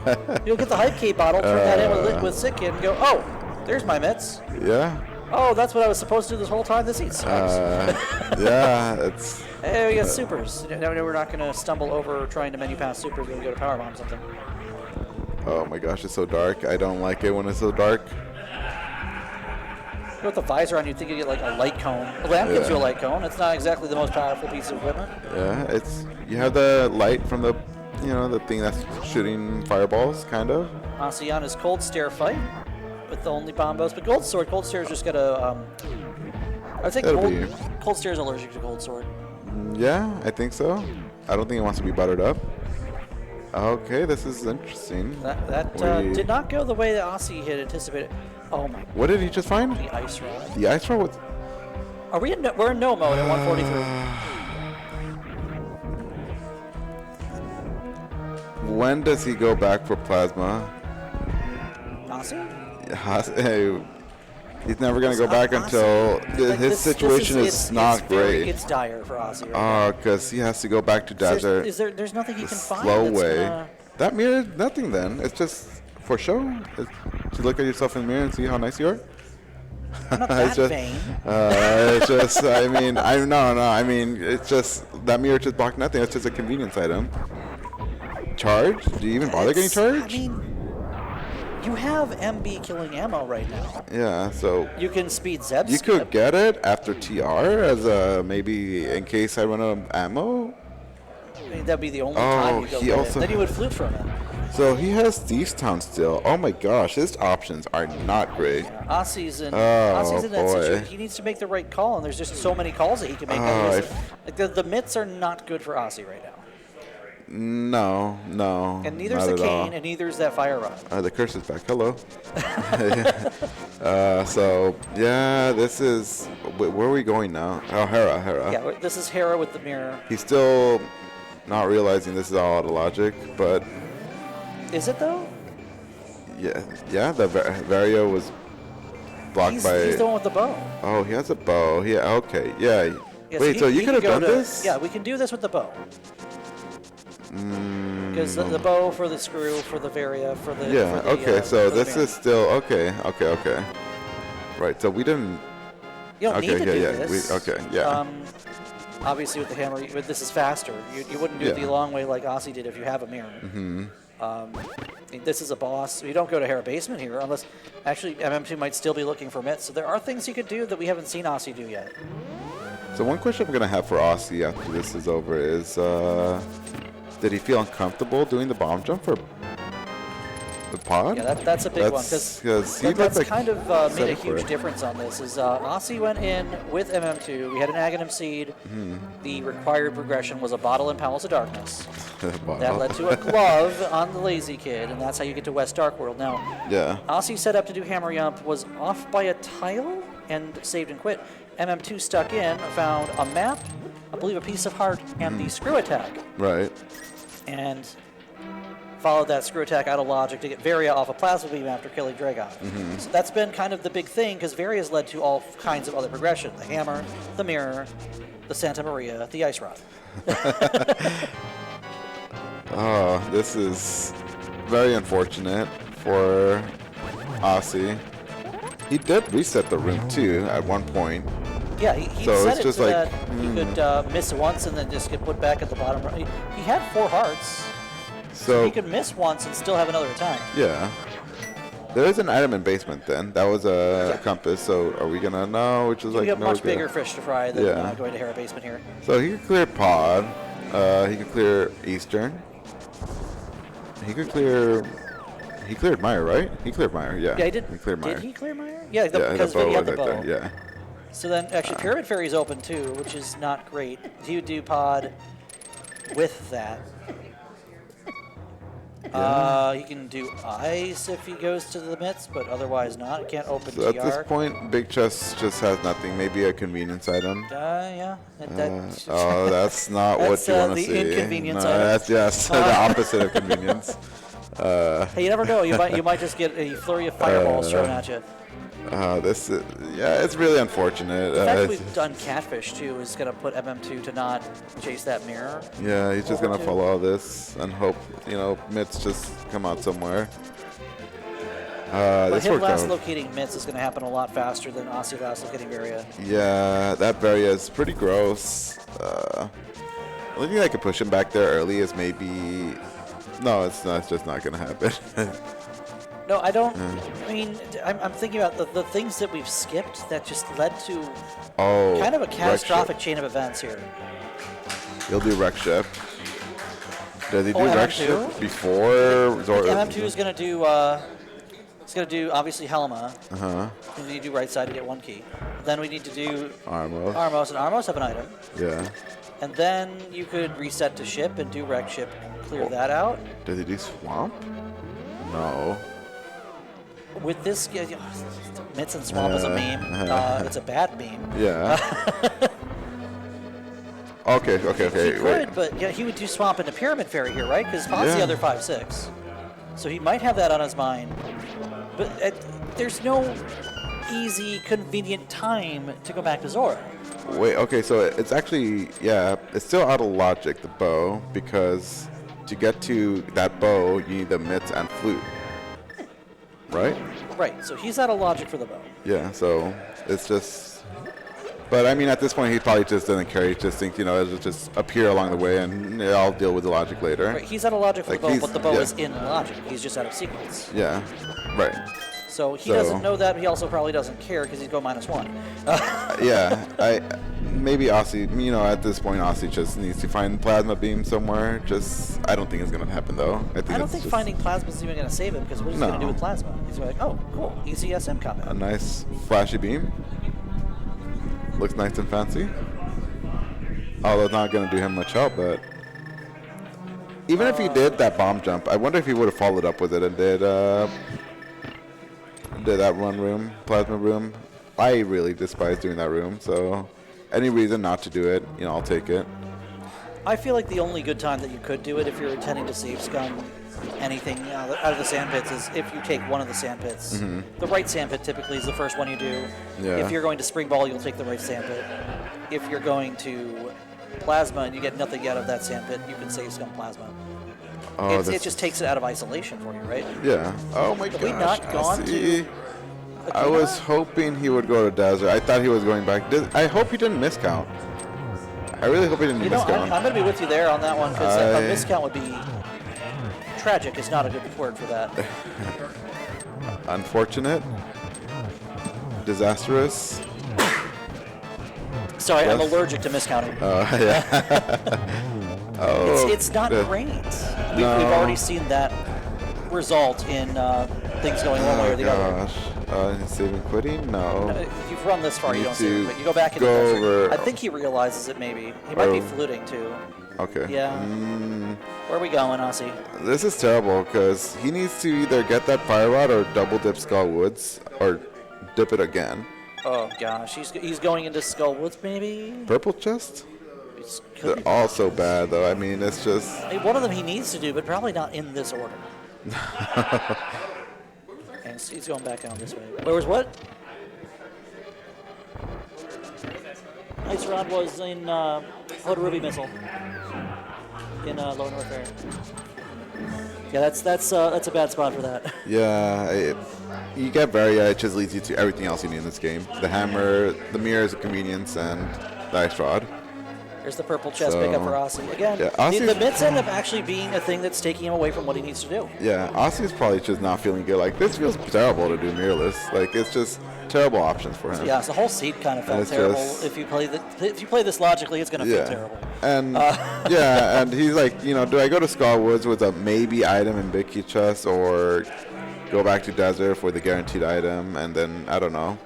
You'll get the Hype Cave bottle, turn that in with Sick and go, oh, there's my mitts. Yeah. Oh, that's what I was supposed to do this whole time. This eats sucks. Yeah, it's. Hey, we got supers. No, we're not going to stumble over trying to menu pass supers when we go to power bomb something. Oh my gosh, it's so dark. I don't like it when it's so dark. With the visor on, you'd think you'd get like a light cone. The lamp gives you a light cone. It's not exactly the most powerful piece of equipment. Yeah, it's you have the light from the, the thing that's shooting fireballs, kind of. Osse on his cold stare fight with the only bombos, but Cold Stare's just got a. I would say Cold Stare's allergic to Cold Sword. Yeah, I think so. I don't think it wants to be buttered up. Okay, this is interesting. That did not go the way that Osse had anticipated. Oh my! What did he just find? The ice rod. The ice rod was. Are we in? We're in no mode at 143. When does he go back for plasma? Osse? He's never gonna go back until his situation is not great. It's dire for Osse right now. Because he has to go back to desert. There's nothing he can find. Slow way. That mirror is nothing. Then it's just for show. To look at yourself in the mirror and see how nice you are. I'm not that vain. It's just. I mean, I mean, it's just that mirror just blocked nothing. It's just a convenience item. Charge? Do you even bother getting charged? I mean, you have MB killing ammo right now. Yeah, so you can speed Zeb. You could get it after TR as a maybe in case I run out of ammo. I mean, that'd be the only time you go get it. Then you would flute from it. So he has Thieves Town still. Oh my gosh, his options are not great. Yeah, Osse's in that situation. He needs to make the right call, and there's just so many calls that he can make. Like the mitts are not good for Osse right now. No. And neither's the cane, and neither's that fire rod. The curse is back. Hello. So yeah, this is. Where are we going now? Oh, Hera. Yeah, this is Hera with the mirror. He's still not realizing this is all out of logic, but. Is it though? Yeah. The Vario was blocked by. He's the one with the bow. Oh, he has a bow. Yeah. Okay. Yeah. Wait. So you could have done this? Yeah, we can do this with the bow. Because the bow for the screw, for the Varia, for the. Yeah. For the, so this is still okay. Right. So we didn't. You don't need to do this. obviously with the hammer, this is faster. You wouldn't do it the long way like Osse did if you have a mirror. This is a boss. You don't go to Hera Basement here unless, actually, MM2 might still be looking for mitts. So there are things he could do that we haven't seen Osse do yet. So one question I'm going to have for Osse after this is over is, did he feel uncomfortable doing the bomb jump for the pod? Yeah, that's a big one, because that's kind of made a huge difference on this. Is Osse went in with MM2. We had an Agahnim seed. The required progression was a bottle in Palace of Darkness. That led to a glove on the Lazy Kid, and that's how you get to West Dark World. Now, Osse set up to do Hammer Yump, was off by a tile, and saved and quit. MM2 stuck in, found a map, I believe a piece of heart, and the screw attack. Right. And followed that screw attack out of logic to get Varia off a plasma beam after killing Dragon. So that's been kind of the big thing, because Varia's led to all kinds of other progression. The hammer, the mirror, the Santa Maria, the ice rod. Oh, this is very unfortunate for Osse. He did reset the room too at one point. Yeah, he so set it's it just so like, that he could miss once and then just get put back at the bottom. He had 4 hearts. So he could miss once and still have another attack. Yeah. There is an item in basement then. That was a compass, so are we going to know? Which is we like have much bigger fish to fry than going to Hera Basement here. So he could clear Pod. He could clear Eastern. He could clear... He cleared Meyer, right? He cleared Meyer, yeah. Yeah, he did. He cleared Meyer. Did he clear Meyer? Yeah, because he had the bow. There, yeah. So then, actually, Pyramid Fairy's open too, which is not great. He would do Pod with that. He can do Ice if he goes to the mitts, but otherwise not. Can't open So TR. at this point, Big Chest just has nothing. Maybe a convenience item. Yeah. Oh, that's not what you want to see. That's the inconvenience item. That's the opposite of convenience. Hey, you never know. You might just get a flurry of fireballs thrown at you. It's really unfortunate. The fact that we've done Catfish too is going to put MM2 to not chase that mirror. Yeah, he's just going to follow all this and hope, mitts just come out somewhere. But him last locating mitts is going to happen a lot faster than Osse last locating Varia. Yeah, that Varia is pretty gross. The only thing that could push him back there early is maybe... No, it's just not going to happen. No, I don't. I mean, I'm thinking about the things that we've skipped that just led to kind of a catastrophic chain of events here. He'll do Wreck Ship. Does he do Wreck Ship before? MM2 is going to do. It's going to do obviously Helma. We need to do right side to get 1 key. Then we need to do Armos, and Armos have an item. Yeah. And then you could reset to ship and do Wreck Ship, clear that out. Does he do Swamp? No. With this, Mitts and Swamp is a meme. It's a bad meme. Yeah. Okay. He could, but he would do Swamp into Pyramid Fairy here, right? Because Pod's the other 5/6. So he might have that on his mind. But there's no easy, convenient time to go back to Zora. Wait, okay, so it's actually, it's still out of logic, the bow, because to get to that bow, you need the mitts and flute. Right? Right, so he's out of logic for the bow. Yeah, so it's just... But I mean, at this point, he probably just doesn't care. He just thinks, it'll just appear along the way, and I'll deal with the logic later. Right, he's out of logic for the bow, but the bow is in logic. He's just out of sequence. Yeah, right. So he doesn't know that. He also probably doesn't care because he's go -1. Maybe Osse, at this point, Osse just needs to find Plasma Beam somewhere. I don't think it's going to happen, though. I don't think finding Plasma is even going to save him, because what is he going to do with Plasma? He's going to be like, oh, cool, easy SM combat. A nice flashy beam. Looks nice and fancy. Although it's not going to do him much help, but... Even if he did that bomb jump, I wonder if he would have followed up with it and did that room, Plasma room. I really despise doing that room, so any reason not to do it, I'll take it. I feel like the only good time that you could do it if you're intending to save scum anything out of the sandpits is if you take one of the sandpits. The right sandpit typically is the first one you do. Yeah. If you're going to spring ball, you'll take the right sandpit. If you're going to plasma and you get nothing out of that sandpit, you can save scum plasma. It just takes it out of isolation for you, right? Yeah. Oh my gosh. Have we not gone to... I was hoping he would go to Desert. I thought he was going back. I hope he didn't miscount. I really hope he didn't You know, miscount. I'm going to be with you there on that one, because a miscount would be tragic. Is not a good word for that. Unfortunate. Disastrous. Sorry, Yes. I'm allergic to miscounting. Yeah. It's not great. We've already seen that result in things going one way or the other. Saving quitting? No. You've run this far, you Need don't see to it, but you go back in the go desert. over- I think he realizes it maybe. He might be fluting too. Okay. Yeah. Where are we going, Osse? This is terrible because he needs to either get that fire rod or double dip Skull Woods or dip it again. Oh gosh, he's going into Skull Woods maybe? Purple chest? It's, They're all so bad though. I mean, it's just. one of them he needs to do, but probably not in this order. And he's going back down this way. Where was what? Ice Rod was in Ruby Missile in Lower Norfair. Yeah, that's a bad spot for that. Yeah, you get Varia, it just leads you to everything else you need in this game. The hammer, the mirror is a convenience, and the ice rod. There's the purple chest pickup for Osse. Again, Yeah, the mitts end up actually being a thing that's taking him away from what he needs to do. Yeah, Osse's probably just not feeling good. Like, this feels terrible to do mirrorless. Like, it's just terrible options for him. Yeah, so the whole seat kind of felt It's terrible. just- If you play this logically, it's going to feel terrible. And yeah, and he's like, do I go to Skull Woods with a maybe item in Big Key Chest or go back to Desert for the guaranteed item, and then I don't know.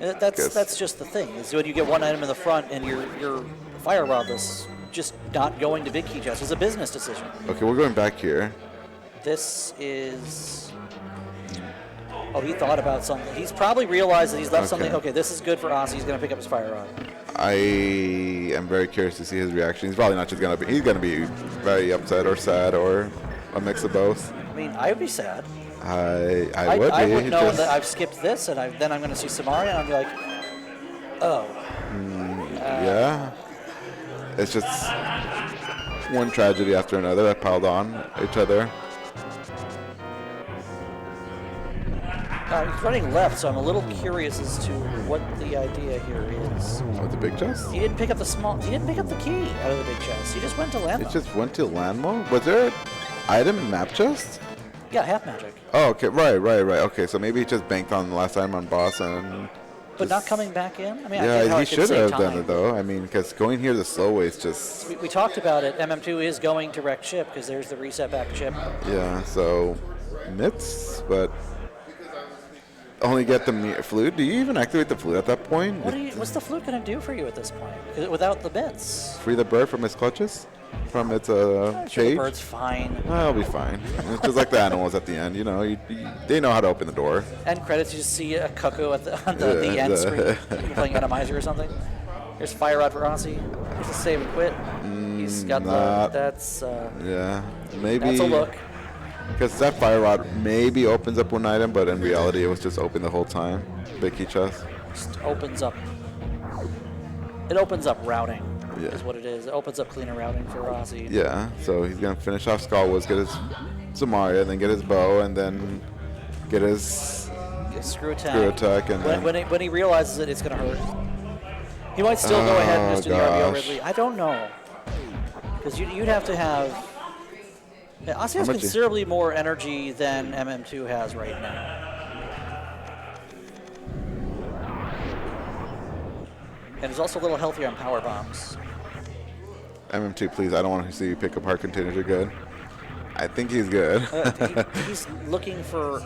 That's just the thing. Is when you get one item in the front and you're fire rodless, just not going to Big Key Chest is a business decision. Okay, we're going back here. This is. Oh, he thought about something. He's probably realized that he's left something. Okay, this is good for Osse. He's going to pick up his fire rod. I am very curious to see his reaction. He's probably not just going to be. He's going to be very upset or sad or a mix of both. I mean, I would be sad. I would be. I would know that I've skipped this, and then I'm going to see Samaria, and I'll be like, oh. Yeah. It's just one tragedy after another that piled on each other. He's running left, so I'm a little curious as to what the idea here is. With the big chest? He didn't pick up He didn't pick up the key out of the big chest. He just went to land. It just went to land mode? Was there an item in map chest? Yeah, half magic. Oh, okay. Right. Okay, so maybe he just banked on the last item on boss and. But not coming back in? I mean, I get how Yeah, he it could should save have done time. it though. I mean, because going here the slow way is just. We talked about it. MM2 is going to wreck ship because there's the reset back chip. Yeah, so mitts, but only get the flute. Do you even activate the flute at that point? What's the flute going to do for you at this point? 'Cause without the bits. Free the bird from its clutches? From its I'm sure the cage? bird's fine. I'll be fine. It's just like the animals at the end, they know how to open the door. End credits, you just see a cuckoo at the end screen. You're playing Atomizer or something. Here's Fire Rod for Osse. Here's a save and quit. He's got that's Yeah, maybe. that's a look. Because that fire rod maybe opens up one item, but in reality it was just open the whole time. Big key chest. Just opens up. It opens up routing. Yeah. Is what it is. It opens up cleaner routing for Osse. Yeah, so he's gonna finish off Skullwoods, get his Samaria, then get his bow, and then get his Screw attack. screw attack, and then When he realizes it, it's going to hurt. He might still go ahead and just do the RBO gosh. Ridley. I don't know. Because you'd have to have... Yeah, Osse has much considerably more energy than MM2 has right now. And he's also a little healthier on power bombs. MM2, please. I don't want to see you pick apart containers. You're good. I think he's good. He's looking for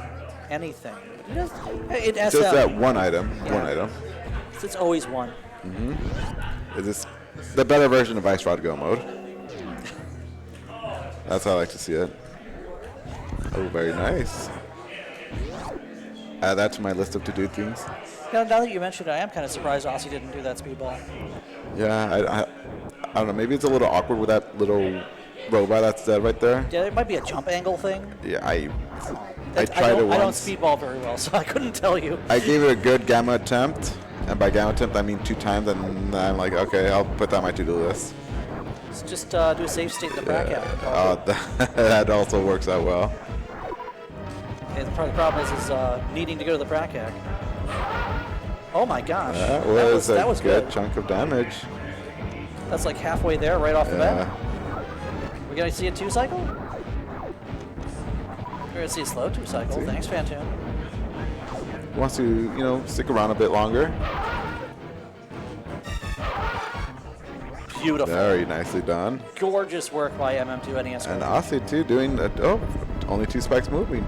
anything. He does, it Just that one item. Yeah. One item. It's always one. Is this the better version of Ice Rod Go mode? That's how I like to see it. Oh, very nice. Add that to my list of to-do things. Now that you mentioned it, I am kind of surprised Osse didn't do that speedball. Yeah, I don't know. Maybe it's a little awkward with that little robot that's dead right there. Yeah, it might be a jump angle thing. Yeah, I I tried it don't once. speedball very well, so I couldn't tell you. I gave it a good gamma attempt, and by gamma attempt I mean 2 times, and I'm like, okay, I'll put that on my to-do list. Just do a safe state in the bracket. That also works out well. And the problem is needing to go to the bracket. Oh my gosh. That was that a was good chunk of damage. That's like halfway there, right off the bat. We're gonna see a 2-cycle? We're gonna see a slow 2-cycle. Thanks, Phantoon. Wants to, you know, stick around a bit longer. Beautiful. Very nicely done. Gorgeous work by mm2nescartridge. And Osse too doing only 2 spikes moving.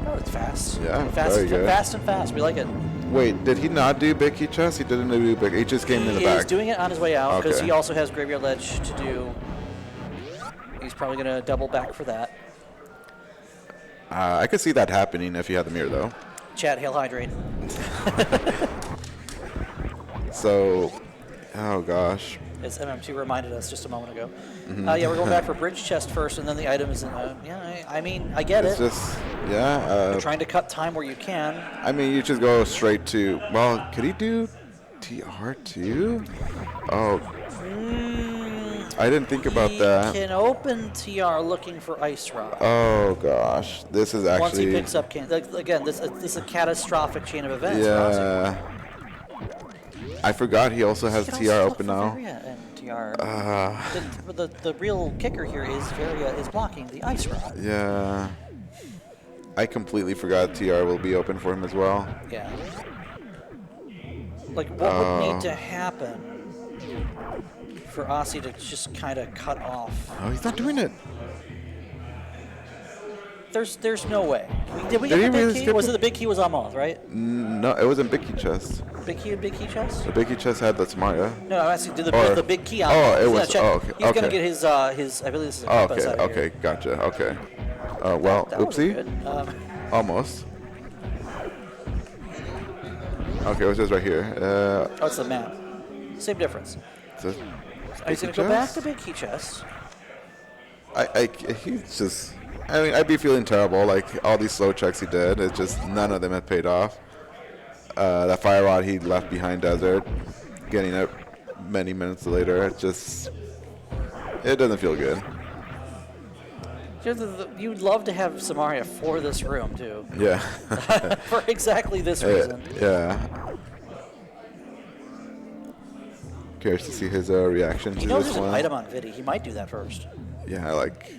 Oh, it's fast. Yeah, fast, very good. Fast and fast. We like it. Wait, did he not do big key chest? He didn't do big. He just came in the back. He's doing it on his way out because Okay. he also has Graveyard Ledge to do. He's probably going to double back for that. I could see that happening if he had the mirror, though. Chat, hail hydrate. So, oh gosh. As MM2 reminded us just a moment ago. Yeah, we're going back for bridge chest first, and then the items. Yeah, I mean, I get It's it. just, yeah. You're trying to cut time where you can. I mean, you just go straight to. Well, could he do TR too? Oh, I didn't think about that. He can open TR looking for Ice Rock. Oh gosh, this is actually. Once he picks up, again, this is a catastrophic chain of events. Yeah. I forgot he also has TR open now. And TR. The real kicker here is Varia is blocking the Ice Rod. Yeah. I completely forgot TR will be open for him as well. Yeah. Like, what would need to happen for Osse to just kind of cut off? Oh, he's not doing it. There's no way. Did we Did get he the big really key? skip Was it? it the big key was on Moth, right? No, it wasn't big key chest. Big key and big key chest? The big key chest had the Samaria. No, I'm asking, did Or- the big key on oh, Moth? it He's was- gonna check. oh, okay, He's going to okay. get his, I believe this is a Oh, compass okay, out of okay, here. gotcha, okay. Well, That was oopsie. good. Almost. Okay, it was just right here. Oh, it's the map. Same difference. He's He's going to go back to big key chest. He's just. I mean, I'd be feeling terrible. Like all these slow checks he did, it's just none of them had paid off. That fire rod he left behind desert, getting it many minutes later. It just. It doesn't feel good. You'd love to have Samaria for this room, too. Yeah. For exactly this reason. Yeah. Curious to see his reaction He to knows this there's one. an item on Vidi. He might do that first. Yeah, like.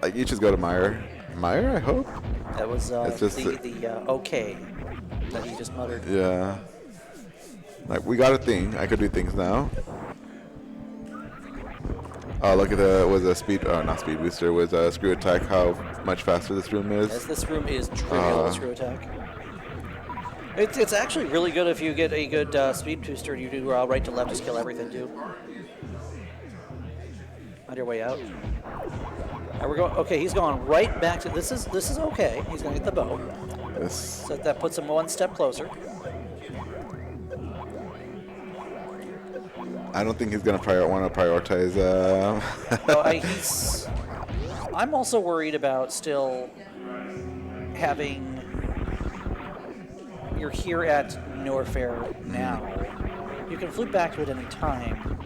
Like you just go to Meyer. Meyer, I hope. That was It's just the okay that he just muttered. Yeah. Like we got a thing. I could do things now. Oh, look at a speed. Not speed booster. Was a screw attack. How much faster this room is. Yes, this room is trivial with screw attack. It's actually really good if you get a good speed booster and you do right to left, just kill everything too. On your way out. We're going. Okay, he's going right back to this is okay. He's going to get the bow. This. So that puts him one step closer. I don't think he's gonna want to prioritize. No, I'm also worried about still having. You're here at Norfair now. You can flip back to it any time.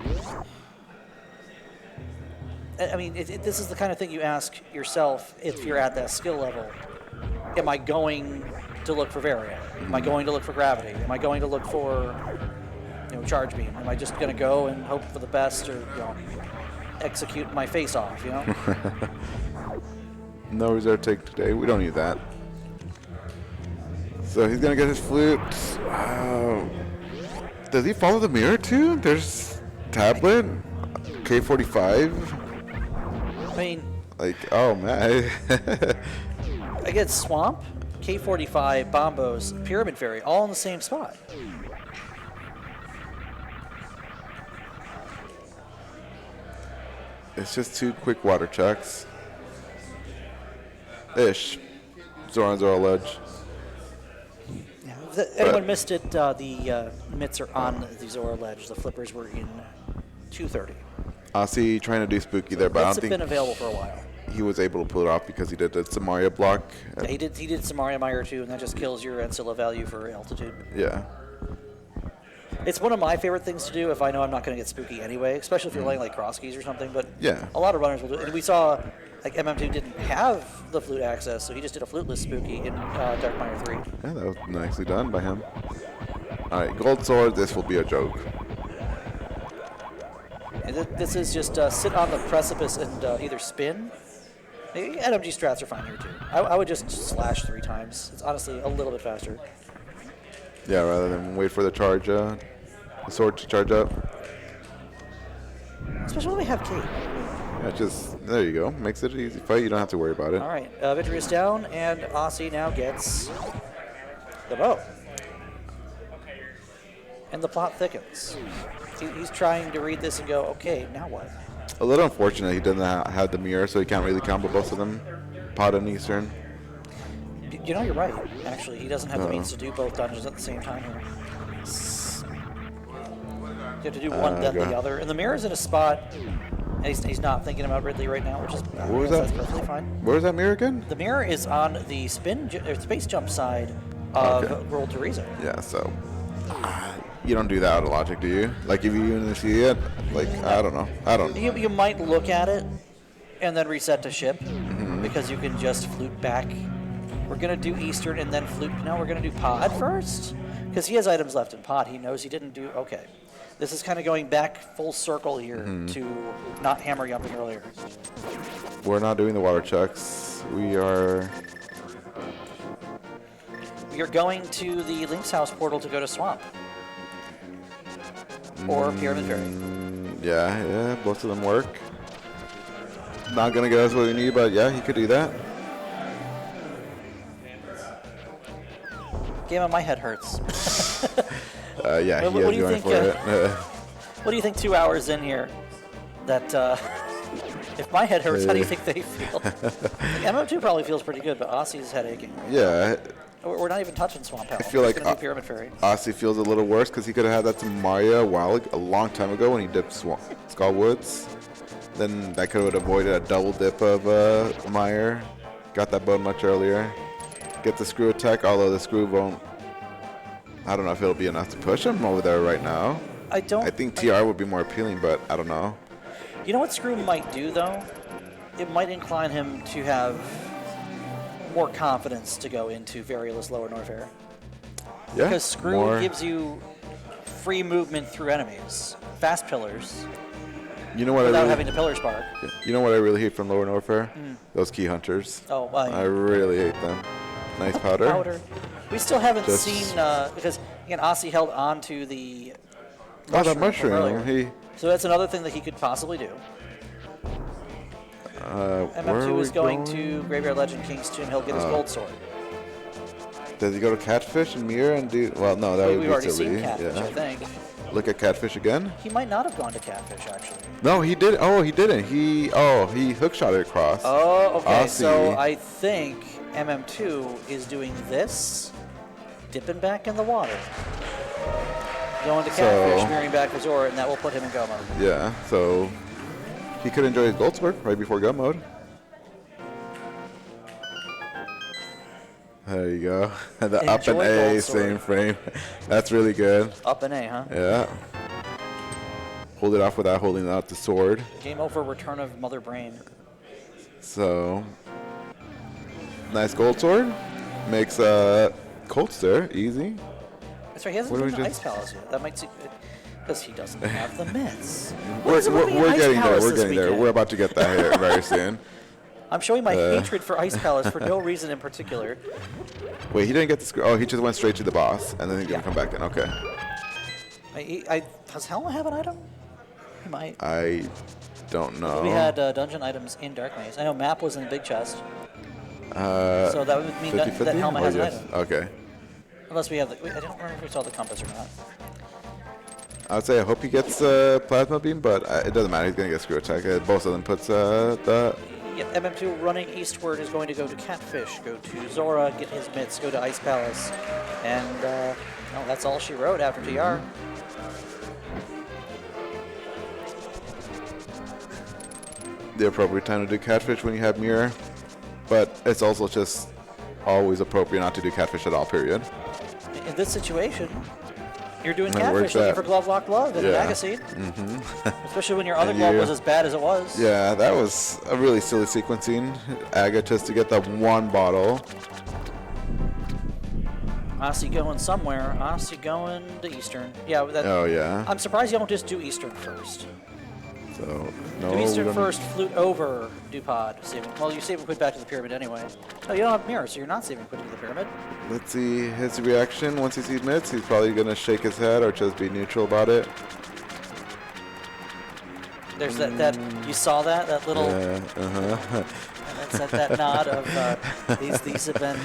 I mean, this is the kind of thing you ask yourself if you're at that skill level. Am I going to look for Varia? Am I going to look for Gravity? Am I going to look for, Charge Beam? Am I just going to go and hope for the best or, execute my face off, No reserve take today. We don't need that. So he's gonna get his flute. Does he follow the mirror too? There's tablet, K45. I mean, Like, oh man. I get Swamp, K45, Bombos, Pyramid Fairy, all in the same spot. It's just 2 quick water checks. Ish. Zora Ledge. Yeah, if anyone missed it, the mitts are on the Zora Ledge. The flippers were in 230. Osse trying to do spooky there, but I Mitts don't have think been available for a while. he was able to pull it off because he did the Samaria block. Yeah, he did Samaria Meyer too, and that just kills your Ancilla value for altitude. Yeah. It's one of my favorite things to do if I know I'm not going to get spooky anyway, especially if you're laying like cross keys or something. But Yeah. a lot of runners will do it. And we saw like MM2 didn't have the flute access, so he just did a fluteless spooky in Dark Mire 3. Yeah, that was nicely done by him. Alright, gold sword, this will be a joke. And this is just sit on the precipice and either spin. NMG strats are fine here too. I would just slash 3 times. It's honestly a little bit faster. Yeah, rather than wait for the charge, the sword to charge up. Especially when we have Kate. Yeah, just, there you go. Makes it an easy fight. You don't have to worry about it. All right, victory is down, and Osse now gets the bow. And the plot thickens. He's trying to read this and go, okay, now what? A little unfortunate he doesn't have the mirror, so he can't really combo both of them, Pod and Eastern. You know, you're right, actually. He doesn't have the means to do both dungeons at the same time here. You have to do one, then the other. And the mirror's in a spot, and he's not thinking about Ridley right now, which is that's perfectly fine. Where's that mirror again? The mirror is on the space jump side of World Teresa. Yeah, so you don't do that out of logic, do you? Like, if you even see it, like, I don't know. You might look at it and then reset to ship, because you can just flute back. We're going to do Eastern and then flute. No, we're going to do Pod first? Because he has items left in Pod. He knows he didn't do... Okay. This is kind of going back full circle here to not hammer jumping earlier. We're not doing the water checks. We are going to the Link's House portal to go to Swamp. Or Pyramid Ferry. Yeah, both of them work. Not going to get us what we need, but yeah, he could do that. Game of my head hurts. Yeah, what do you think? What do you think 2 hours in here? That if my head hurts, how do you think they feel? MM2 probably feels pretty good, but Osse's head aching. Yeah. We're not even touching Swamp Hell. I feel like Pyramid Ferry. Osse feels a little worse because he could have had that to Maria a long time ago when he dipped Skull Woods. Then that could have avoided a double dip of Meyer. Got that bone much earlier. Get the screw attack, although the screw won't. I don't know if it'll be enough to push him over there right now. I think TR would be more appealing, but I don't know. You know what Screw might do, though? It might incline him to have more confidence to go into Variolous Lower Norfair. Yeah, because Screw gives you free movement through enemies, fast pillars, you know what without having to pillar spark. You know what I really hate from Lower Norfair? Those key hunters. Oh, well, I really hate them. Nice powder. We still haven't seen, because, again, Osse held on to the that mushroom. So that's another thing that he could possibly do. MM2 is going to Graveyard Legend King's Tomb. He'll get his gold sword. Does he go to Catfish and Mirror and do... Well, no, that would be silly. We've already seen Catfish, I think. Look at Catfish again? He might not have gone to Catfish, actually. No, he did. Oh, he didn't. He hookshot it across. Oh, okay. So I think MM2 is doing this, dipping back in the water, going to Catfish, mirroring back to Zora, and that will put him in go mode. Yeah, so he could enjoy his gold sword right before go mode. There you go. The up and A, same frame. That's really good. Up and A, huh? Yeah. Hold it off without holding out the sword. Game over, Return of Mother Brain. So, nice gold sword. Makes Colts there easy. That's right, he hasn't done the Ice Palace yet. That might see, because he doesn't have the mitts. We're getting there. We're getting there. We're about to get that here very soon. I'm showing my hatred for Ice Palace for no reason in particular. Wait, he didn't get the screw. Oh, he just went straight to the boss, and then he's gonna come back in. Okay. Does Helma have an item? He might. I don't know. We had dungeon items in Dark Maze. I know map was in the big chest. So that would mean 50/50? that Helma has an item. Okay. Unless we have the. I don't remember if we saw the compass or not. I would say I hope he gets Plasma Beam, but it doesn't matter. He's gonna get Screw Attack. Both of them puts the. Yep, MM2 running eastward is going to go to Catfish, go to Zora, get his mitts, go to Ice Palace, and that's all she wrote after TR. The appropriate time to do Catfish when you have Mirror, but it's also just always appropriate not to do Catfish at all, period. In this situation, you're doing Catfish looking for Glove Lock Glove and an Agaseed. Especially when your other glove was as bad as it was. Yeah, that was a really silly sequencing. Aga just to get that one bottle. Osse going somewhere. Osse going to Eastern. Yeah. That, Oh, yeah. I'm surprised you don't just do Eastern first. So, no. Do Eastern first, flute over, do pod. Well, you save and quit back to the pyramid anyway. No, you don't have mirror, so you're not saving and quitting to the pyramid. Let's see his reaction once he sees mids. He's probably going to shake his head or just be neutral about it. There's that you saw that little. That's that nod of these have been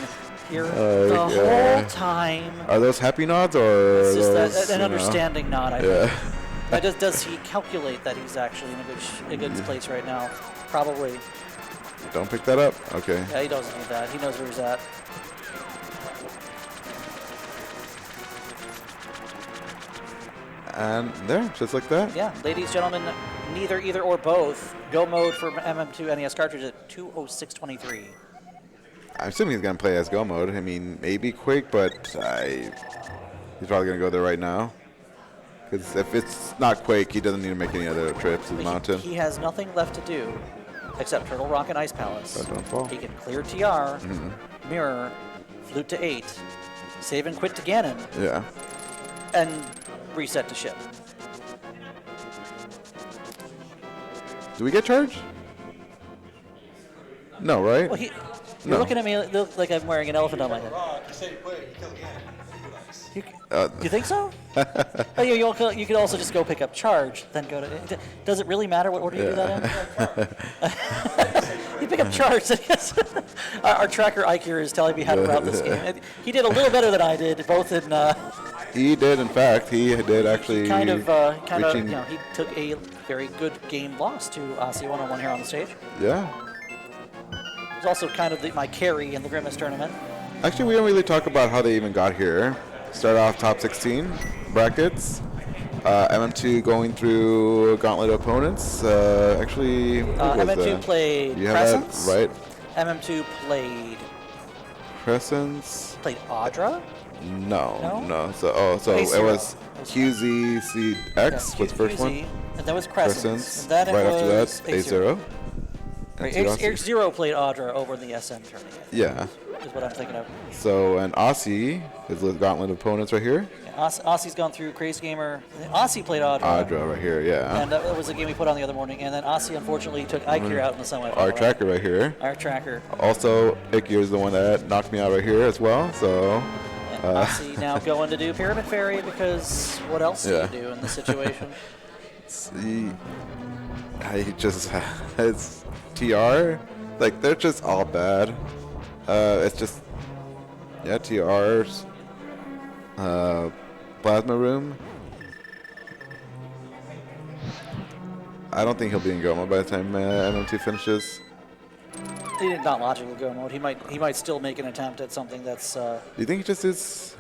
here the whole time. Are those happy nods or? It's just those, an understanding nod. I think. Yeah. Does he calculate that he's actually in a good place right now? Probably. Don't pick that up. Okay. Yeah, he doesn't need that. He knows where he's at. And there, just like that. Yeah, ladies, gentlemen, neither, either, or both. Go mode for mm2 NES cartridge at 206.23. I'm assuming he's going to play as go mode. I mean, maybe quick, but he's probably going to go there right now. Because if it's not Quake, he doesn't need to make any other trips to the mountain. He has nothing left to do except Turtle Rock and Ice Palace. But don't fall. He can clear TR, mirror, flute to 8, save and quit to Ganon, Yeah. and reset to ship. Do we get charged? No, right? Well, you're looking at me like I'm wearing an elephant on my head. You said you quit, you killed Ganon. You think so? Oh, you could also just go pick up charge, then go to. Does it really matter what order you do that in? You pick up charge. Our tracker Ike here is telling me how to route this game. He did a little better than I did, both in. He did, in fact. He did actually. Kind of, he took a very good game loss to Osse101 here on the stage. Yeah. It was also kind of my carry in the Grimace tournament. Actually, we don't really talk about how they even got here. Start off top 16 brackets. MM2 going through gauntlet opponents. Actually, MM2 played you have Crescents. that right? MM2 played Crescents. Played Audra. No. So it was QZCX was first one. And that was Crescents. And then right it after was that, A0. Right, X0 played Audra over in the SM tournament. Yeah. Is what I'm thinking of. So, and Osse is with gauntlet opponents right here. Yeah, Osse's gone through Crazy Gamer. Osse played Audra. Audra right here, yeah. And that was a game we put on the other morning. And then Osse unfortunately took Ike here out in the semifinal. Our tracker right here. Our tracker. Also, Ike is the one that knocked me out right here as well. So. Osse now going to do Pyramid Fairy because what else do you do in this situation? He just has TR. Like, they're just all bad. It's just, TRs. Plasma Room. I don't think he'll be in Go mode by the time MM2 finishes. He did not logically Go mode. He might still make an attempt at something that's. Do you think he just is?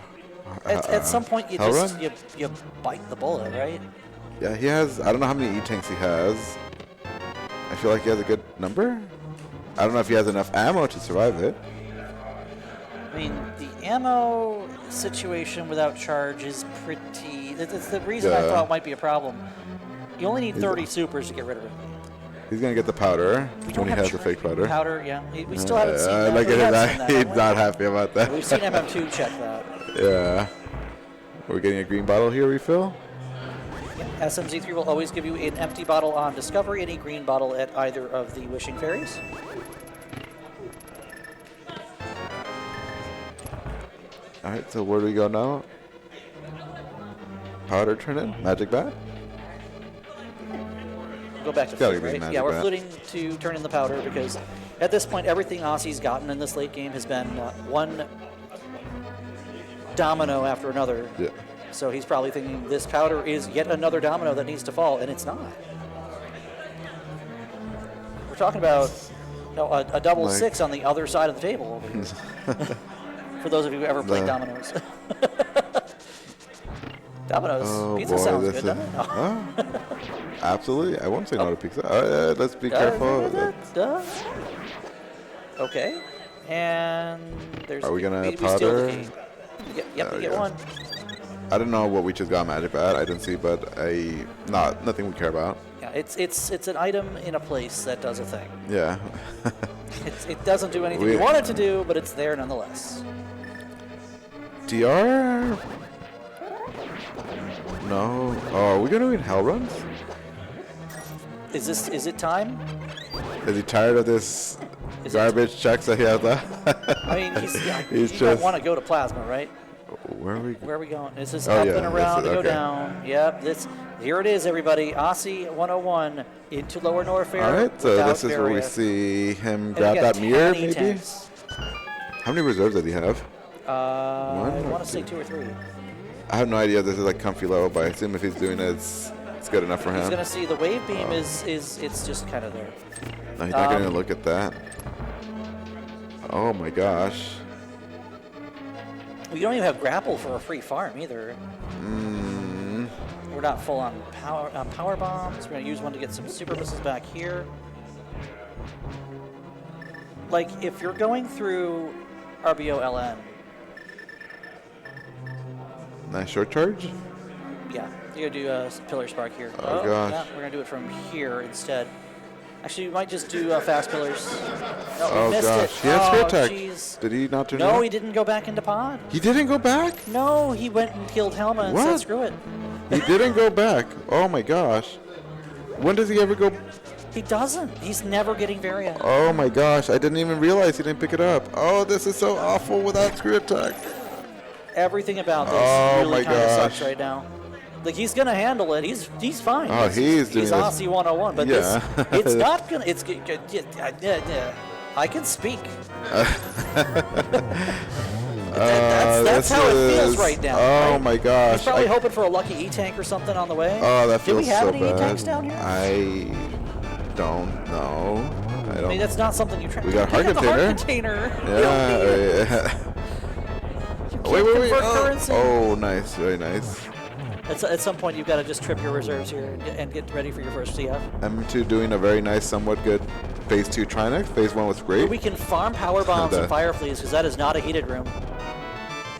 At some point, you just you bite the bullet, right? Yeah, he has. I don't know how many E-tanks he has. I feel like he has a good number. I don't know if he has enough ammo to survive it. I mean, the ammo situation without charge is pretty. It's the reason I thought it might be a problem. You only need 30 supers to get rid of it. He's gonna get the powder when he has the fake powder. Powder, yeah. We still haven't seen that. Look at that. He's not happy about that. We've seen MM2 check that. Yeah. We're getting a green bottle here refill. SMZ3 will always give you an empty bottle on discovery, any green bottle at either of the Wishing Fairies. Alright, so where do we go now? Powder turn in? Magic bat? Go back to flute, right? Yeah, we're fluting to turn in the powder because at this point everything Osse's gotten in this late game has been one domino after another. Yeah. So he's probably thinking this powder is yet another domino that needs to fall, and it's not. We're talking about a double six on the other side of the table over here. For those of you who ever played dominoes. Dominoes. Pizza sounds good, doesn't it? No. Absolutely. I won't say no to pizza. Let's be careful. Okay. And there's. Are we gonna steal the powder? key. Yep, you get one. I don't know what we just got magic bat. I didn't see, but nothing we care about. Yeah, it's an item in a place that does a thing. Yeah. It doesn't do anything you want it to do, but it's there nonetheless. DR? No. Oh, are we gonna win hell runs? Is it time? Is he tired of this garbage checks that he has left? I mean, He's you just. want to go to plasma, right? Where are we? Where are we going? This is Oh, up yeah, and around this to is- go okay. down. Yep, here it is, everybody. Osse101 into lower Norfair. All right, so without this is where we various. see him And grab we got that mirror, 10 maybe? E10s. How many reserves does he have? I or want to say two? 2 or 3. I have no idea. This is like comfy low, but I assume if he's doing it, it's good enough for He's him. gonna see the wave beam is it's just kind of there. No, he's not gonna look at that. Oh my gosh. We don't even have grapple for a free farm either. We're not full on power bombs. We're gonna use one to get some super missiles back here. Like if you're going through RBO LN, Nice short charge. yeah, you're gonna do a pillar spark here. Oh, gosh. Yeah, we're gonna do it from here instead. Actually, we might just do fast pillars. No, we Oh missed gosh. it. He has spirit attack. Jeez. Did he not turn it No, on? he didn't go back into pod. He didn't go back? No, he went and killed Helma and said What? screw it. He didn't go back. Oh my gosh. When does he ever go? He doesn't. He's never getting Varia. Oh my gosh. I didn't even realize he didn't pick it up. Oh, this is so awful without screw attack. Everything about this Oh really my kind of sucks gosh. right now. Like he's gonna handle it. He's fine. Oh, he's doing he's this- Osse101, but Yeah. this it's not gonna. It's I can speak. That's This how it feels is- right now. Oh right? my gosh. He's probably hoping for a lucky E-tank or something on the way. Oh, that Do feels we have so any bad. E-tanks down here? I don't know. I I don't. mean, that's not something you try. We got Pick heart up the heart container. container. You don't need it. Yeah. You Wait, can't wait. convert Oh, currency. oh, nice. Very nice. At some point, you've got to just trip your reserves here and get ready for your first CF. M2 doing a very nice, somewhat good Phase 2 Trinex. Phase 1 was great. We can farm power bombs and The- fire fleas because that is not a heated room.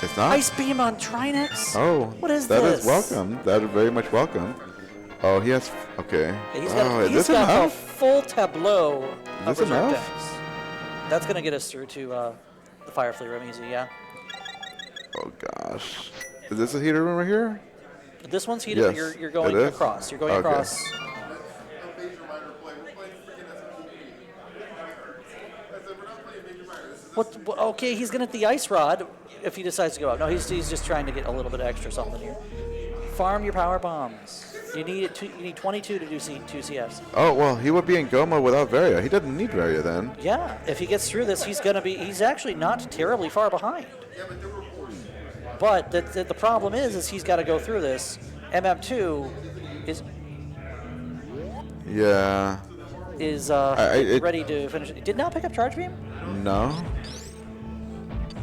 It's not? Ice beam on Trinex? Oh. What is that this? That is welcome. That is very much welcome. Oh, he has... Okay. He's oh, got, is he's this got a enough? full tableau of Is this reserve enough? tanks. That's going to get us through to the fire flea room easy, yeah. Oh, gosh. Is this a heater room right here? This one's heated. Yes, You're going it is? across. You're going Okay. across. Okay, he's going to the ice rod if he decides to go out. No, he's just trying to get a little bit extra something here. Farm your power bombs. You need 22 to do 2 CFs. Oh, well, he would be in go mode without Varia. He doesn't need Varia then. Yeah, if he gets through this, he's actually not terribly far behind. But the problem is he's got to go through this. MM2 is Yeah. ready to finish. Did not pick up charge beam? No.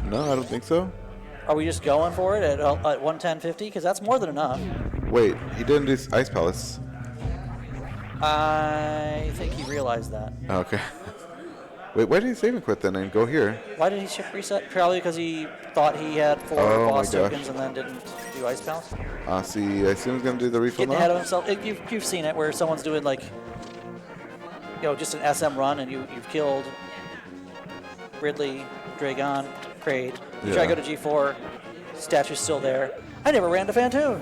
No, I don't think so. Are we just going for it at 110.50? Because that's more than enough. Wait, he didn't do Ice Palace. I think he realized that. Okay. Wait, why did he save and quit then and go here? Why did he shift reset? Probably because he thought he had 4 Oh boss my gosh. tokens and then didn't do Ice Palace. See, I assume he's going to do the refill Getting ahead now? of himself. You've seen it where someone's doing like, just an SM run and you've killed Ridley, Dragon, Kraid. You try to Yeah. go to G4, statue's still there. I never ran to Phantoon.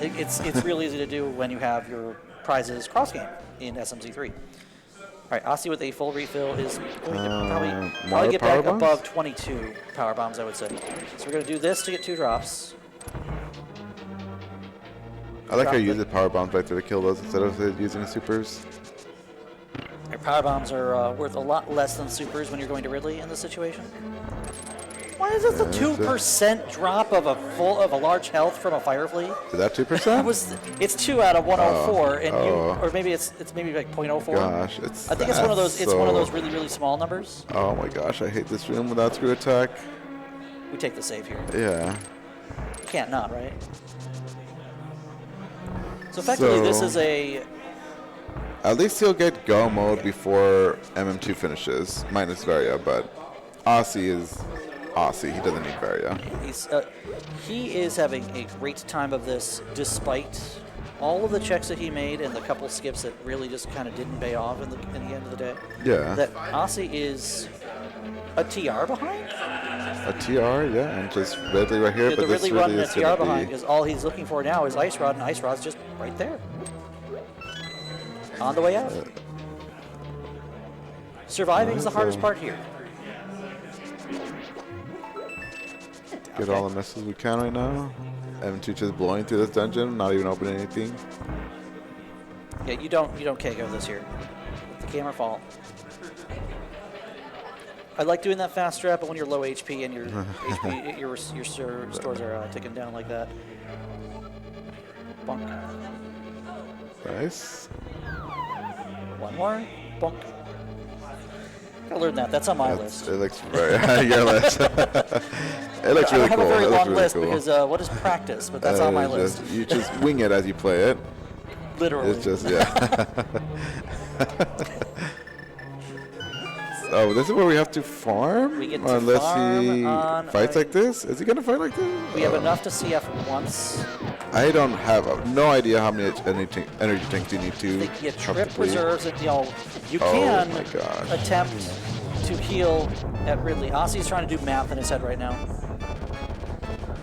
It's real easy to do when you have your prizes cross game in SMZ3. All right, Osse with a full refill is going to more probably get power back bombs? above 22 power bombs, I would say. So we're going to do this to get 2 drops. I like how Drop you use the- the power bombs right there to kill those instead of using the supers. Your power bombs are worth a lot less than supers when you're going to Ridley in this situation. Why is this a 2% drop of a large health from a fire flea? Is that 2%? It's 2 out of 104, and oh. or maybe it's maybe like 0.04. Gosh, it's I think it's one of those. that's It's one of so- those really really small numbers. Oh my gosh, I hate this room without screw attack. We take the save here. Yeah. You can't not, right? So effectively, this So- is a. At least he'll get go mode before MM2 finishes, minus Varia, but Osse is Osse. He doesn't need Varia. He is having a great time of this, despite all of the checks that he made and the couple skips that really just kind of didn't pay off in the end of the day. Yeah. That Osse is a TR behind. A TR, yeah, and just Ridley right here. The But this Ridley really running a is TR going to behind be... because all he's looking for now is Ice Rod, and Ice Rod's just right there. On the way out. Surviving is the hardest part here. Get all the missiles we can right now. M2 just blowing through this dungeon, not even opening anything. Yeah, you don't KO this here. Let the camera fall. I like doing that fast strat, but when you're low HP and your HP, your stores are ticking down like that. Bonk. Nice. One more. Bonk. Gotta learn that. That's on my list. It looks very your list. It looks I really don't have cool. a very It looks long really list cool. because what is practice? But that's on my list. You just wing it as you play it. Literally. It's just yeah. Oh, this is where we have to farm? We get to Unless farm he on fights like this? Is he going to fight like this? We have enough to CF once. I don't have no idea how many energy tanks you need to. They get trip comfortably. reserves, and you Oh can my gosh. attempt to heal at Ridley. Ossie's trying to do math in his head right now.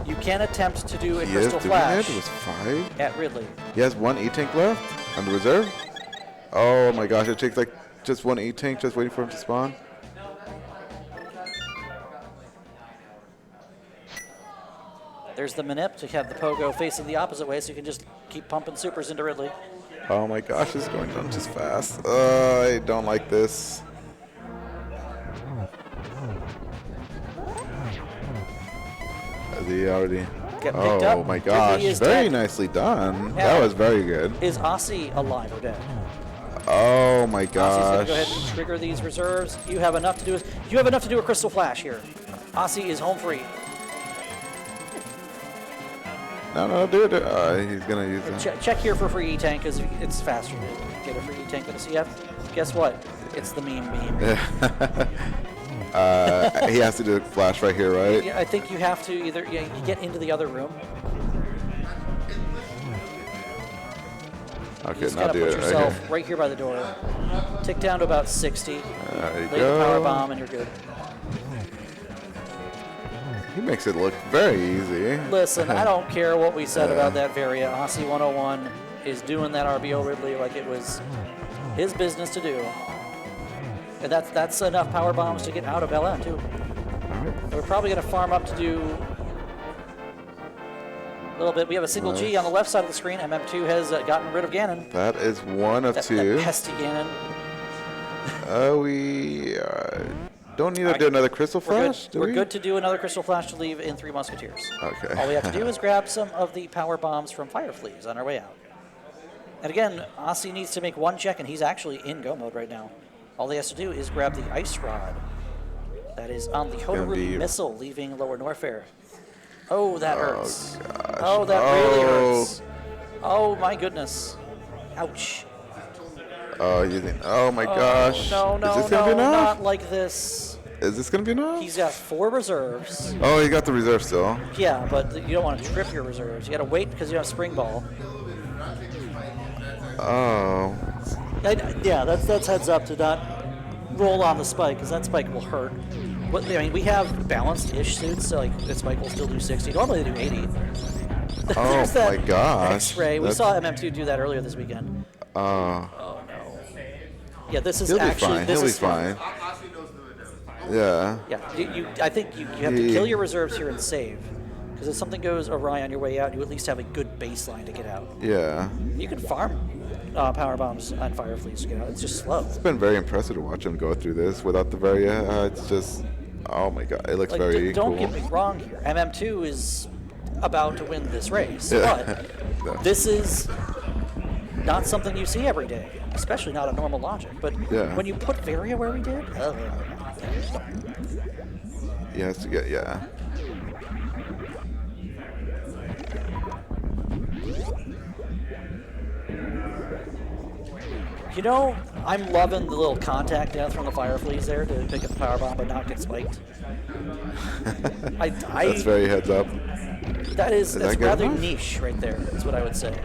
You can attempt to do a He is crystal doing flash it. It was 5. at Ridley. He has 1 E-tank left on the reserve. Oh my gosh, it takes like just 1 E-tank just waiting for him to spawn. There's the manip to have the pogo facing the opposite way, so you can just keep pumping supers into Ridley. Oh my gosh, it's going down just fast. I don't like this. Is he already? Get picked up. Oh my Ridley gosh, is very dead. nicely done. Yeah. That was very good. Is Ossie alive or dead? Oh my Ossie's gonna gosh. go ahead and trigger these reserves. You have enough to do. You have enough to do a crystal flash here. Ossie is home free. No, do it. He's gonna use that. Check here for free E-tank because it's faster to get a free E-tank than a CF. Guess what? It's the meme. He has to do a flash right here, right? Yeah, I think you have to either you get into the other room. Okay, You just now gotta do put it. yourself Okay. right here by the door. Tick down to about 60. There you Lay the power go. bomb and you're good. He makes it look very easy. Listen, I don't care what we said about that Varia. Osse101 is doing that RBO Ridley like it was his business to do. And that's enough power bombs to get out of LM too. And we're probably going to farm up to do a little bit. We have a single G on the left side of the screen. MM2 has gotten rid of Ganon. That is one of That two. pesky Ganon. We don't need to do another crystal flash, do we? We're good to do another crystal flash to leave in 3 Musketeers. Okay. All we have to do is grab some of the power bombs from Fire Fleas on our way out. And again, Ossie needs to make 1 check, and he's actually in go mode right now. All he has to do is grab the Ice Rod. That is on the Hotaru missile, leaving lower Norfair. Oh, that hurts. Gosh. Oh, that really hurts. Oh, my goodness. Ouch. Oh my gosh. No, Is this gonna be enough? not like this. Is this gonna be enough? He's got 4 reserves. Oh, he got the reserve still. Yeah, but you don't want to trip your reserves. You got to wait because you have Spring Ball. Oh. Yeah, that's heads up to not roll on the spike because that spike will hurt. I mean, we have balanced-ish suits, so like the spike will still do 60. Normally they do 80. Oh There's that my gosh. X-ray. We saw MM2 do that earlier this weekend. Oh no. Yeah, this is He'll be actually fine. this He'll be is fine. Yeah. Yeah, I think you have to kill your reserves here and save. Because if something goes awry on your way out, you at least have a good baseline to get out. Yeah. You can farm power bombs on Fire Fleas to get out. It's just slow. It's been very impressive to watch him go through this without the Varia. It's just, oh my god, it looks very don't cool. get me wrong here. MM2 is about to win this race, Yeah. but this is not something you see every day, especially not a normal logic. But Yeah. when you put Varia where we did, He has to get, yeah. you know, I'm loving the little contact death from the Fire Fleas there to pick up the power bomb but not get spiked. That's very heads up. That's that good rather enough? niche right there, is what I would say.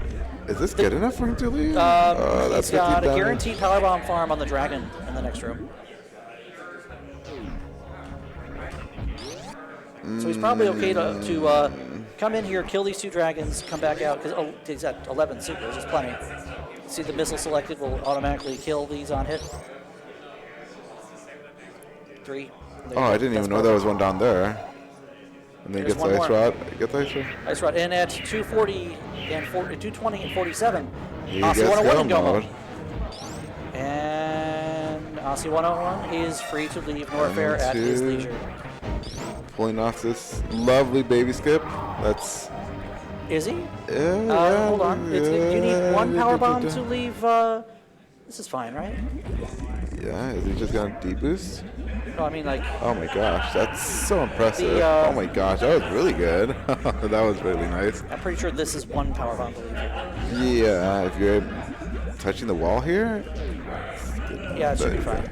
Is this good enough for him to leave? He's that's got 50 a damage. guaranteed power bomb farm on the dragon in the next room. So he's probably okay to come in here, kill these 2 dragons, come back out, because, he's at 11 supers, there's plenty. See the missile selected will automatically kill these on hit. 3. Oh, I didn't even know there was one down there. And then he gets the ice rod. Get the ice rod. Ice rod. And at 240 and 220 and 47, He gets Osse101 in go go mode. mode. And Osse101 is free to leave Norfair at his leisure. Pulling off this lovely baby skip. That's... Is he? Yeah, hold on. You need 1 power bomb to leave. This is fine, right? Yeah, is he just going to deboost? No, I mean like. Oh my gosh, that's so impressive. Oh my gosh, that was really good. That was really nice. I'm pretty sure this is 1 power bomb to leave. Yeah, if you're touching the wall here. Yeah, it should be fine.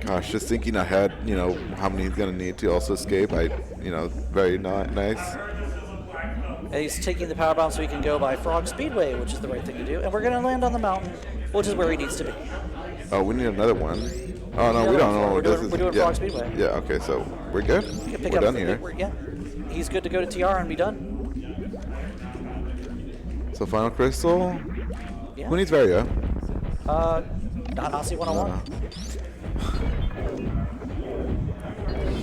Gosh, just thinking ahead, you know, how many he's going to need to also escape. Very nice. And he's taking the power bomb so he can go by Frog Speedway, which is the right thing to do. And we're going to land on the mountain, which is where he needs to be. Oh, we need another one. Oh, no, we don't know. We're doing Frog Speedway. Yeah, okay, so we're good? We're done here. Yeah. He's good to go to TR and be done. So final crystal. Yeah. Who needs Varia? Not Osse101.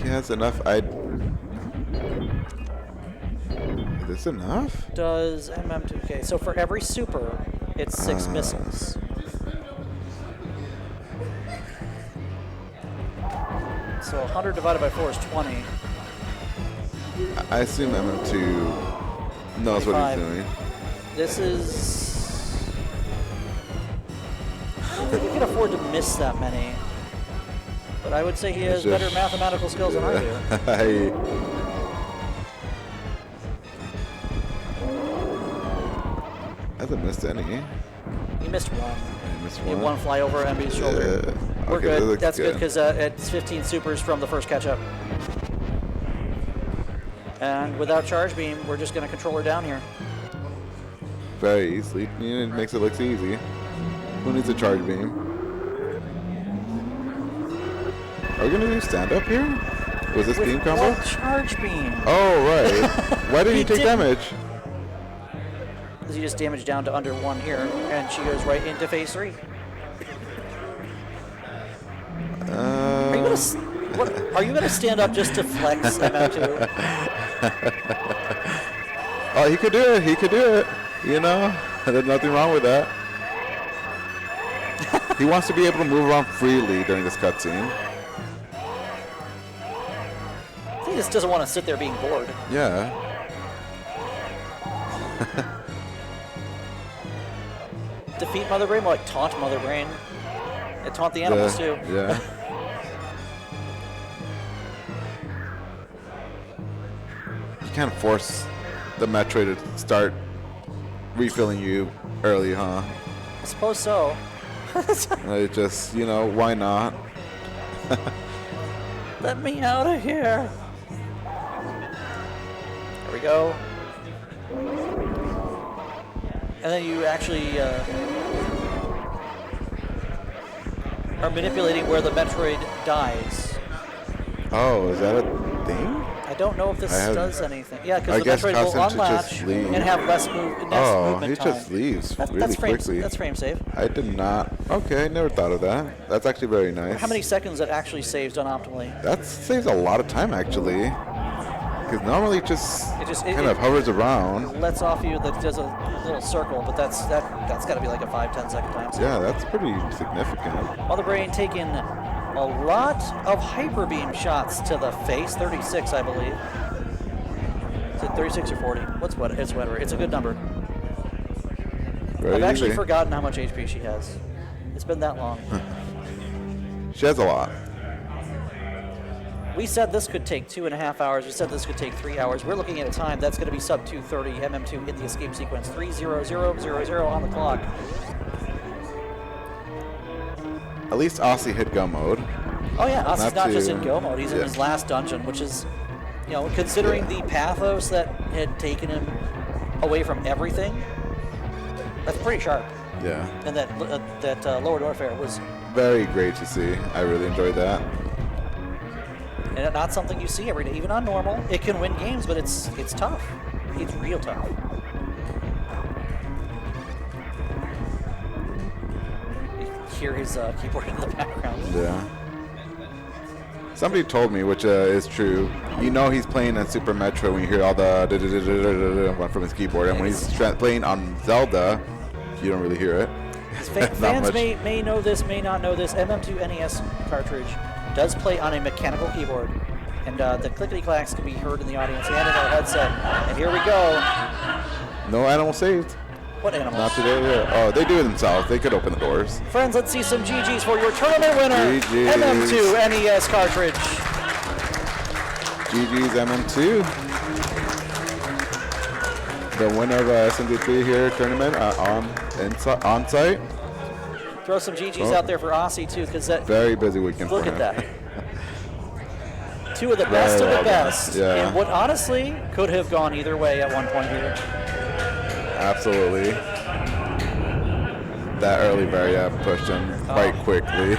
He has enough. Is this enough? Does MM2? Okay, so for every super, it's 6 missiles. So 100 divided by 4 is 20. I assume MM2 knows what he's doing. This is... I don't think he can afford to miss that many. But I would say he has better mathematical skills than I do. Hasn't missed any. He missed 1. He missed He had 1. 1 fly over MB's shoulder. Yeah. We're Okay, good. That's good because it's 15 supers from the first catch-up. And without charge beam, we're just going to control her down here. Very easily. It makes it look easy. Who needs a charge beam? Are we going to do stand-up here? Was this beam combo? What charge beam? Oh, right. Why did he take damage? Because he just damaged down to under 1 here, and she goes right into phase 3. Are you gonna stand up just to flex MM2? Oh, he could do it. He could do it. You know, there's nothing wrong with that. He wants to be able to move around freely during this cutscene. He just doesn't want to sit there being bored. Yeah. Defeat Mother Brain, more like taunt Mother Brain. And taunt the animals too. Yeah. You can't force the Metroid to start refilling you early, huh? I suppose so. It just, you know, why not? Let me out of here. There we go. And then you actually are manipulating where the Metroid dies. Oh, is that a thing? I don't know if this does anything. Yeah, because the Metroid will unlatch and have less movement time. Oh, he just leaves really quickly. That's frame save. I did not. Okay, I never thought of that. That's actually very nice. How many seconds it actually saves done optimally? That saves a lot of time, actually. Because normally it just kind of hovers around. Lets off you that does a little circle, but that's got to be like a 5-10 second time. Yeah, that's pretty significant. Mother Brain taking a lot of hyper beam shots to the face. 36, I believe. Is it 36 or 40? It's whatever. It's a good number. I've actually forgotten how much HP she has. It's been that long. She has a lot. We said this could take 2.5 hours. We said this could take 3 hours. We're looking at a time that's going to be sub 2:30. MM2 in the escape sequence. 3:00:00 on the clock. At least Osse hit go mode. Oh yeah, Osse's not just in go mode. He's in his last dungeon, which is, you know, considering the pathos that had taken him away from everything, that's pretty sharp. Yeah. And that lower Norfair was very great to see. I really enjoyed that. And not something you see every day, even on normal. It can win games, but it's tough. It's real tough. You hear his keyboard in the background. Yeah. Somebody told me, which is true, you know he's playing in Super Metroid when you hear all the from his keyboard, and when he's playing on Zelda, you don't really hear it. Fans may know this, may not know this. MM2 NES cartridge does play on a mechanical keyboard, and the clickety-clacks can be heard in the audience and in our headset. And here we go. No animal saved. What animals? Not today. Yeah. Oh, they do it themselves. They could open the doors. Friends, let's see some GGs for your tournament winner, GGs. MM2 NES cartridge. GG's MM2. The winner of SMZ3 here tournament on site. Throw some GGs out there for Osse too, because that very busy weekend. Look for at him. that. Two of the best of the best. Yeah. And what honestly could have gone either way at one point here. Absolutely. That early Varia pushed him quite quickly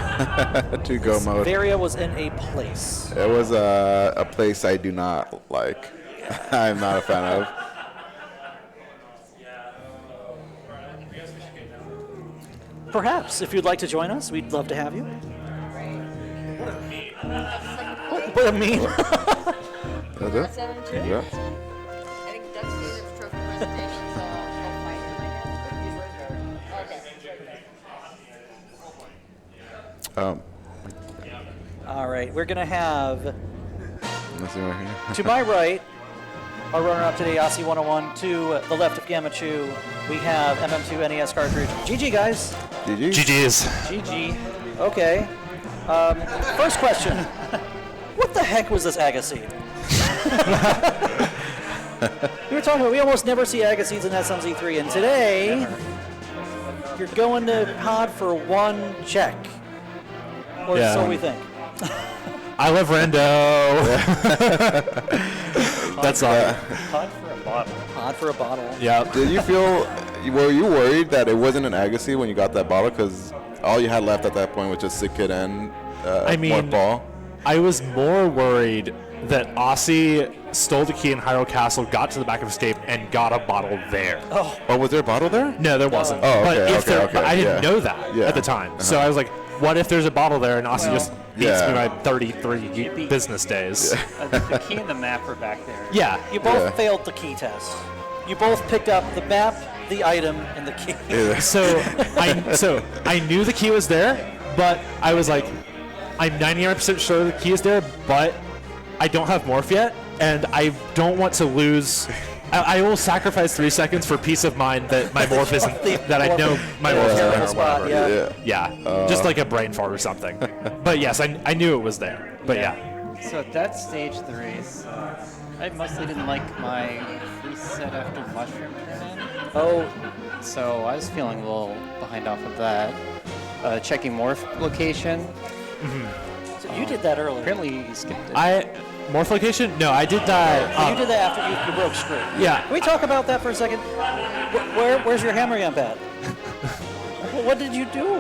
to go mode. Varia was in a place. It was a place I do not like. I'm not a fan of. Perhaps, if you'd like to join us, we'd love to have you. What a meme. That's it? Yeah. I think Doug's favorite trophy presentation, so I'll find him, I guess. All right, we're going to have, Let's see right here. to my right, our runner-up today, Osse101. To the left of Gamachu, we have MM2 NES cartridge. GG, guys. GG. GG's. GG. Okay. First question. What the heck was this Agaseed? We were talking about, we almost never see Agaseeds in SMZ3, and today, you're going to pod for one check. Or Yeah. so we think. I love Rendo. That's all. Pod for a bottle. Pod for a bottle. Yeah. Did you feel, were you worried that it wasn't an Agassi when you got that bottle? Because all you had left at that point was just Sick Kid and Morph Ball. I was more worried that Osse stole the key in Hyrule Castle, got to the back of Escape, and got a bottle there. Oh, Was there a bottle there? No, there wasn't. Oh, but okay, if there, okay, but I didn't yeah. know that Yeah. at the time. So I was like, what if there's a bottle there and Osse just beats yeah. me by 33 business days? The key and the map are back there. Yeah. you both Yeah. failed the key test. You both picked up the map, the item, and the key. So I knew the key was there, but I was like, I'm 99% sure the key is there, but I don't have morph yet, and I don't want to lose. I will sacrifice 3 seconds for peace of mind that my morph isn't, that I know my morph isn't there or Spot, whatever. yeah. Yeah, just like a brain fart or something. But yes, I knew it was there. But yeah. So at that stage of the race, I mostly didn't like my reset after Mushroom turn in. Oh, So I was feeling a little behind off of that. Checking morph location. so you did that earlier. Apparently you skipped it. Morph location? No, I did that. You did that after you broke screw. Yeah. Can we talk about that for a second? Where's your hammer gun pad? What did you do?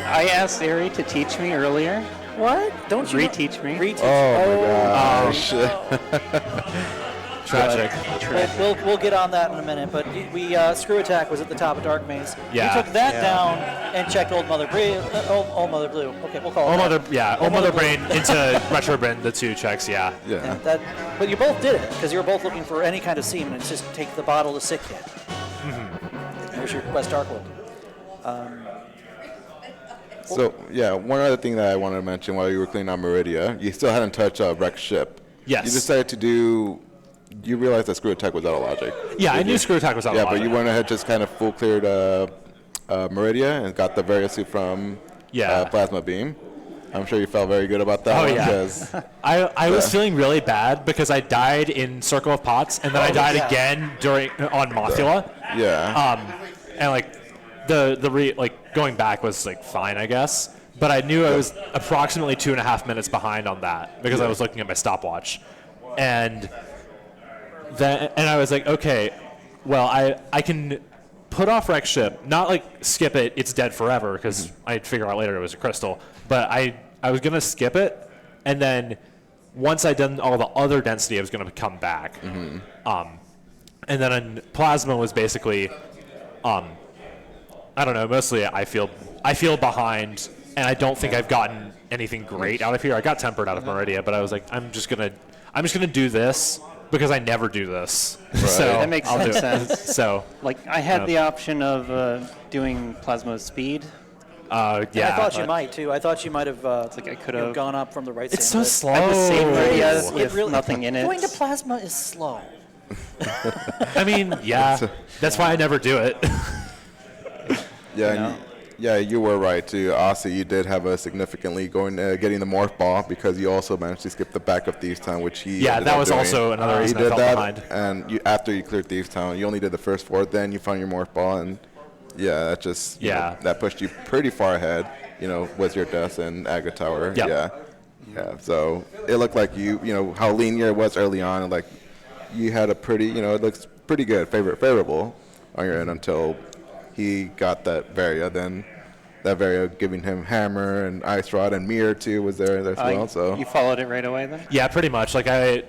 I asked Ari to teach me earlier. What? Don't you Reteach me. Reteach. Oh my gosh. Tragic. We'll get on that in a minute, but we Screw Attack was at the top of Dark Maze. Yeah. We took that down and checked Old Mother Blue. Old Mother Blue. Okay, we'll call it Old that. Mother Brain into Retro Brain, the 2 checks, yeah. Yeah. But you both did it because you were both looking for any kind of seam, and it's just take the bottle to Sick Kid. There's your West Darkwood. So, yeah, one other thing that I wanted to mention while you were cleaning out Meridia, you still hadn't touched Wreck Ship. Yes. You decided to do, you realized that Screw Attack was out of logic. Yeah, I knew Screw Attack was out Yeah, of but logic. you went ahead just kind of full cleared Meridia and got the various suit from Plasma Beam. I'm sure you felt very good about that Oh, one. yeah. Because I was feeling really bad because I died in Circle of Pots, and then I died again on Mothula. yeah. And like going back was like fine, I guess. But I knew I was approximately 2.5 minutes behind on that because I was looking at my stopwatch, and I was like, okay, well I can put off Wreck Ship, not like skip it, it's dead forever because I'd figure out later it was a crystal. But I was gonna skip it, and then once I'd done all the other density, I was going to come back. And then in plasma was basically, I don't know. Mostly, I feel behind, and I don't think I've gotten anything great out of here. I got tempered out of Meridia, but I was like, I'm just gonna do this because I never do this. Right. So That makes I'll do it. sense. So Like, I had the option of doing plasma speed. I yeah, thought you might too. I thought you might have like I could have. gone up from the right it's side. so slow. I have the same Meridia It with really- nothing in it. Going to plasma is slow. I mean, yeah, that's why I never do it. Yeah, know? yeah, you were right too. Osse, you did have a significantly getting the morph ball because you also managed to skip the back of Thieves Town, which he Yeah, ended that up was doing. also another He reason I did fell that, behind. and after you cleared Thieves Town, you only did the first 4. Then you found your morph ball, and yeah, that just you know, that pushed you pretty far ahead. You know, with your deaths and Aga Tower. Yep. Yeah. So it looked like you know how linear it was early on, and like you had a pretty, you know, it looks pretty good, favorable on your end until he got that Varia. Then that Varia giving him hammer and ice rod and mirror too was there as well. So You followed it right away then? Yeah, pretty much. Like I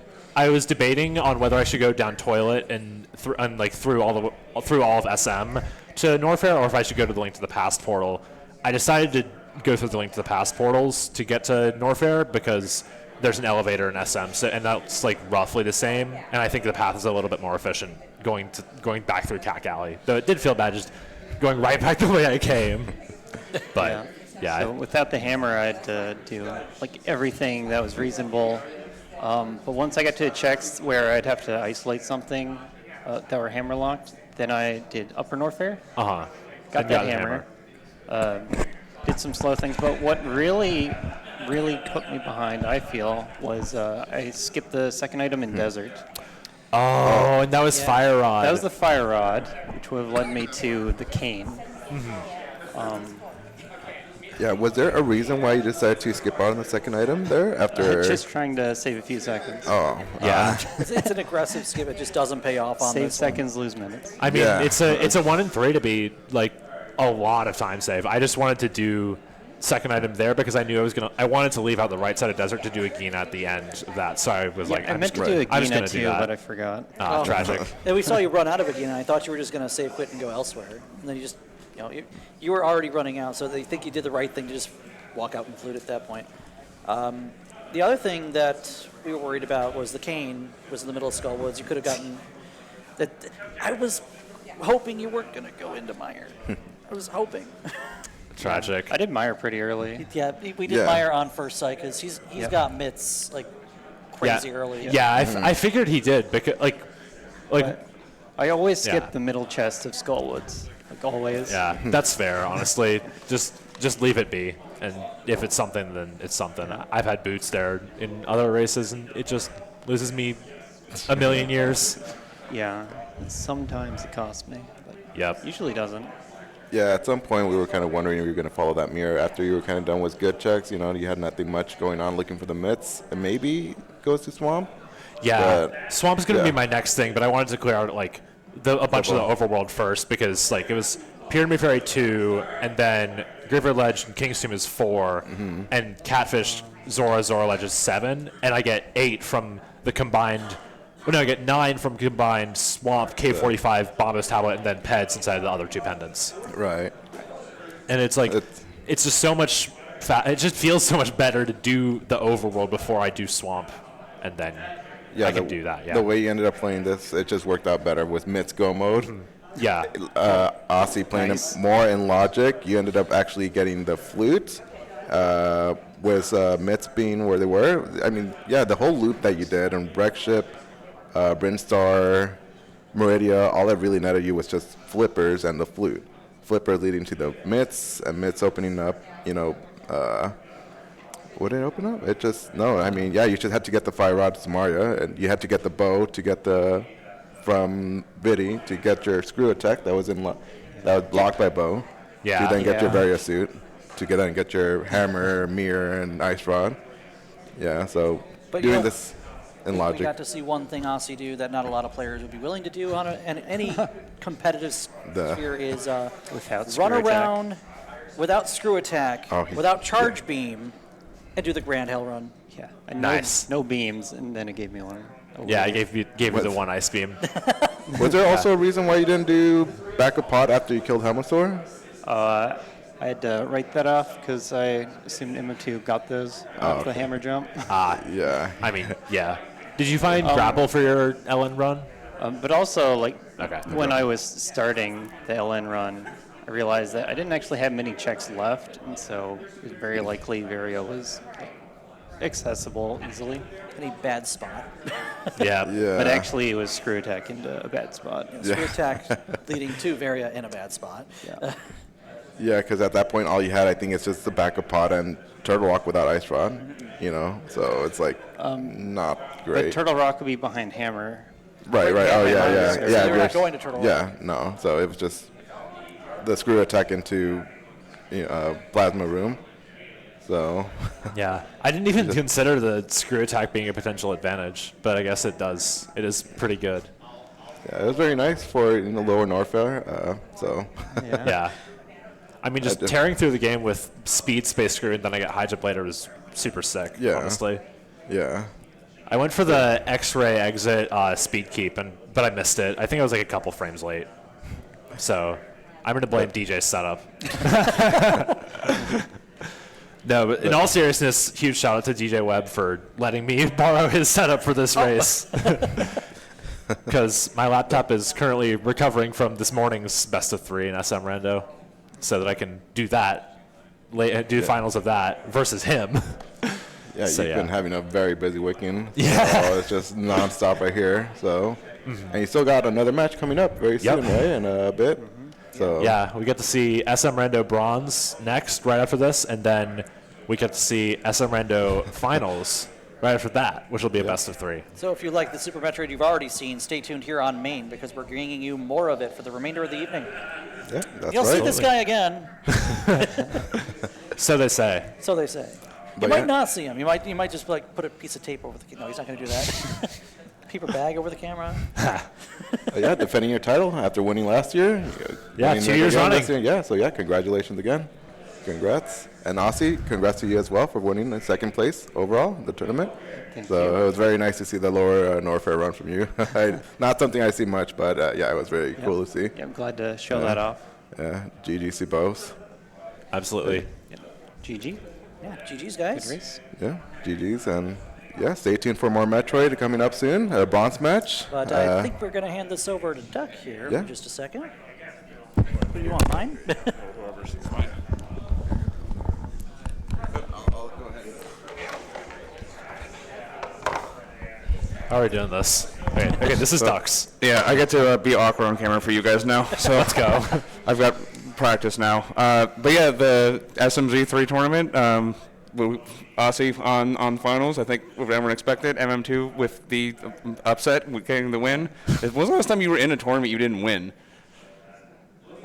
was debating on whether I should go down toilet and through all of SM to Norfair, or if I should go to the Link to the Past portal. I decided to go through the Link to the Past portals to get to Norfair because there's an elevator in SM, so, and that's like roughly the same. And I think the path is a little bit more efficient going back through Cack Alley. Though it did feel bad just going right back the way I came. But yeah, So without the hammer, I had to do like everything that was reasonable. But once I got to the checks where I'd have to isolate something that were hammer locked, then I did Upper Norfair. uh-huh. Got And that a hammer. Did some slow things, but what really put me behind, I feel, was I skipped the second item in Desert. Oh, and that was Fire Rod. That was the Fire Rod, which would have led me to the Cane. yeah, was there a reason why you decided to skip out on the second item there after? Just trying to save a few seconds. Oh, yeah. It's an aggressive skip. It just doesn't pay off on Save this one. seconds, lose minutes. I mean, Yeah. it's a 1 in 3 to be like a lot of time save. I just wanted to do second item there because I knew I wanted to leave out the right side of Desert to do a Gina at the end of that. So I was like, I I'm meant just to do a I'm just Gina gonna do too, that. but I forgot. Ah, tragic. And we saw you run out of it again, and I thought you were just going to save quit and go elsewhere. And then you just, you were already running out, so they think you did the right thing to just walk out and flute at that point. The other thing that we were worried about was the Cane was in the middle of Skull Woods. You could have gotten that. I was hoping you weren't going to go into Meyer. I was hoping. Tragic. I did Meyer pretty early. Yeah, we did Yeah. Meyer on first sight because he's got mitts like crazy early. Yeah, I figured he did because But I always skip Yeah. the middle chest of Skullwoods, like always. yeah, that's fair. Honestly, just leave it be, and if it's something, then it's something. I've had boots there in other races, and it just loses me a million years. Yeah. Sometimes it costs me, but Yep. usually doesn't. Yeah, at some point we were kind of wondering if you were going to follow that mirror after you were kind of done with good checks. You know, you had nothing much going on looking for the mitts, and maybe goes to Swamp. Yeah, But, Swamp's gonna yeah. be my next thing, but I wanted to clear out like a bunch of the overworld first because like it was Pyramid Fairy 2, and then Graveyard Ledge and King's Tomb is 4, and Catfish Zora Ledge is 7, and I get 8 from the combined. Well, no, I get 9 from combined Swamp, K45, Bombos Tablet, and then Peds inside of the other 2 pendants. Right. And it's like, It's- it's just so much. It just feels so much better to do the overworld before I do Swamp, and then Yeah, I can do that. Yeah. The way you ended up playing this, it just worked out better with Mitts Go mode. Yeah. Aussie playing Nice. it more in Logic. You ended up actually getting the flute. With Mitts being where they were. I mean, yeah, the whole loop that you did on Breakship, Brinstar, Meridia, all that really netted you was just flippers and the flute. Flipper leading to the mitts, and mitts opening up, what did it open up? It just, no, I mean, yeah, you just had to get the fire rod to Maria, and you had to get the bow to get from Biddy to get your screw attack that was that was blocked by bow. Yeah. To then get your Yeah. Varia suit, to get your hammer, mirror, and ice rod. Yeah, so But you doing know, this in We Logic. got to see one thing Aussie do that not a lot of players would be willing to do on any competitive The- sphere is Without screw run attack. around without screw attack, Oh, without charge beam, And do the grand hell run. Yeah. And Nice. No beams, and then it gave me one. Yeah, I gave you the one ice beam. Was there also a reason why you didn't do backup pod after you killed Helmethor? I had to write that off because I assumed MM2 got those off the hammer jump. Yeah. I mean, yeah. Did you find grapple for your LN run? But also, like, Okay. when I was starting the LN run, I realized that I didn't actually have many checks left, and so it was very likely Vario was accessible easily. Any bad spot. Yeah. Yeah. But actually, it was screw attack into a bad spot. Screw attack leading to Varia in a bad spot. Yeah. Yeah, because at that point, all you had, I think, is just the backup pod and Turtle Rock without Ice Rod. You know, so it's like not But great. Turtle Rock would be behind hammer. Right. Oh, yeah. So Yeah. they were not there's- going to Turtle Rock. Yeah. No. So it was just the screw attack into plasma room. So. Yeah. I didn't even consider the screw attack being a potential advantage, but I guess it does. It is pretty good. Yeah, it was very nice for lower Norfair. So. Yeah. Yeah. I mean, just tearing through the game with speed, space screw, and then I get high jump later was super sick, Yeah. honestly. Yeah. I went for the X-ray exit speed keep, but I missed it. I think I was like a couple frames late. So I'm going to blame DJ's setup. No, but in all seriousness, huge shout out to DJ Webb for letting me borrow his setup for this race. Because my laptop is currently recovering from this morning's best of 3 in SM Rando, so that I can do that, do finals of that versus him. Yeah, So, you've yeah. been having a very busy weekend. Yeah. So it's just nonstop right here. So, and you still got another match coming up very soon, right? In a bit. So Yeah, we get to see SM Rando Bronze next, right after this, and then we get to see SM Rando Finals right after that, which will be a best of 3. So if you like the Super Metroid you've already seen, stay tuned here on Main because we're bringing you more of it for the remainder of the evening. yeah, that's You'll right. see this guy again, So they say. so they say. You But might yeah. not see him. You might just like put a piece of tape over the. No, he's not going to do that. Paper bag over the camera. Yeah, defending your title after winning last year. Yeah, winning 2 it years again running. this year. Yeah, so yeah, congratulations again. Congrats. And Osse, congrats to you as well for winning the second place overall in the tournament. Thank so you. it was very nice to see the lower Norfair run from you. Not something I see much, but yeah, it was very cool to see. Yeah, I'm glad to show that off. Yeah, GG both. Absolutely. GG. Yeah, GG's Good guys. race. Yeah, GG's, and yeah, stay tuned for more Metroid coming up soon. A bronze match. But I think we're going to hand this over to Duck here Yeah. for just a second. Who do you want, mine? How are we doing this? Okay, this is Ducks. Yeah, I get to be awkward on camera for you guys now. So Let's go. I've got practice now. But yeah, the SMZ3 tournament, Osse on finals. I think what everyone expected. MM2 with the upset, with getting the win. It wasn't the last time you were in a tournament you didn't win.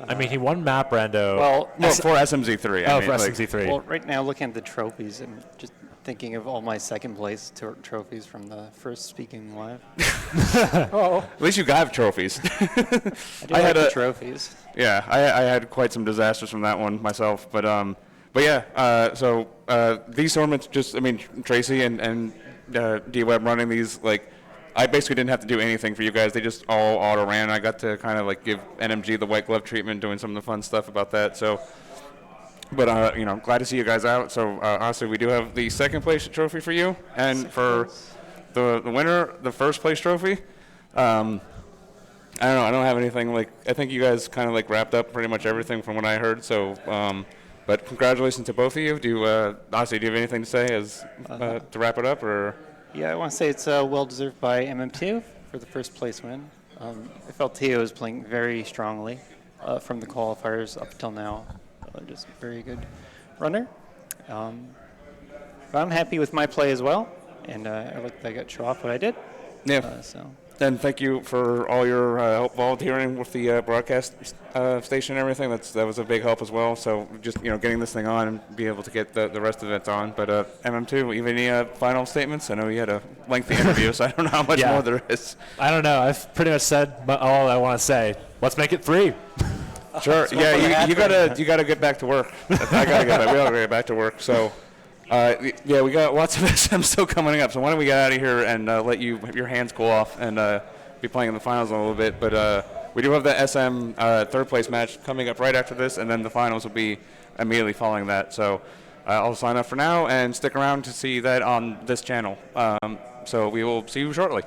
I mean, he won map rando. Well, For SMZ3. oh, I mean, for like, SMZ3. Well, right now, looking at the trophies, I'm just thinking of all my second place trophies from the first Speaking Live. At least you have trophies. I do I like had the a- trophies. Yeah, I had quite some disasters from that one myself, but yeah. So these tournaments, just I mean Tracy and D-Web running these, like I basically didn't have to do anything for you guys. They just all auto ran. I got to kind of like give NMG the white glove treatment, doing some of the fun stuff about that. So, but I'm glad to see you guys out. So honestly, we do have the second place trophy for you, and for the winner, the first place trophy. I don't know. I don't have anything like. I think you guys kind of like wrapped up pretty much everything from what I heard. So, but congratulations to both of you. Honestly, do you have anything to say as to wrap it up, or? Yeah, I want to say it's well deserved by MM2 for the first place win. I felt Teo was playing very strongly from the qualifiers up until now. Just very good runner. But I'm happy with my play as well, and I like that I got to show off what I did. Yeah. So. And thank you for all your help volunteering with the broadcast station and everything. That was a big help as well. So just getting this thing on and be able to get the rest of it on. But MM2, even any final statements? I know you had a lengthy interview, so I don't know how much Yeah. more there is. I don't know. I've pretty much said all I want to say. Let's make it 3. Sure. Yeah, you gotta get back to work. I gotta get back. We all gotta get back to work. So, Yeah, we got lots of SM still coming up, so why don't we get out of here and let your hands cool off and be playing in the finals in a little bit. But we do have the SM third place match coming up right after this, and then the finals will be immediately following that. So I'll sign up for now and stick around to see that on this channel. So we will see you shortly.